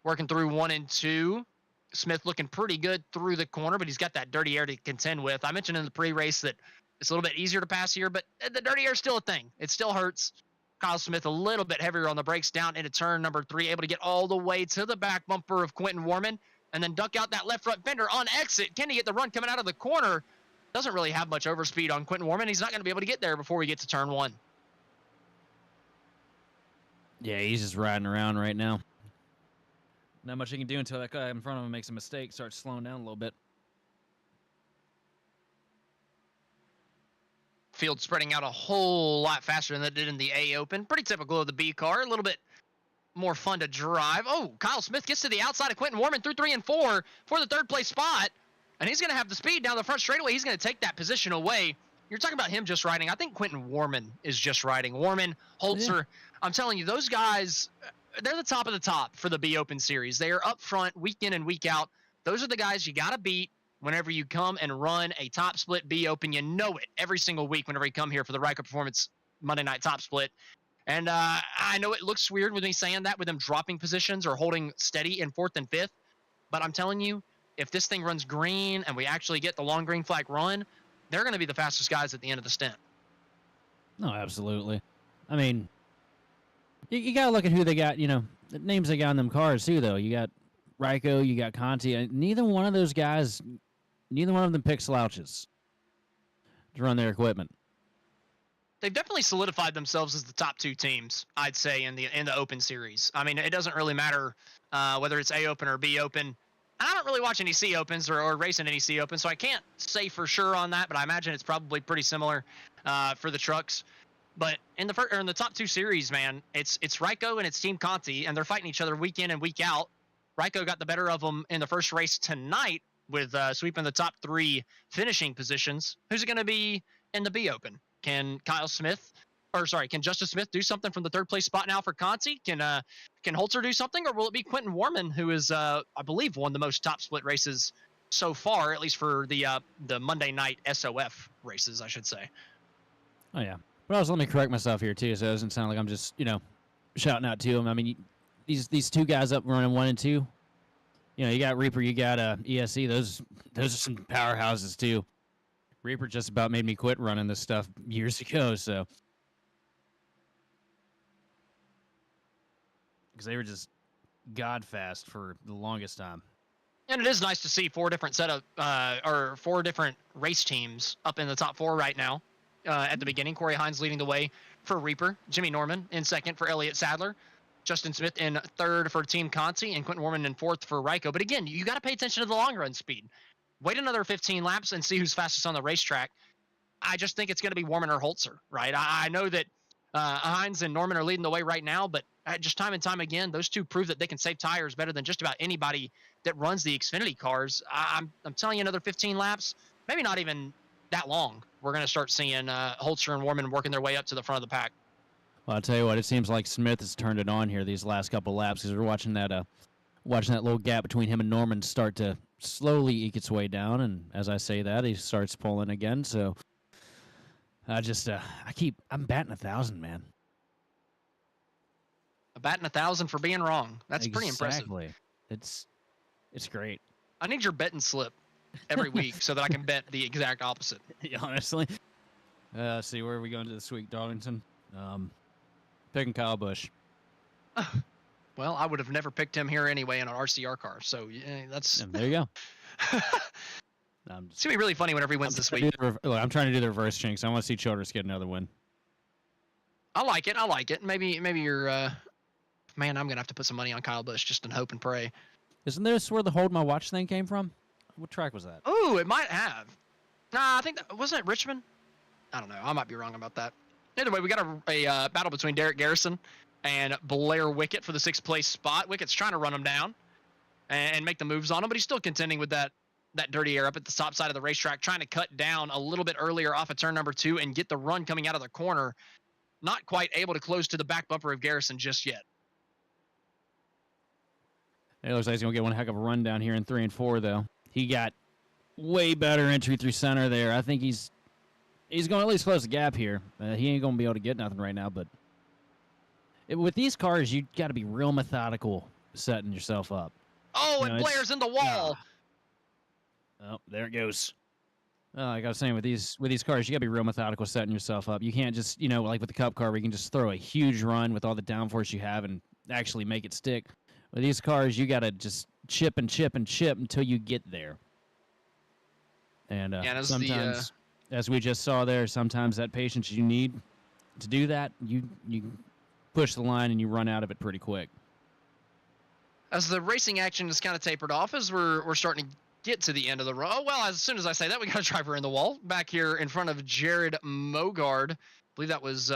Working through 1 and 2. Smith looking pretty good through the corner, but he's got that dirty air to contend with. I mentioned in the pre-race that it's a little bit easier to pass here, but the dirty air is still a thing. It still hurts. Kyle Smith a little bit heavier on the brakes down into turn number 3, able to get all the way to the back bumper of Quentin Warman and then duck out that left front fender on exit. Can he get the run coming out of the corner? Doesn't really have much overspeed on Quentin Warman. He's not going to be able to get there before we get to turn 1. Yeah, he's just riding around right now. Not much he can do until that guy in front of him makes a mistake, starts slowing down a little bit. Field spreading out a whole lot faster than it did in the A Open. Pretty typical of the B car. A little bit more fun to drive. Oh, Kyle Smith gets to the outside of Quentin Warman through 3 and 4 for the 3rd place spot. And he's going to have the speed down the front straightaway. He's going to take that position away. You're talking about him just riding. I think Quentin Warman is just riding. Warman, Holzer. Yeah. I'm telling you, those guys, they're the top of the top for the B Open Series. They are up front week in and week out. Those are the guys you got to beat whenever you come and run a top split B Open. You know it every single week whenever you come here for the Ryco Performance Monday Night Top Split. And I know it looks weird with me saying that, with them dropping positions or holding steady in 4th and 5th. But I'm telling you, if this thing runs green and we actually get the long green flag run, they're going to be the fastest guys at the end of the stint. No, absolutely. I mean, you got to look at who they got, the names they got in them cars, too, though. You got Ryco, you got Conti. Neither one of those guys, neither one of them pick slouches to run their equipment. They've definitely solidified themselves as the top 2 teams, I'd say, in the Open Series. I mean, it doesn't really matter whether it's A Open or B Open. I don't really watch any C Opens or race in any C Opens, so I can't say for sure on that, but I imagine it's probably pretty similar for the trucks. But in the top 2 series, man, it's Ryco and it's Team Conti, and they're fighting each other week in and week out. Ryco got the better of them in the first race tonight with sweeping the top 3 finishing positions. Who's it going to be in the B Open? Can Justice Smith do something from the 3rd place spot now for Conti? Can Holzer do something, or will it be Quentin Warman, who is, I believe, won the most top split races so far, at least for the Monday night SOF races, I should say. Oh yeah, but also let me correct myself here too, so it doesn't sound like I'm just shouting out to him. I mean, these 2 guys up running 1 and 2. You got Reaper, you got ESC. Those are some powerhouses too. Reaper just about made me quit running this stuff years ago, so. because they were just god fast for the longest time. And it is nice to see 4 different or 4 different race teams up in the top 4 right now. At the beginning, Corey Hines leading the way for Reaper, Jimmy Norman in second for Elliott Sadler, Justin Smith in third for Team Conti, and Quentin Warman in fourth for Ryco. But again, you got to pay attention to the long run speed. Wait another 15 laps and see who's fastest on the racetrack. I just think it's going to be Warman or Holzer, right? I know that Hines and Norman are leading the way right now, but just time and time again, those two prove that they can save tires better than just about anybody that runs the Xfinity cars. I'm telling you, another 15 laps, maybe not even that long, we're going to start seeing Holzer and Warman working their way up to the front of the pack. Well, I'll tell you what, it seems like Smith has turned it on here these last couple laps, because we're watching that little gap between him and Norman start to slowly eke its way down, and as I say that, he starts pulling again. So I'm batting 1,000, man. A batting 1,000 for being wrong. That's pretty impressive. Exactly. It's great. I need your betting slip every week so that I can bet the exact opposite. Yeah, honestly. See, where are we going to this week, Darlington? Picking Kyle Busch. Well, I would have never picked him here anyway in an RCR car. So yeah, that's. And there you go. It's gonna be really funny whenever he wins this week. I'm trying to do the reverse jinx. I want to see Childress get another win. I like it. Maybe you're. Man, I'm gonna have to put some money on Kyle Busch just in hope and pray. Isn't this where the hold my watch thing came from? What track was that? Oh, it might have. Nah, I think that wasn't it Richmond. I don't know. I might be wrong about that. Either way, we got a battle between Derek Garrison and Blair Wickett for the 6th place spot. Wickett's trying to run him down and make the moves on him, but he's still contending with that dirty air up at the top side of the racetrack, trying to cut down a little bit earlier off of turn number 2 and get the run coming out of the corner. Not quite able to close to the back bumper of Garrison just yet. It looks like he's going to get one heck of a run down here in 3 and 4, though. He got way better entry through center there. I think he's going to at least close the gap here. He ain't going to be able to get nothing right now, but with these cars, you got to be real methodical setting yourself up. Oh, and Blair's in the wall. Oh, there it goes. Like I was saying, with these cars, you got to be real methodical setting yourself up. You can't just, like with the Cup car, where you can just throw a huge run with all the downforce you have and actually make it stick. With these cars, you got to just chip and chip and chip until you get there. And sometimes, as we just saw there, sometimes that patience you need to do that, you push the line and you run out of it pretty quick. As the racing action is kind of tapered off, as we're starting to get to the end of the row. Well, as soon as I say that, we got a driver in the wall back here in front of Jared Mogard. I believe that was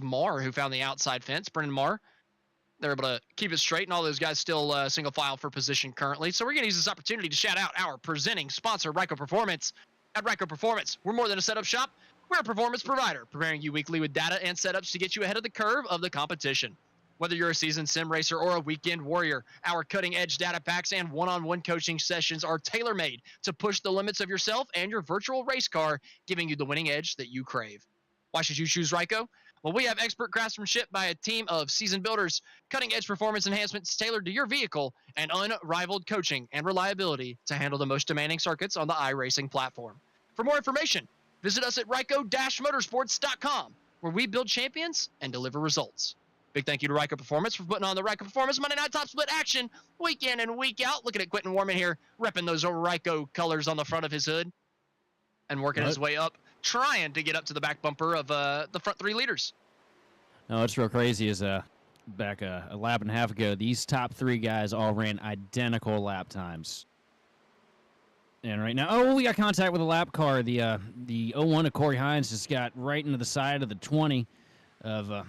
Marr who found the outside fence. Brennan Marr. They're able to keep it straight, and all those guys still single file for position currently. So we're going to use this opportunity to shout out our presenting sponsor, Ryco Performance. At Ryco Performance, we're more than a setup shop. We're a performance provider, preparing you weekly with data and setups to get you ahead of the curve of the competition. Whether you're a seasoned sim racer or a weekend warrior, our cutting-edge data packs and one-on-one coaching sessions are tailor-made to push the limits of yourself and your virtual race car, giving you the winning edge that you crave. Why should you choose Ryco? Well, we have expert craftsmanship by a team of seasoned builders, cutting-edge performance enhancements tailored to your vehicle, and unrivaled coaching and reliability to handle the most demanding circuits on the iRacing platform. For more information, visit us at ryco-motorsports.com, where we build champions and deliver results. Big thank you to Ryco Performance for putting on the Ryco Performance Monday Night Top Split action week in and week out. Looking at Quentin Warman here, repping those Ryco colors on the front of his hood and working his way up, trying to get up to the back bumper of the front 3 leaders. No, what's real crazy is back a lap and a half ago, these top 3 guys all ran identical lap times. And right now, we got contact with a lap car. The 01 of Corey Hines just got right into the side of the 20 of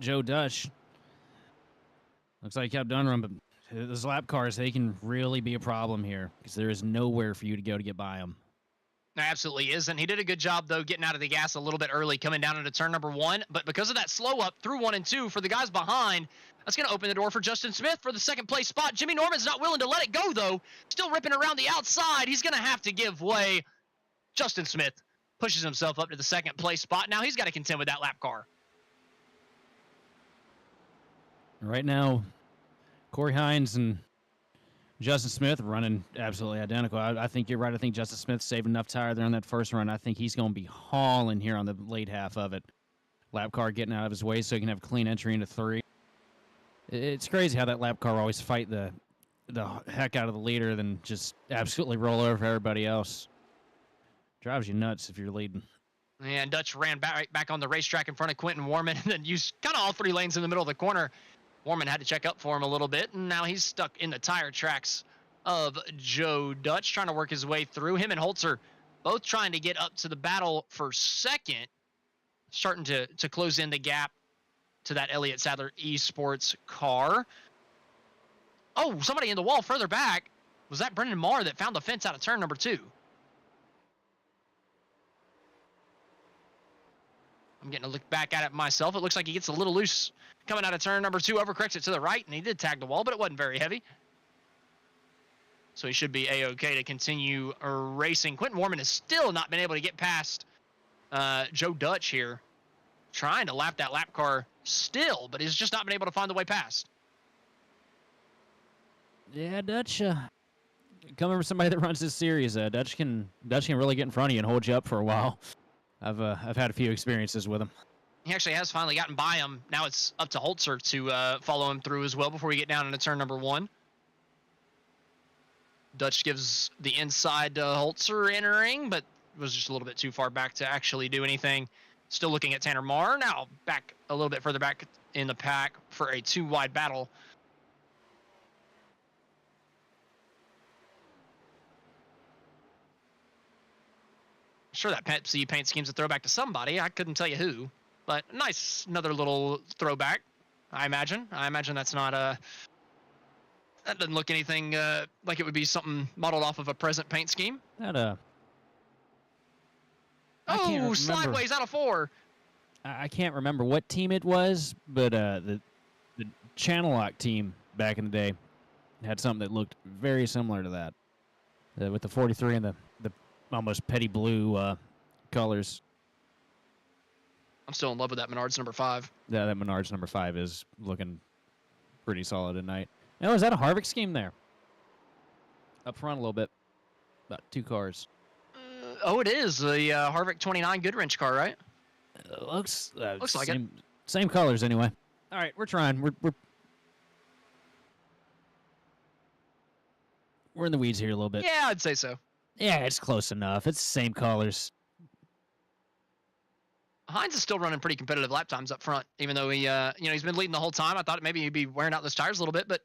Joe Dutch. Looks like he kept done run, but those lap cars, they can really be a problem here because there is nowhere for you to go to get by them. Absolutely isn't. He did a good job, though, getting out of the gas a little bit early, coming down into turn number 1. But because of that slow up through 1 and 2 for the guys behind, that's going to open the door for Justin Smith for the 2nd place spot. Jimmy Norman's not willing to let it go, though. Still ripping around the outside. He's going to have to give way. Justin Smith pushes himself up to the 2nd place spot. Now he's got to contend with that lap car. Right now, Corey Hines and Justin Smith running absolutely identical. I think you're right. I think Justin Smith saved enough tire there on that first run. I think he's going to be hauling here on the late half of it. Lap car getting out of his way so he can have a clean entry into 3. It's crazy how that lap car always fight the heck out of the leader, then just absolutely roll over everybody else. Drives you nuts if you're leading. And Dutch ran back on the racetrack in front of Quentin Warman and then used kind of all 3 lanes in the middle of the corner. Warman had to check up for him a little bit, and now he's stuck in the tire tracks of Joe Dutch, trying to work his way through. Him and Holzer both trying to get up to the battle for second, starting to close in the gap to that Elliott Sadler eSports car. Oh, somebody in the wall further back. Was that Brendan Marr that found the fence out of turn number 2? I'm getting a look back at it myself. It looks like he gets a little loose coming out of turn number 2, overcorrects it to the right, and he did tag the wall, but it wasn't very heavy. So he should be A-okay to continue racing. Quentin Warman has still not been able to get past Joe Dutch here. Trying to lap that lap car still, but he's just not been able to find the way past. Yeah, Dutch, coming from somebody that runs this series, Dutch can really get in front of you and hold you up for a while. I've had a few experiences with him. He actually has finally gotten by him. Now it's up to Holzer to follow him through as well before we get down into turn number 1. Dutch gives the inside to Holzer entering, but was just a little bit too far back to actually do anything. Still looking at Tanner Marr. Now back a little bit further back in the pack for a 2-wide battle. Sure, that Pepsi paint scheme's a throwback to somebody. I couldn't tell you who, but nice, another little throwback. I imagine. That's not that doesn't look anything like it would be something modeled off of a present paint scheme. That Oh, slideways out of 4. I can't remember what team it was, but the Channel Lock team back in the day had something that looked very similar to that, with the 43 and the almost petty blue colors. I'm still in love with that Menards number 5. Yeah, that Menards number 5 is looking pretty solid tonight. Oh, is that a Harvick scheme there? Up front a little bit. About 2 cars. Oh, it is the Harvick 29 Goodwrench car, right? Looks like it. Same colors anyway. All right, we're trying. We're in the weeds here a little bit. Yeah, I'd say so. Yeah, it's close enough. It's the same colors. Hines is still running pretty competitive lap times up front, even though he, he's been leading the whole time. I thought maybe he'd be wearing out those tires a little bit, but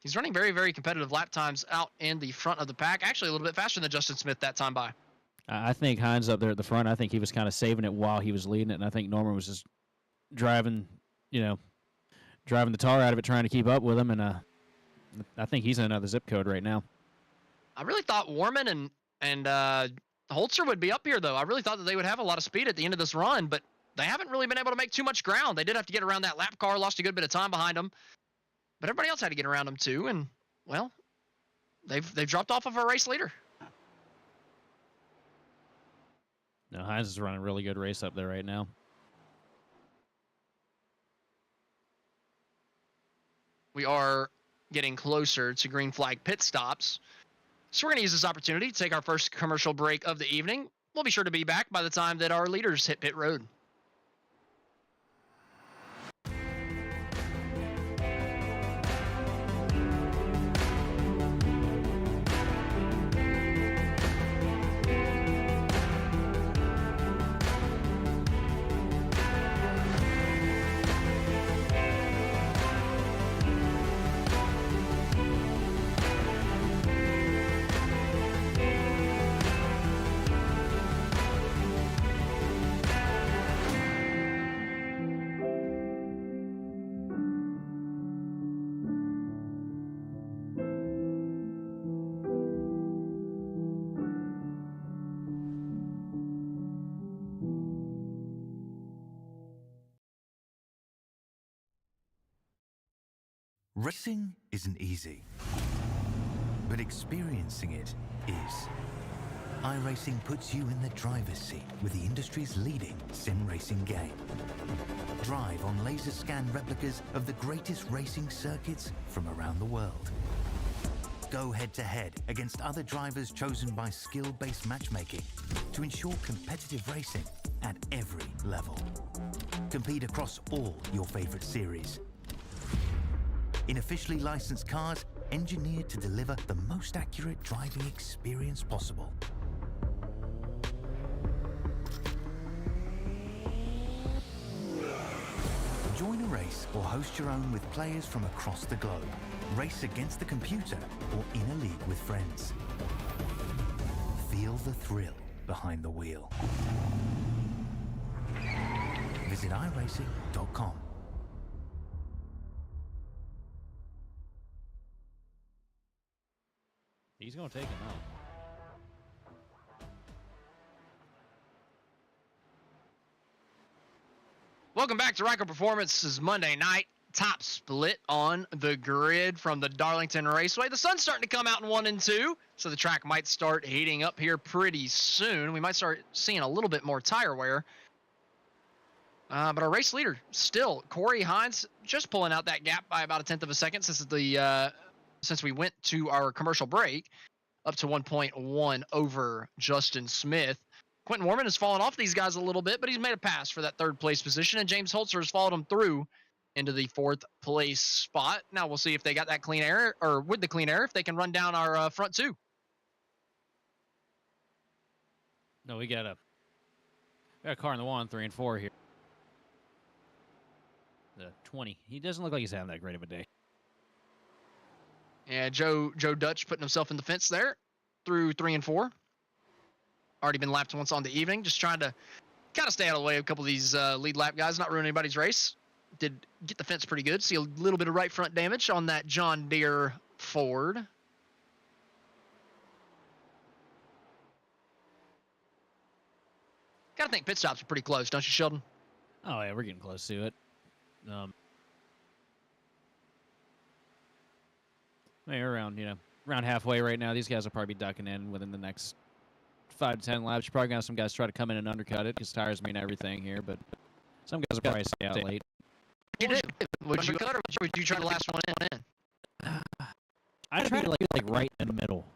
he's running very, very competitive lap times out in the front of the pack. Actually, a little bit faster than Justin Smith that time by. I think Hines up there at the front, I think he was kind of saving it while he was leading it, and I think Norman was just driving the tar out of it, trying to keep up with him, and I think he's in another zip code right now. I really thought Warman and Holzer would be up here, though. I really thought that they would have a lot of speed at the end of this run, but they haven't really been able to make too much ground. They did have to get around that lap car, lost a good bit of time behind them, but everybody else had to get around them too, and, well, they've dropped off of our race leader. No, Hines is running a really good race up there right now. We are getting closer to green flag pit stops. So we're going to use this opportunity to take our first commercial break of the evening. We'll be sure to be back by the time that our leaders hit pit road. Racing isn't easy, but experiencing it is. iRacing puts you in the driver's seat with the industry's leading sim racing game. Drive on laser scan replicas of the greatest racing circuits from around the world. Go head-to-head against other drivers chosen by skill-based matchmaking to ensure competitive racing at every level. Compete across all your favorite series. in officially licensed cars engineered to deliver the most accurate driving experience possible. Join a race or host your own with players from across the globe. Race against the computer or in a league with friends. Feel the thrill behind the wheel. Visit iRacing.com. He's going to take him out. Welcome back to Ryco Performance. This is Monday night. Top split on the grid from the Darlington Raceway. The sun's starting to come out in 1 and 2, so the track might start heating up here pretty soon. We might start seeing a little bit more tire wear. But our race leader still, Corey Hines, just pulling out that gap by about 1/10 of a second since we went to our commercial break, up to 1.1 over Justin Smith. Quentin Warman has fallen off these guys a little bit, but he's made a pass for that 3rd place position, and James Holzer has followed him through into the 4th place spot. Now we'll see if they got that clean air, or with the clean air, if they can run down our front 2. No, we got a car in the 1, 3, and 4 here. The 20. He doesn't look like he's having that great of a day. Yeah, Joe Dutch putting himself in the fence there through 3 and 4. Already been lapped once on the evening. Just trying to kind of stay out of the way of a couple of these lead lap guys, not ruin anybody's race. Did get the fence pretty good. See a little bit of right front damage on that John Deere Ford. Gotta think pit stops are pretty close, don't you, Sheldon? Oh, yeah, we're getting close to it. Maybe around halfway right now. These guys will probably be ducking in within the next 5 to 10 laps. You're probably going to have some guys try to come in and undercut it because tires mean everything here, but some guys will probably stay out late. You did. Would you cut or would you try the last one in? I try to like right in the middle.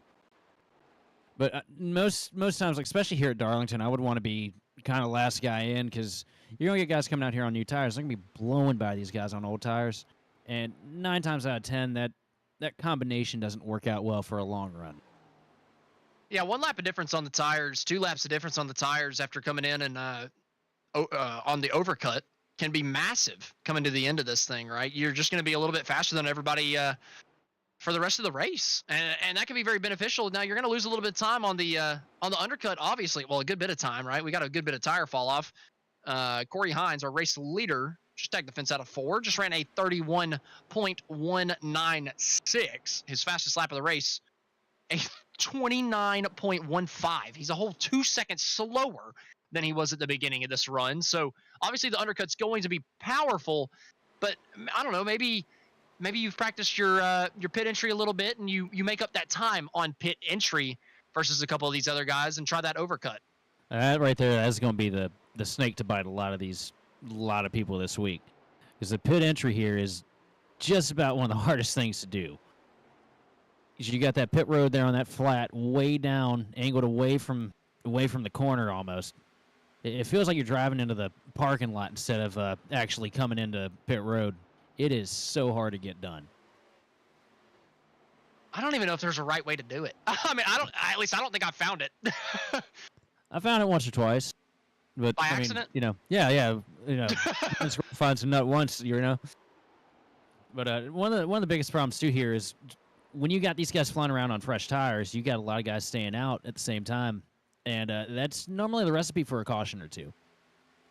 But most times, like especially here at Darlington, I would want to be kind of last guy in because you're going to get guys coming out here on new tires. They're going to be blown by these guys on old tires. And 9 times out of 10, that combination doesn't work out well for a long run. Yeah, 1 lap of difference on the tires, 2 laps of difference on the tires after coming in and on the overcut can be massive coming to the end of this thing, right? You're just going to be a little bit faster than everybody for the rest of the race, and that can be very beneficial. Now you're going to lose a little bit of time on the undercut, obviously. Well, a good bit of time, right? We got a good bit of tire fall off. Corey Hines, our race leader, just tagged the fence out of 4, just ran a 31.196, his fastest lap of the race, a 29.15. He's a whole 2 seconds slower than he was at the beginning of this run. So obviously the undercut's going to be powerful, but I don't know, maybe you've practiced your pit entry a little bit and you make up that time on pit entry versus a couple of these other guys and try that overcut. That right there, that's going to be the snake to bite a lot of people this week, because the pit entry here is just about one of the hardest things to do. You got that pit road there on that flat, way down, angled away from the corner almost. It feels like you're driving into the parking lot instead of actually coming into pit road. It is so hard to get done. I don't even know if there's a right way to do it. I mean, at least I don't think I found it. I found it once or twice. But, by accident? Yeah. Let's find some nut once, But one of the biggest problems too here is when you got these guys flying around on fresh tires, you got a lot of guys staying out at the same time, and that's normally the recipe for a caution or two.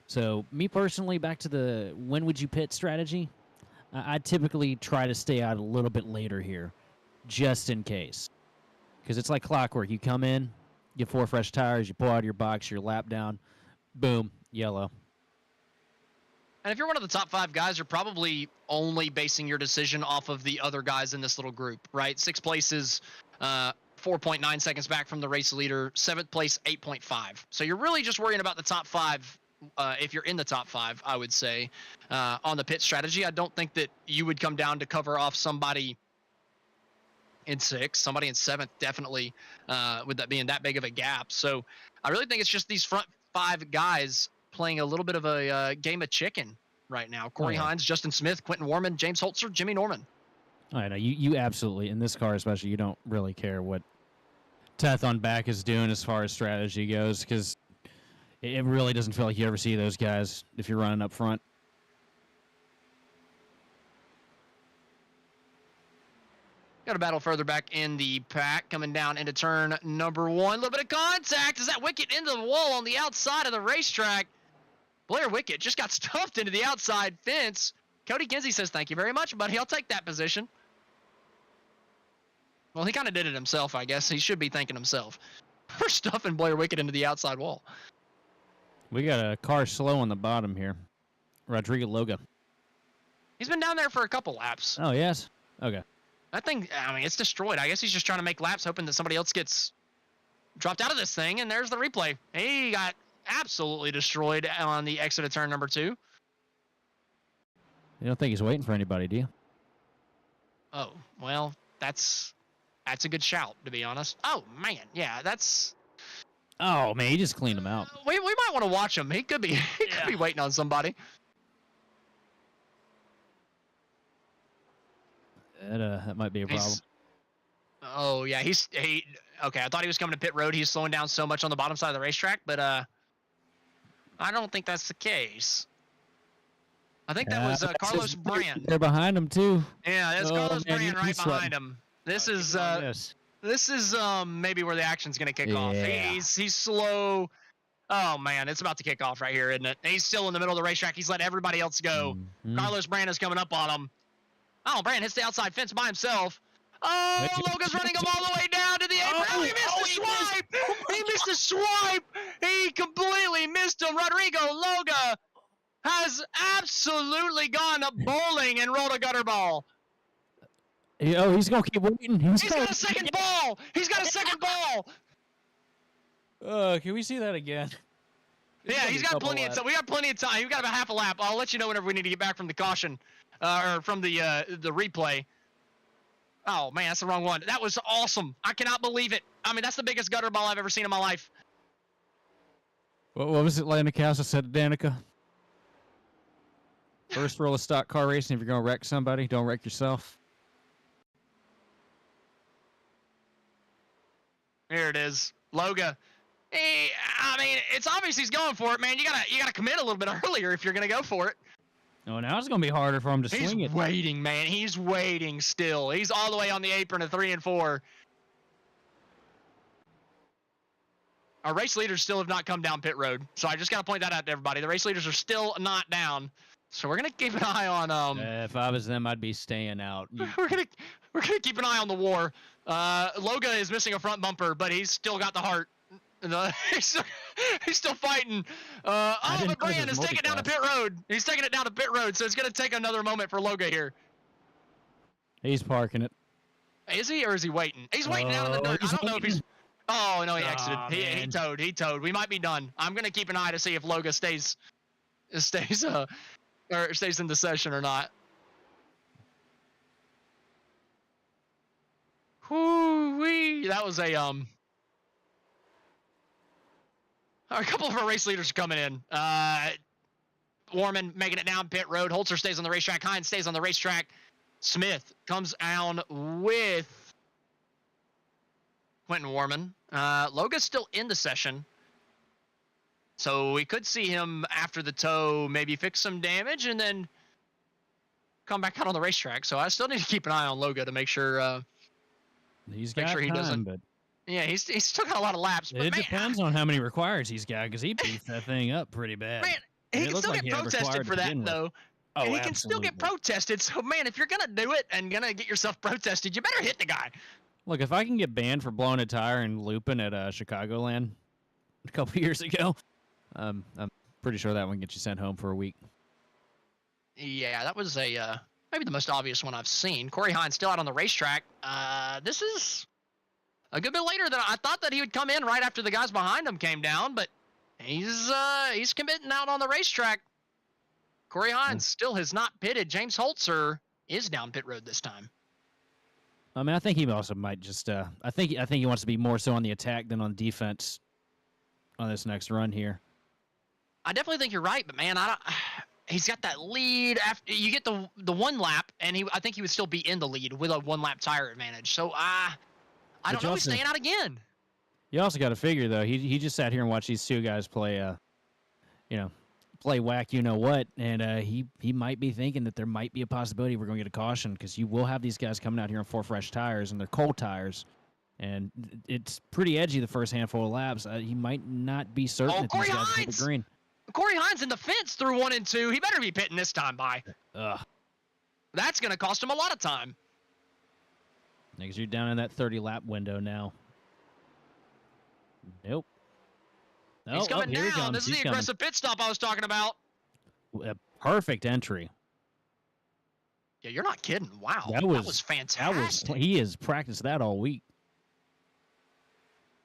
So me personally, back to the when would you pit strategy, I typically try to stay out a little bit later here, just in case, because it's like clockwork. You come in, get 4 fresh tires, you pull out of your box, your lap down, boom, yellow. And if you're one of the top 5 guys, you're probably only basing your decision off of the other guys in this little group, right? 6th place is 4.9 seconds back from the race leader. 7th place, 8.5. So you're really just worrying about the top 5. If you're in the top 5, I would say, on the pit strategy. I don't think that you would come down to cover off somebody in 6th, somebody in 7th, definitely, with that being that big of a gap. So I really think it's just these front 5 guys playing a little bit of a game of chicken right now. Corey Hines, Justin Smith, Quentin Warman, James Holzer, Jimmy Norman. I know you absolutely in this car especially you don't really care what 10th on back is doing as far as strategy goes because it really doesn't feel like you ever see those guys if you're running up front. Got a battle further back in the pack, coming down into turn number 1. A little bit of contact as that wicket into the wall on the outside of the racetrack. Blair Wicket just got stuffed into the outside fence. Cody Kinsey says, thank you very much, buddy. I'll take that position. Well, he kind of did it himself, I guess. He should be thanking himself for stuffing Blair Wicket into the outside wall. We got a car slow on the bottom here. Rodrigo Loga. He's been down there for a couple laps. Oh, yes? Okay. That thing, I mean, it's destroyed. I guess he's just trying to make laps, hoping that somebody else gets dropped out of this thing, and there's the replay. He got absolutely destroyed on the exit of turn number 2. You don't think he's waiting for anybody, do you? Oh, well, that's a good shout, to be honest. Oh, man, yeah, that's... Oh, man, he just cleaned him out. We might want to watch him. He could be could be waiting on somebody. That might be a problem. Oh, yeah, okay, I thought he was coming to pit road. He's slowing down so much on the bottom side of the racetrack, but I don't think that's the case. I think that was Carlos Brand. They're behind him, too. Yeah, that's Carlos Brand right behind him. This is maybe where the action's going to kick off. He's slow. Oh, man, it's about to kick off right here, isn't it? He's still in the middle of the racetrack. He's let everybody else go. Mm-hmm. Carlos Brand is coming up on him. Oh, Brand hits the outside fence by himself. Oh, Loga's running him all the way down to the apron. Oh, he missed the swipe. He missed the swipe. He completely missed him. Rodrigo Loga has absolutely gone up bowling and rolled a gutter ball. Oh, he's going to keep waiting. He's got a second ball. He's got a second ball. Can we see that again? Yeah, he's got plenty of time. We got plenty of time. We've got about half a lap. I'll let you know whenever we need to get back from the caution, or from the replay. Oh, man, that's the wrong one. That was awesome. I cannot believe it. I mean, that's the biggest gutter ball I've ever seen in my life. What was it Landon Casa said to Danica? First rule of stock car racing, if you're going to wreck somebody, don't wreck yourself. Here it is. Loga. Hey, I mean, it's obvious he's going for it, man. You gotta commit a little bit earlier if you're going to go for it. Oh, now it's going to be harder for him to swing it. He's waiting, man. He's waiting still. He's all the way on the apron of 3 and 4. Our race leaders still have not come down pit road, so I just got to point that out to everybody. The race leaders are still not down, so we're going to keep an eye on... if I was them, I'd be staying out. We're gonna keep an eye on the war. Loga is missing a front bumper, but he's still got the heart. He's still fighting. But Brand is taking it down to pit road. He's taking it down to pit road, so it's going to take another moment for Loga here. He's parking it. Is he, or is he waiting? He's waiting down in the dirt. I don't know if he's... Oh, no, he exited. He towed. We might be done. I'm going to keep an eye to see if Loga stays in the session or not. Whoo-wee. That was a couple of our race leaders are coming in. Warman making it down pit road. Holzer stays on the racetrack. Hines stays on the racetrack. Smith comes down with Quentin Warman. Loga's still in the session, so we could see him after the tow maybe fix some damage and then come back out on the racetrack. So I still need to keep an eye on Loga to make sure he's got time, doesn't. But yeah, he's still got a lot of laps. But it depends on how many requires he's got, because he beefed that thing up pretty bad. Man, he can still get protested for that, though. Oh, and he can still get protested. So, man, if you're going to do it and going to get yourself protested, you better hit the guy. Look, if I can get banned for blowing a tire and looping at Chicagoland a couple years ago, I'm pretty sure that one gets you sent home for a week. Yeah, that was maybe the most obvious one I've seen. Corey Hines still out on the racetrack. This is a good bit later than I thought that he would come in right after the guys behind him came down, but he's committing out on the racetrack. Corey Hines still has not pitted. James Holzer is down pit road this time. I mean, I think he also might just. I think he wants to be more so on the attack than on defense on this next run here. I definitely think you're right, but man, he's got that lead after you get the one lap, and I think he would still be in the lead with a 1 lap tire advantage. So I don't know. He's staying out again. You also got to figure though, he just sat here and watched these 2 guys play, play whack, you know what, and he might be thinking that there might be a possibility we're going to get a caution because you will have these guys coming out here on 4 fresh tires and they're cold tires, and it's pretty edgy the first handful of laps. He might not be certain that these guys will hit the green. Corey Hines in the fence through 1 and 2. He better be pitting this time by. That's going to cost him a lot of time. Because you're down in that 30-lap window now. Nope. He's coming down. This is the aggressive pit stop I was talking about. A perfect entry. Yeah, you're not kidding. Wow. That was fantastic. He has practiced that all week.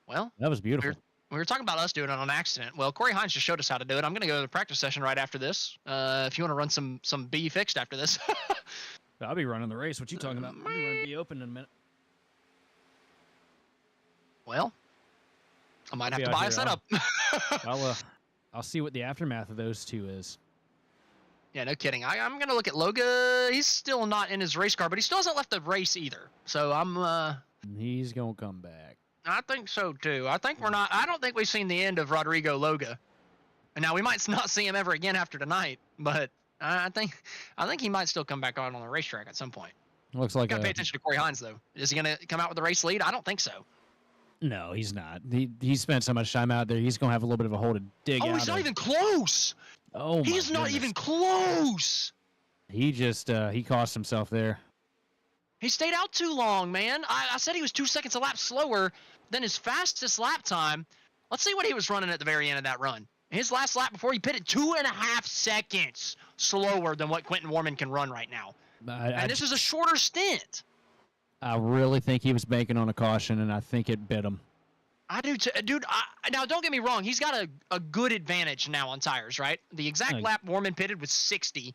Well, that was beautiful. We were talking about us doing it on an accident. Well, Corey Hines just showed us how to do it. I'm going to go to the practice session right after this. If you want to run some B fixed after this. I'll be running the race. What you talking about? I'm going to run B open in a minute. Well, I might have to buy a setup. I'll see what the aftermath of those 2 is. Yeah, no kidding. I'm going to look at Loga. He's still not in his race car, but he still hasn't left the race either. So he's going to come back. I think so too. I don't think we've seen the end of Rodrigo Loga. And now we might not see him ever again after tonight, but I think he might still come back on the racetrack at some point. Looks like Gotta pay attention to Corey Hines though. Is he gonna come out with the race lead? I don't think so. No, he's not. He spent so much time out there. He's gonna have a little bit of a hole to dig out. Oh, he's not even close. Oh, he's not even close. He just he cost himself there. He stayed out too long, man. I said he was 2 seconds a lap slower than his fastest lap time. Let's see what he was running at the very end of that run. His last lap before he pitted 2.5 seconds slower than what Quentin Warman can run right now. And this is a shorter stint. I really think he was banking on a caution, and I think it bit him. I do too. Dude, now don't get me wrong. He's got a good advantage now on tires, right? The exact lap Warman pitted was 60.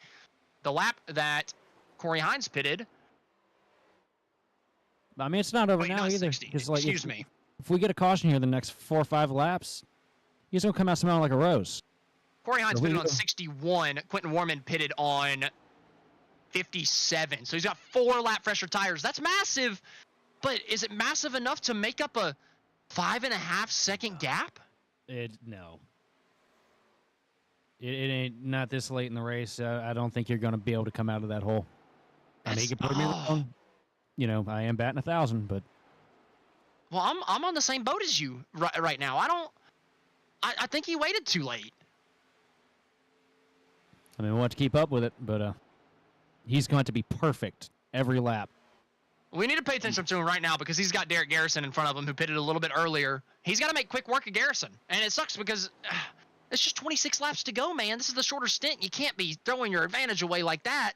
The lap that Corey Hines pitted. I mean, it's not over now either. Excuse me. If we get a caution here the next 4 or 5 laps, he's going to come out smelling like a rose. Corey Hines pitted on 61. Quentin Warman pitted on 57. So he's got 4 lap fresher tires. That's massive. But is it massive enough to make up a 5.5 second gap? No. It ain't not this late in the race. I don't think you're going to be able to come out of that hole. I mean, you can put me wrong. You know, I am batting 1,000, but. Well, I'm on the same boat as you right now. I think he waited too late. I mean, we'll have to keep up with it, but he's going to be perfect every lap. We need to pay attention to him right now because he's got Derek Garrison in front of him who pitted a little bit earlier. He's got to make quick work of Garrison, and it sucks because it's just 26 laps to go, man. This is the shorter stint. You can't be throwing your advantage away like that.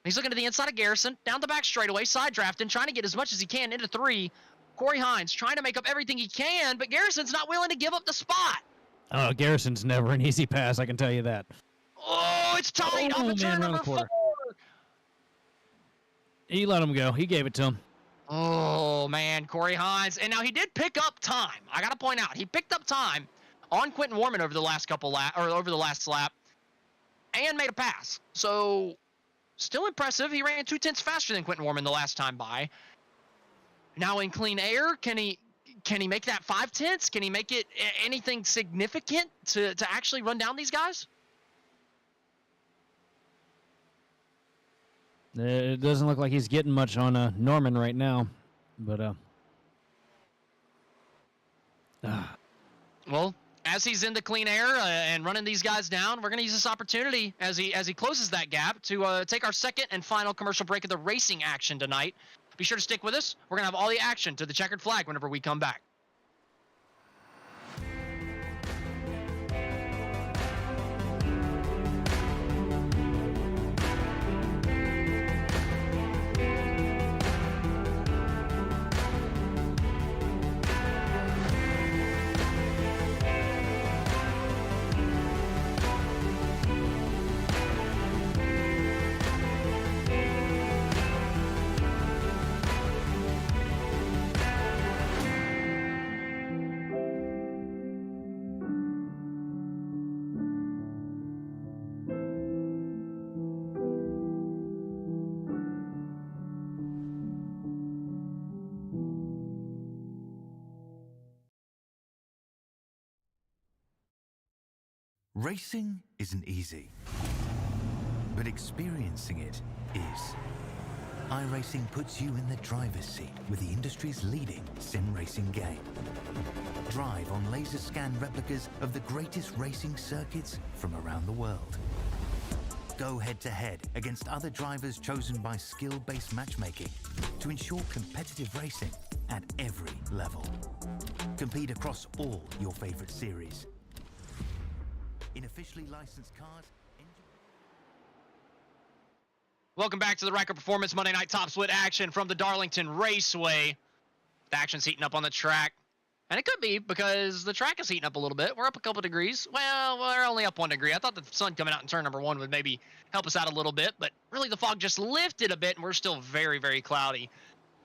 He's looking to the inside of Garrison, down the back straightaway, side drafting, trying to get as much as he can into 3. Corey Hines trying to make up everything he can, but Garrison's not willing to give up the spot. Oh, Garrison's never an easy pass, I can tell you that. Oh, it's tight on the turn number 4. He let him go. He gave it to him. Oh, man, Corey Hines. And now he did pick up time. I got to point out, he picked up time on Quentin Warman over the last over the last lap and made a pass. So still impressive. He ran 0.2 faster than Quentin Warman the last time by. Now in clean air, can he make that 0.5? Can he make it anything significant to actually run down these guys? It doesn't look like he's getting much on Norman right now, but well, as he's in the clean air and running these guys down, we're going to use this opportunity as he closes that gap to take our second and final commercial break of the racing action tonight. Be sure to stick with us. We're going to have all the action to the checkered flag whenever we come back. Racing isn't easy, but experiencing it is. iRacing puts you in the driver's seat with the industry's leading sim racing game. Drive on laser scan replicas of the greatest racing circuits from around the world. Go head-to-head against other drivers chosen by skill-based matchmaking to ensure competitive racing at every level. Compete across all your favorite series. In officially licensed cars. Welcome back to the Ryco Performance Monday Night Top Split action from the Darlington Raceway. The action's heating up on the track. And it could be because the track is heating up a little bit. We're up a couple degrees. Well, we're only up 1 degree. I thought the sun coming out in turn number 1 would maybe help us out a little bit, but really the fog just lifted a bit and we're still very, very cloudy.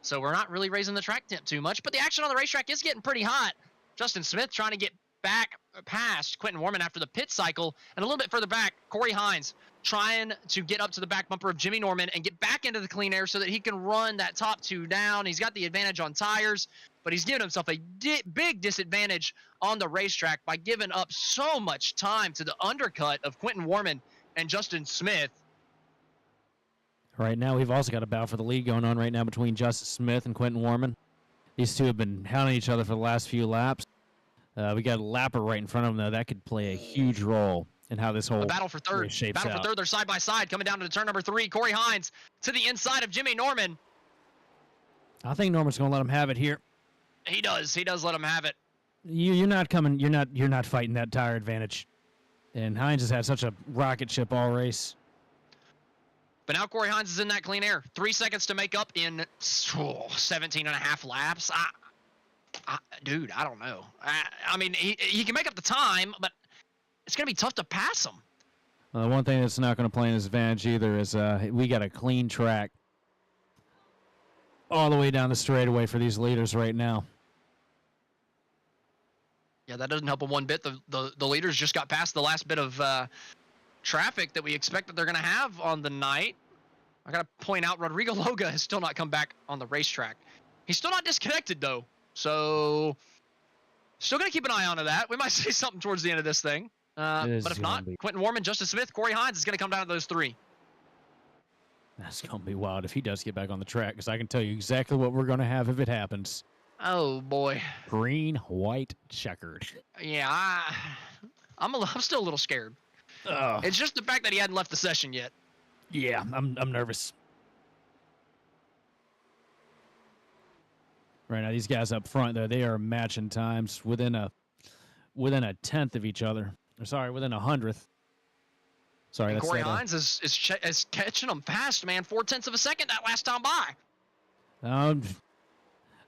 So we're not really raising the track temp too much, but the action on the racetrack is getting pretty hot. Justin Smith trying to get back past Quentin Warman after the pit cycle, and a little bit further back, Corey Hines trying to get up to the back bumper of Jimmy Norman and get back into the clean air so that he can run that top 2 down. He's got the advantage on tires, but he's giving himself a big disadvantage on the racetrack by giving up so much time to the undercut of Quentin Warman and Justin Smith. Right now, we've also got a battle for the lead going on right now between Justin Smith and Quentin Warman. These two have been hounding each other for the last few laps. We got a lapper right in front of them, though. That could play a huge role in how this whole A battle for third. race shapes Battle out. for third. They're side by side coming down to the turn number 3. Corey Hines to the inside of Jimmy Norman. I think Norman's going to let him have it here. He does. He does let him have it. You're not coming. You're not fighting that tire advantage. And Hines has had such a rocket ship all race. But now Corey Hines is in that clean air. 3 seconds to make up in 17 and a half laps. Dude, I don't know. I mean, he can make up the time, but it's going to be tough to pass him. One thing that's not going to play in his advantage either is we got a clean track all the way down the straightaway for these leaders right now. Yeah, that doesn't help him one bit. The leaders just got past the last bit of traffic that we expect that they're going to have on the night. I got to point out, Rodrigo Loga has still not come back on the racetrack. He's still not disconnected, though. So, still going to keep an eye on that. We might say something towards the end of this thing. But if not, Quentin Warman, Justin Smith, Corey Hines is going to come down to those 3. That's going to be wild if he does get back on the track, because I can tell you exactly what we're going to have if it happens. Oh, boy. Green, white, checkered. Yeah, I'm still a little scared. It's just the fact that he hadn't left the session yet. Yeah, I'm nervous. Right now, these guys up front, though, they are matching times within a tenth of each other. Or sorry, within 100th. Sorry, and that's Corey Hines is catching them fast, man. 0.4 of a second that last time by. I don't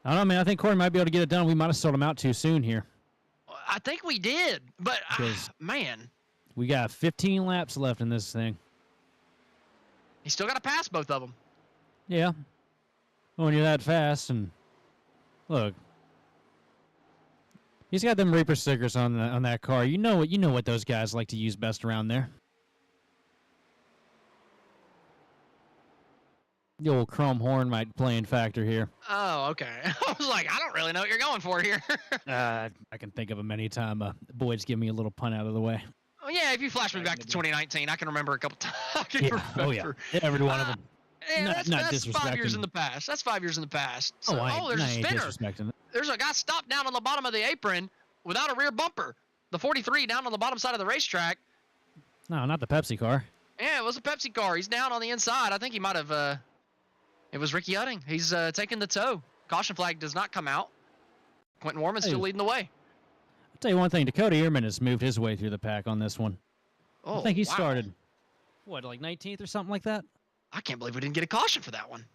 know, man. I think Corey might be able to get it done. We might have sold him out too soon here. I think we did, but man, we got 15 laps left in this thing. He's still got to pass both of them. Yeah. When you're that fast, and look, he's got them Reaper stickers on that car. You know what those guys like to use best around there. The old chrome horn might play in factor here. Oh, okay. I was like, I don't really know what you're going for here. I can think of them anytime Boyd's give me a little punt out of the way. Oh yeah, if you flash me back to 2019, I can remember a couple times. Oh yeah, every one of them. Yeah, that's 5 years disrespecting. In the past. That's 5 years in the past. So, There's a spinner. Disrespecting it. There's a guy stopped down on the bottom of the apron without a rear bumper. The 43 down on the bottom side of the racetrack. No, not the Pepsi car. Yeah, it was a Pepsi car. He's down on the inside. I think he might have. It was Ricky Utting. He's taking the tow. Caution flag does not come out. Quentin Warman's still leading the way. I'll tell you one thing. Dakota Ehrman has moved his way through the pack on this one. Oh, I think he started, like 19th or something like that? I can't believe we didn't get a caution for that one.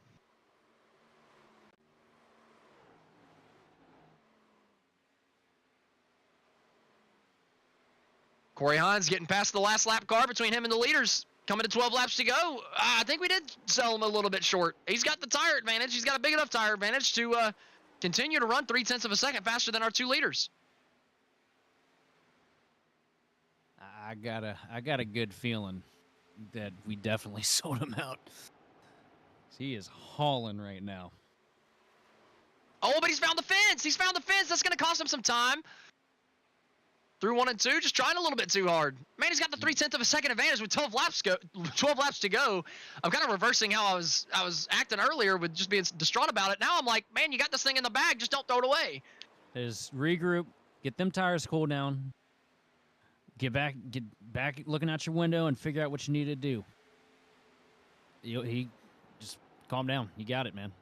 Corey Hines getting past the last lap car between him and the leaders. Coming to 12 laps to go. I think we did sell him a little bit short. He's got the tire advantage. He's got a big enough tire advantage to continue to run 0.3 of a second faster than our 2 leaders. I got a good feeling that we definitely sold him out. He is hauling right now. Oh, but he's found the fence. He's found the fence. That's going to cost him some time. through 1 and 2, just trying a little bit too hard. Man, he's got the 0.3 of a second advantage with 12 laps to go. I'm kind of reversing how I was acting earlier with just being distraught about it. Now I'm like, man, you got this thing in the bag, just don't throw it away. Is regroup, get them tires cooled down, get back looking out your window and figure out what you need to do. He just calm down. You got it, man.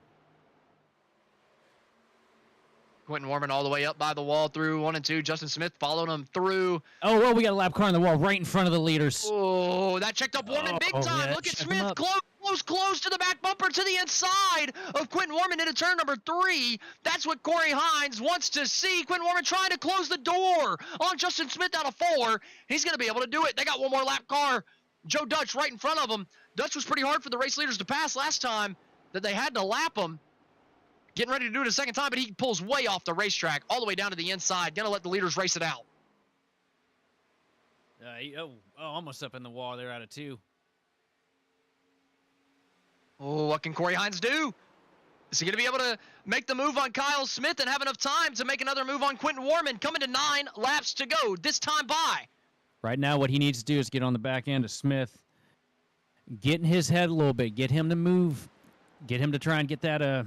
Quentin Warman all the way up by the wall through 1 and 2. Justin Smith followed him through. Oh, well, we got a lap car on the wall right in front of the leaders. Oh, that checked up Warman big time. Yeah, Look at check him Smith up. close to the back bumper to the inside of Quentin Warman into turn number 3. That's what Corey Hines wants to see. Quentin Warman trying to close the door on Justin Smith out of 4. He's going to be able to do it. They got one more lap car. Joe Dutch right in front of him. Dutch was pretty hard for the race leaders to pass last time that they had to lap him. Getting ready to do it a second time, but he pulls way off the racetrack, all the way down to the inside. Gonna let the leaders race it out. Almost up in the wall there out of 2. Oh, what can Corey Hines do? Is he gonna be able to make the move on Kyle Smith and have enough time to make another move on Quentin Warman? Coming to 9 laps to go, this time by. Right now, what he needs to do is get on the back end of Smith, get in his head a little bit, get him to move, get him to try and get that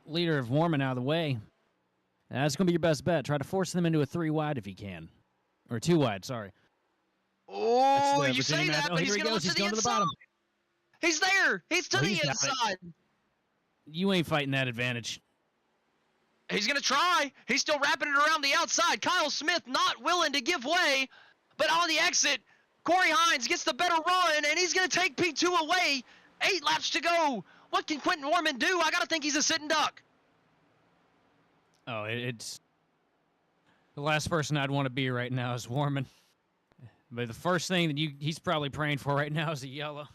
leader of Warman out of the way. That's going to be your best bet. Try to force them into a 3 wide if you can. Or 2 wide, sorry. Oh, you say that, but he's going to look to the inside. Bottom. He's there. He's to the inside. You ain't fighting that advantage. He's going to try. He's still wrapping it around the outside. Kyle Smith not willing to give way. But on the exit, Corey Hines gets the better run, and he's going to take P2 away. 8 laps to go. What can Quentin Warman do? I got to think he's a sitting duck. Oh, it's the last person I'd want to be right now is Warman. But the first thing that he's probably praying for right now is a yellow.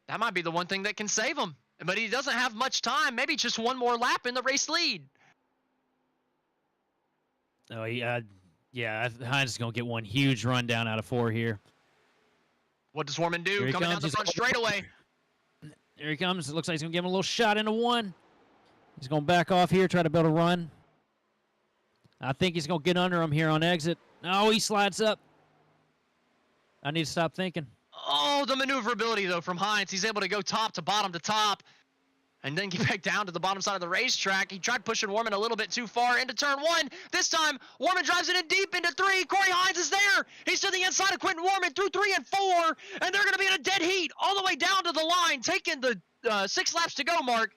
That might be the one thing that can save him. But he doesn't have much time. Maybe just one more lap in the race lead. Oh, yeah, Hines is going to get one huge run down out of 4 here. What does Warman do? Coming down the front straightaway. There he comes. It looks like he's going to give him a little shot into 1. He's going to back off here, try to build a run. I think he's going to get under him here on exit. Oh, he slides up. I need to stop thinking. Oh, the maneuverability, though, from Hines. He's able to go top to bottom to top and then get back down to the bottom side of the racetrack. He tried pushing Warman a little bit too far into turn 1. This time, Warman drives it in deep into 3. Corey Hines is there. He's to the inside of Quentin Warman through 3 and 4, and they're going to be in a dead heat all the way down to the line, taking the 6 laps to go mark.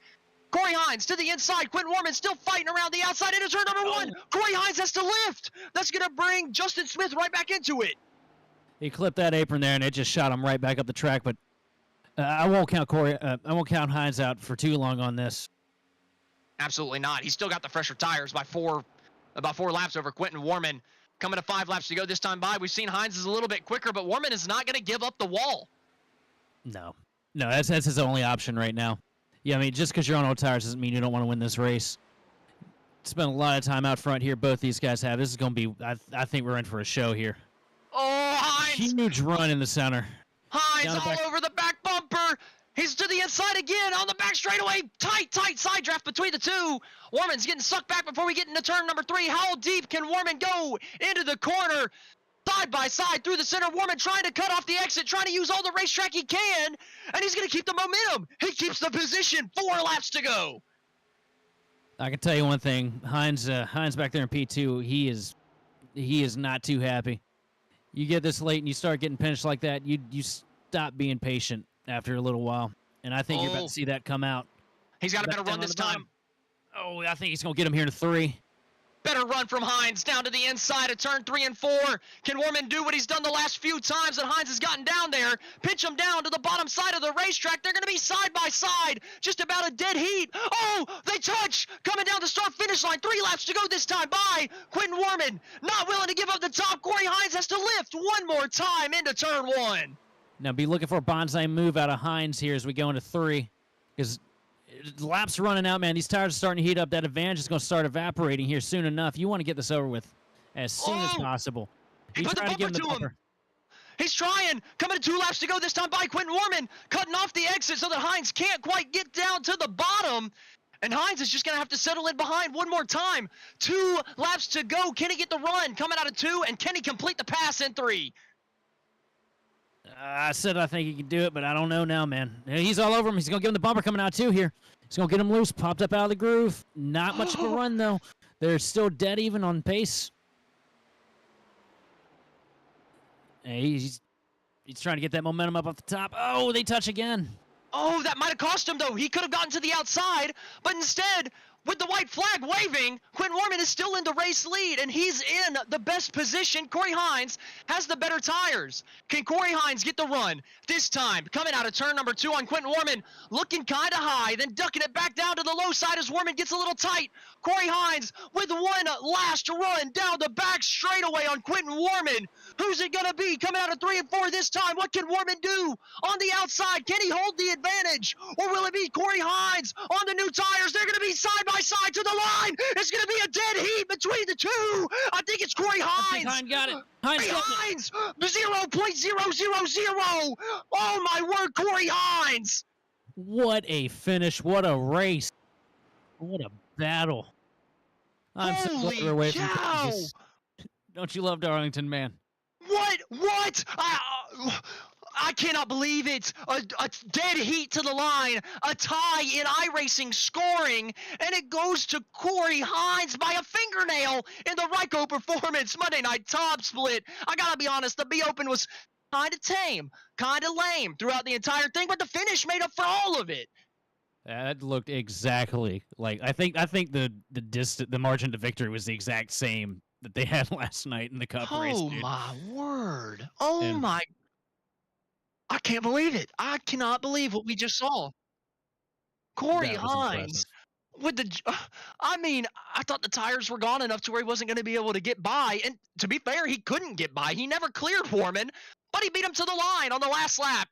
Corey Hines to the inside. Quentin Warman still fighting around the outside into turn number 1. Corey Hines has to lift. That's going to bring Justin Smith right back into it. He clipped that apron there, and it just shot him right back up the track. But I won't count Hines out for too long on this. Absolutely not. He's still got the fresher tires by about 4 laps over Quentin Warman. Coming to 5 laps to go this time by. We've seen Hines is a little bit quicker, but Warman is not going to give up the wall. No, that's his only option right now. Yeah, I mean, just because you're on old tires doesn't mean you don't want to win this race. Spent a lot of time out front here. Both these guys have. This is going to be, I think we're in for a show here. Oh, Hines! Huge run in the center. Hines all over the back bumper. He's to the inside again on the back straightaway. Tight side draft between the two. Warman's getting sucked back before we get into turn number 3. How deep can Warman go into the corner? Side by side through the center. Warman trying to cut off the exit, trying to use all the racetrack he can, and he's going to keep the momentum. He keeps the position. 4 laps to go. I can tell you one thing. Hines back there in P2, he is not too happy. You get this late and you start getting pinched like that, you stop being patient after a little while. And I think you're about to see that come out. He's got a better run this time. Oh, I think he's going to get him here to 3. Better run from Hines down to the inside of turn 3 and 4. Can Warman do what he's done the last few times that Hines has gotten down there? Pinch him down to the bottom side of the racetrack. They're going to be side by side. Just about a dead heat. Oh, they touch. Coming down the start-finish line. 3 laps to go this time by Quentin Warman. Not willing to give up the top. Corey Hines has to lift one more time into turn 1. Now be looking for a bonsai move out of Hines here as we go into 3. Because laps running out, man. These tires are starting to heat up. That advantage is going to start evaporating here soon enough. You want to get this over with as soon as possible. He put the bumper to him. He's trying. Coming to 2 laps to go this time by Quentin Warman. Cutting off the exit so that Hines can't quite get down to the bottom. And Hines is just going to have to settle in behind one more time. 2 laps to go. Can he get the run coming out of 2? And can he complete the pass in 3? I said I think he can do it, but I don't know now, man. He's all over him. He's going to give him the bumper coming out, too, here. He's going to get him loose. Popped up out of the groove. Not much of a run, though. They're still dead even on pace. And he's trying to get that momentum up off the top. Oh, they touch again. Oh, that might have cost him, though. He could have gotten to the outside, but instead, with the white flag waving, Quentin Warman is still in the race lead, and he's in the best position. Corey Hines has the better tires. Can Corey Hines get the run? This time, coming out of turn number 2 on Quentin Warman, looking kind of high, then ducking it back down to the low side as Warman gets a little tight. Corey Hines with one last run down the back straightaway on Quentin Warman. Who's it going to be coming out of 3 and 4 this time? What can Warman do on the outside? Can he hold the advantage? Or will it be Corey Hines on the new tires? They're going to be side by side to the line. It's going to be a dead heat between the two. I think it's Corey Hines. Hines got it. Hines got it. Hines, 0.000. Oh, my word, Corey Hines. What a finish. What a race. What a battle. I'm so glad we're away from Kansas. Don't you love Darlington, man? What? I cannot believe it. A dead heat to the line, a tie in iRacing scoring, and it goes to Corey Hines by a fingernail in the Ryco Performance Monday Night Top Split. I gotta be honest, the B Open was kind of tame, kind of lame throughout the entire thing, but the finish made up for all of it. That looked exactly like I think the margin to victory was the exact same that they had last night in the Cup race. Oh dude. my word! Oh my! I can't believe it. I cannot believe what we just saw. Corey Hines with the. I mean, I thought the tires were gone enough to where he wasn't going to be able to get by, and to be fair, he couldn't get by. He never cleared Warman, but he beat him to the line on the last lap.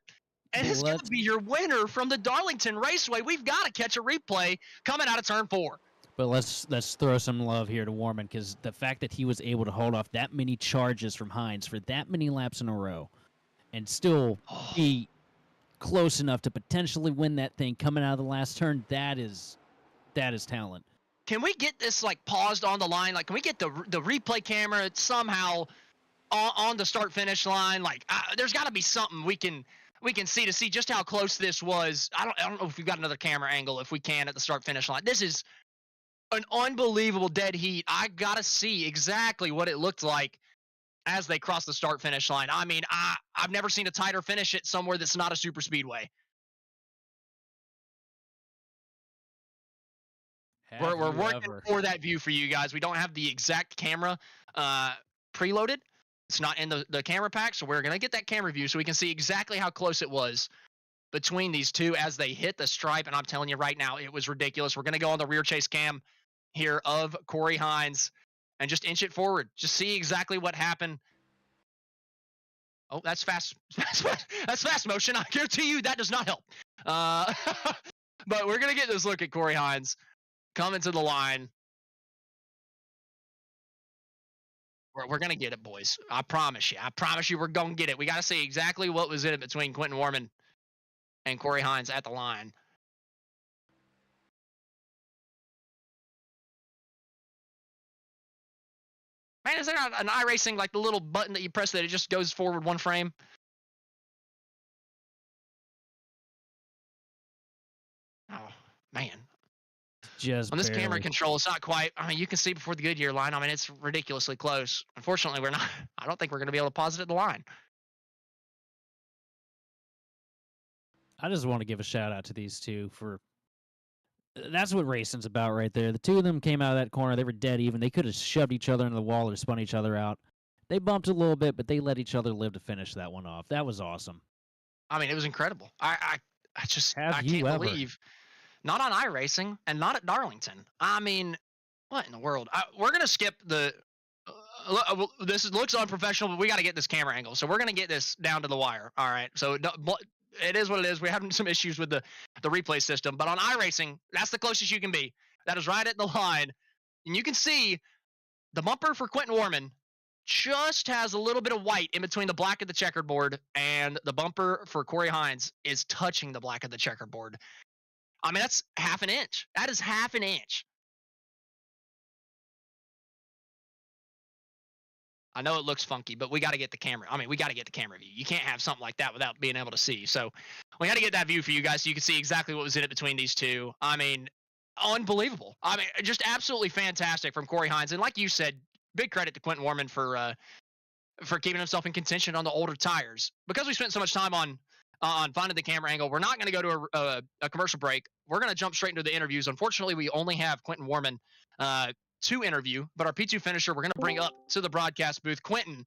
And it's going to be your winner from the Darlington Raceway. We've got to catch a replay coming out of turn 4. But let's throw some love here to Warman, because the fact that he was able to hold off that many charges from Hines for that many laps in a row and still be close enough to potentially win that thing coming out of the last turn, that is talent. Can we get this like paused on the line? Like, can we get the replay camera somehow on the start finish line? Like, there's got to be something we can see to see just how close this was. I don't know if we've got another camera angle if we can at the start finish line. This is an unbelievable dead heat. I gotta see exactly what it looked like as they crossed the start finish line. I mean, I've never seen a tighter finish at somewhere that's not a super speedway. We're working for that view for you guys. We don't have the exact camera preloaded. It's not in the camera pack, so we're gonna get that camera view so we can see exactly how close it was between these two as they hit the stripe. And I'm telling you right now, it was ridiculous. We're gonna go on the rear chase cam here of Corey Hines and just inch it forward. Just see exactly what happened. Oh, that's fast. That's fast motion. I guarantee you that does not help. But we're going to get this look at Corey Hines coming to the line. We're going to get it, boys. I promise you. I promise you we're going to get it. We got to see exactly what was in it between Quentin Warman and Corey Hines at the line. Man, is there not an iRacing, like the little button that you press that it just goes forward one frame? Oh, man. Just on this barely. camera control, it's not quite. I mean, you can see before the Goodyear line. I mean, it's ridiculously close. Unfortunately, we're not. I don't think we're going to be able to pause it at the line. I just want to give a shout out to these two for. That's what racing's about right there. The two of them came out of that corner. They were dead even. They could have shoved each other into the wall or spun each other out. They bumped a little bit, but they let each other live to finish that one off. That was awesome. I mean, it was incredible. I just Have I you can't ever? believe. Not on iRacing and not at Darlington. I mean, what in the world? We're going to skip the this looks unprofessional, but we got to get this camera angle. So we're going to get this down to the wire. All right. So it is what it is. We're having some issues with the replay system, but on iRacing, that's the closest you can be. That is right at the line. And you can see the bumper for Quentin Warman just has a little bit of white in between the black of the checkerboard, and the bumper for Corey Hines is touching the black of the checkerboard. I mean, that's half an inch. That is half an inch. I know it looks funky, but we got to get the camera. I mean, we got to get the camera view. You can't have something like that without being able to see. So we got to get that view for you guys so you can see exactly what was in it between these two. I mean, unbelievable. I mean, just absolutely fantastic from Corey Hines. And like you said, big credit to Quentin Warman for keeping himself in contention on the older tires. Because we spent so much time on finding the camera angle, we're not going to go to a commercial break. We're going to jump straight into the interviews. Unfortunately, we only have Quentin Warman to interview, but our P2 finisher we're going to bring up to the broadcast booth. Quentin,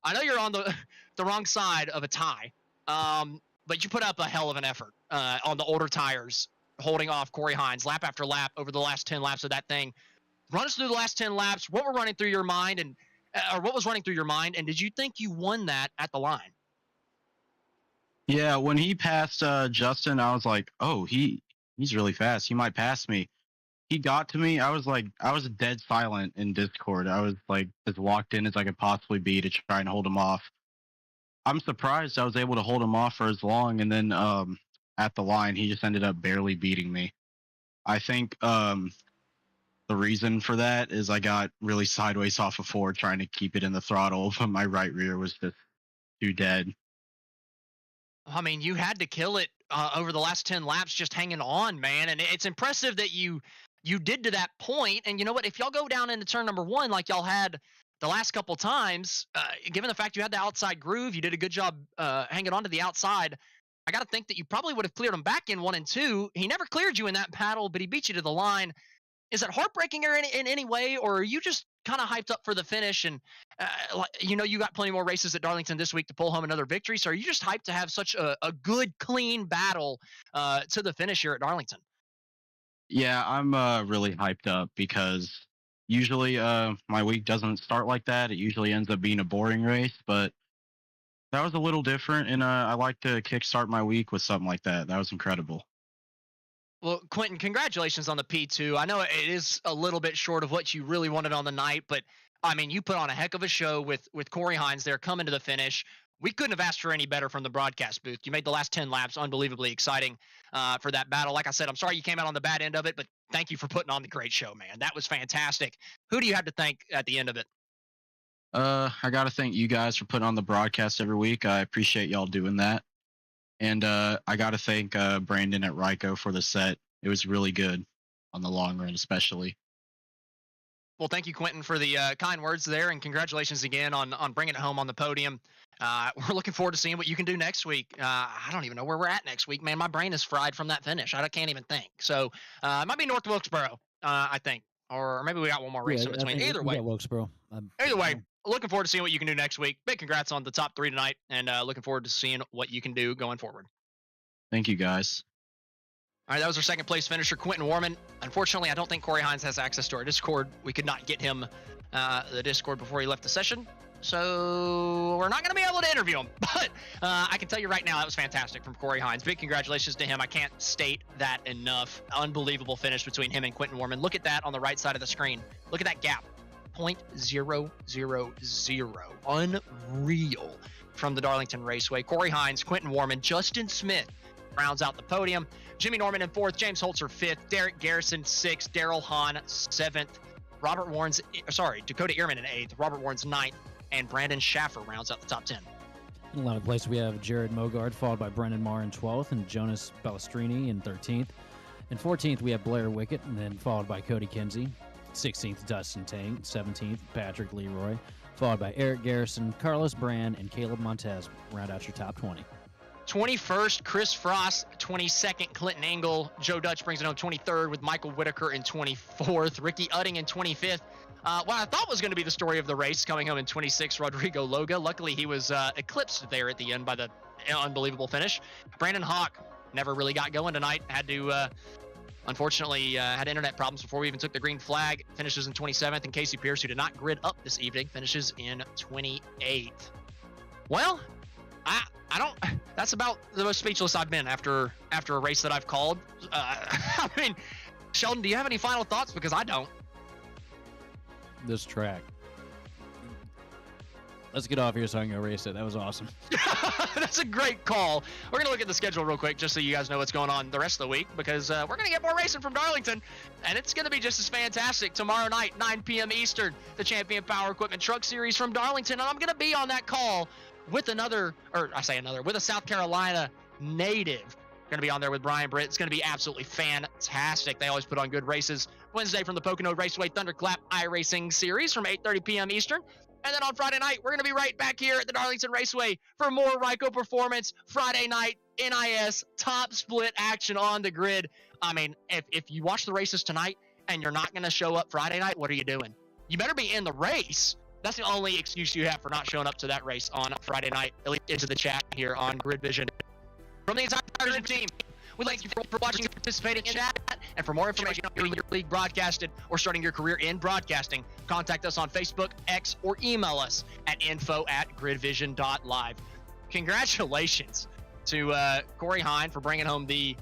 I know you're on the wrong side of a tie, but you put up a hell of an effort on the older tires, holding off Corey Hines lap after lap over the last 10 laps of that thing. Run us through the last 10 laps. What were running through your mind, or what was running through your mind, and did you think you won that at the line? Yeah, when he passed Justin, I was like, oh, he's really fast. He might pass me. He got to me. I was dead silent in Discord. I was like as locked in as I could possibly be to try and hold him off. I'm surprised I was able to hold him off for as long, and then at the line, he just ended up barely beating me. I think the reason for that is I got really sideways off of 4 trying to keep it in the throttle, but my right rear was just too dead. I mean, you had to kill it over the last 10 laps just hanging on, man. And it's impressive that you did to that point. And you know what? If y'all go down into turn number 1 like y'all had the last couple times, given the fact you had the outside groove, you did a good job hanging on to the outside. I got to think that you probably would have cleared him back in 1 and 2. He never cleared you in that battle, but he beat you to the line. Is it heartbreaking in any way, or are you just kind of hyped up for the finish? And you got plenty more races at Darlington this week to pull home another victory. So are you just hyped to have such a good, clean battle to the finish here at Darlington? Yeah, I'm really hyped up because usually my week doesn't start like that. It usually ends up being a boring race, but that was a little different, and I like to kickstart my week with something like that. That was incredible. Well, Quentin, congratulations on the P2. I know it is a little bit short of what you really wanted on the night, but I mean, you put on a heck of a show with Corey Hines there coming to the finish. We couldn't have asked for any better from the broadcast booth. You made the last 10 laps unbelievably exciting for that battle. Like I said, I'm sorry you came out on the bad end of it, but thank you for putting on the great show, man. That was fantastic. Who do you have to thank at the end of it? I got to thank you guys for putting on the broadcast every week. I appreciate y'all doing that. And I got to thank Brandon at Ryco for the set. It was really good on the long run, especially. Well, thank you, Quentin, for the kind words there, and congratulations again on bringing it home on the podium. We're looking forward to seeing what you can do next week. I don't even know where we're at next week, man. My brain is fried from that finish. I can't even think. So it might be North Wilkesboro, I think. Or maybe we got one more race in between. Either way. Wilkesboro. Either way, looking forward to seeing what you can do next week. Big congrats on the top 3 tonight, and looking forward to seeing what you can do going forward. Thank you, guys. All right, that was our second place finisher, Quentin Warman. Unfortunately, I don't think Corey Hines has access to our Discord. We could not get him the Discord before he left the session. So we're not going to be able to interview him. But I can tell you right now, that was fantastic from Corey Hines. Big congratulations to him. I can't state that enough. Unbelievable finish between him and Quentin Warman. Look at that on the right side of the screen. Look at that gap. 0.000. Unreal from the Darlington Raceway. Corey Hines, Quentin Warman, Justin Smith rounds out the podium. Jimmy Norman in 4th, James Holzer 5th, Derek Garrison 6th, Daryl Hahn 7th, Dakota Ehrman in 8th, Robert Warren's 9th, and Brandon Schaffer rounds out the top 10. In 11th place, we have Jared Mogard, followed by Brendan Marr in 12th, and Jonas Balestrini in 13th. In 14th, we have Blair Wickett, and then followed by Cody Kinsey. 16th, Dustin Tang. 17th, Patrick Leroy, followed by Eric Garrison, Carlos Brand, and Caleb Montez. Round out your top 20. 21st, Chris Frost. 22nd, Clinton Engel. Joe Dutch brings it home 23rd with Michael Whitaker in 24th. Ricky Utting in 25th. What I thought was going to be the story of the race coming home in 26th, Rodrigo Loga. Luckily, he was eclipsed there at the end by the unbelievable finish. Brandon Hawk never really got going tonight. Unfortunately, had internet problems before we even took the green flag. Finishes in 27th. And Casey Pierce, who did not grid up this evening, finishes in 28th. Well, I don't. That's about the most speechless I've been after a race that I've called. I mean, Sheldon, do you have any final thoughts? Because I don't. This track, Let's get off here so I can go race it. That was awesome. That's a great call. We're going to look at the schedule real quick just so you guys know what's going on the rest of the week because we're going to get more racing from Darlington, and it's going to be just as fantastic. Tomorrow night, 9 p.m. Eastern, the Champion Power Equipment Truck Series from Darlington, and I'm going to be on that call with with a South Carolina native. Going to be on there with Brian Britt. It's going to be absolutely fantastic. They always put on good races. Wednesday from the Pocono Raceway Thunderclap iRacing Series from 8:30 p.m. Eastern. And then on Friday night, we're going to be right back here at the Darlington Raceway for more Ryco Performance Friday night NIS top split action on the grid. I mean, if you watch the races tonight and you're not going to show up Friday night, what are you doing? You better be in the race. That's the only excuse you have for not showing up to that race on Friday night. Into the chat here on GridVision. From the entire GridVision team, we'd like you for watching and participating in chat. And for more information on getting your league broadcasted or starting your career in broadcasting, contact us on Facebook, X, or email us at info@gridvision.live. Congratulations to Corey Hine for bringing home the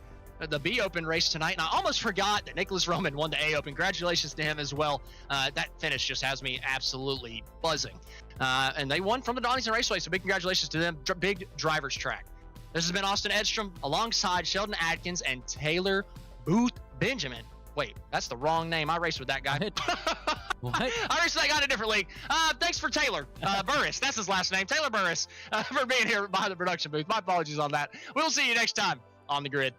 B Open race tonight. And I almost forgot that Nicholas Roman won the A Open. Congratulations to him as well. That finish just has me absolutely buzzing. And they won from the Darlington Raceway, so big congratulations to them. Big driver's track. This has been Austin Edstrom alongside Sheldon Atkins and Taylor Booth Benjamin. Wait, that's the wrong name. I raced with that guy. What? I raced with that guy in a different league. Thanks for Taylor Burris. That's his last name. Taylor Burris for being here behind the production booth. My apologies on that. We'll see you next time on the grid.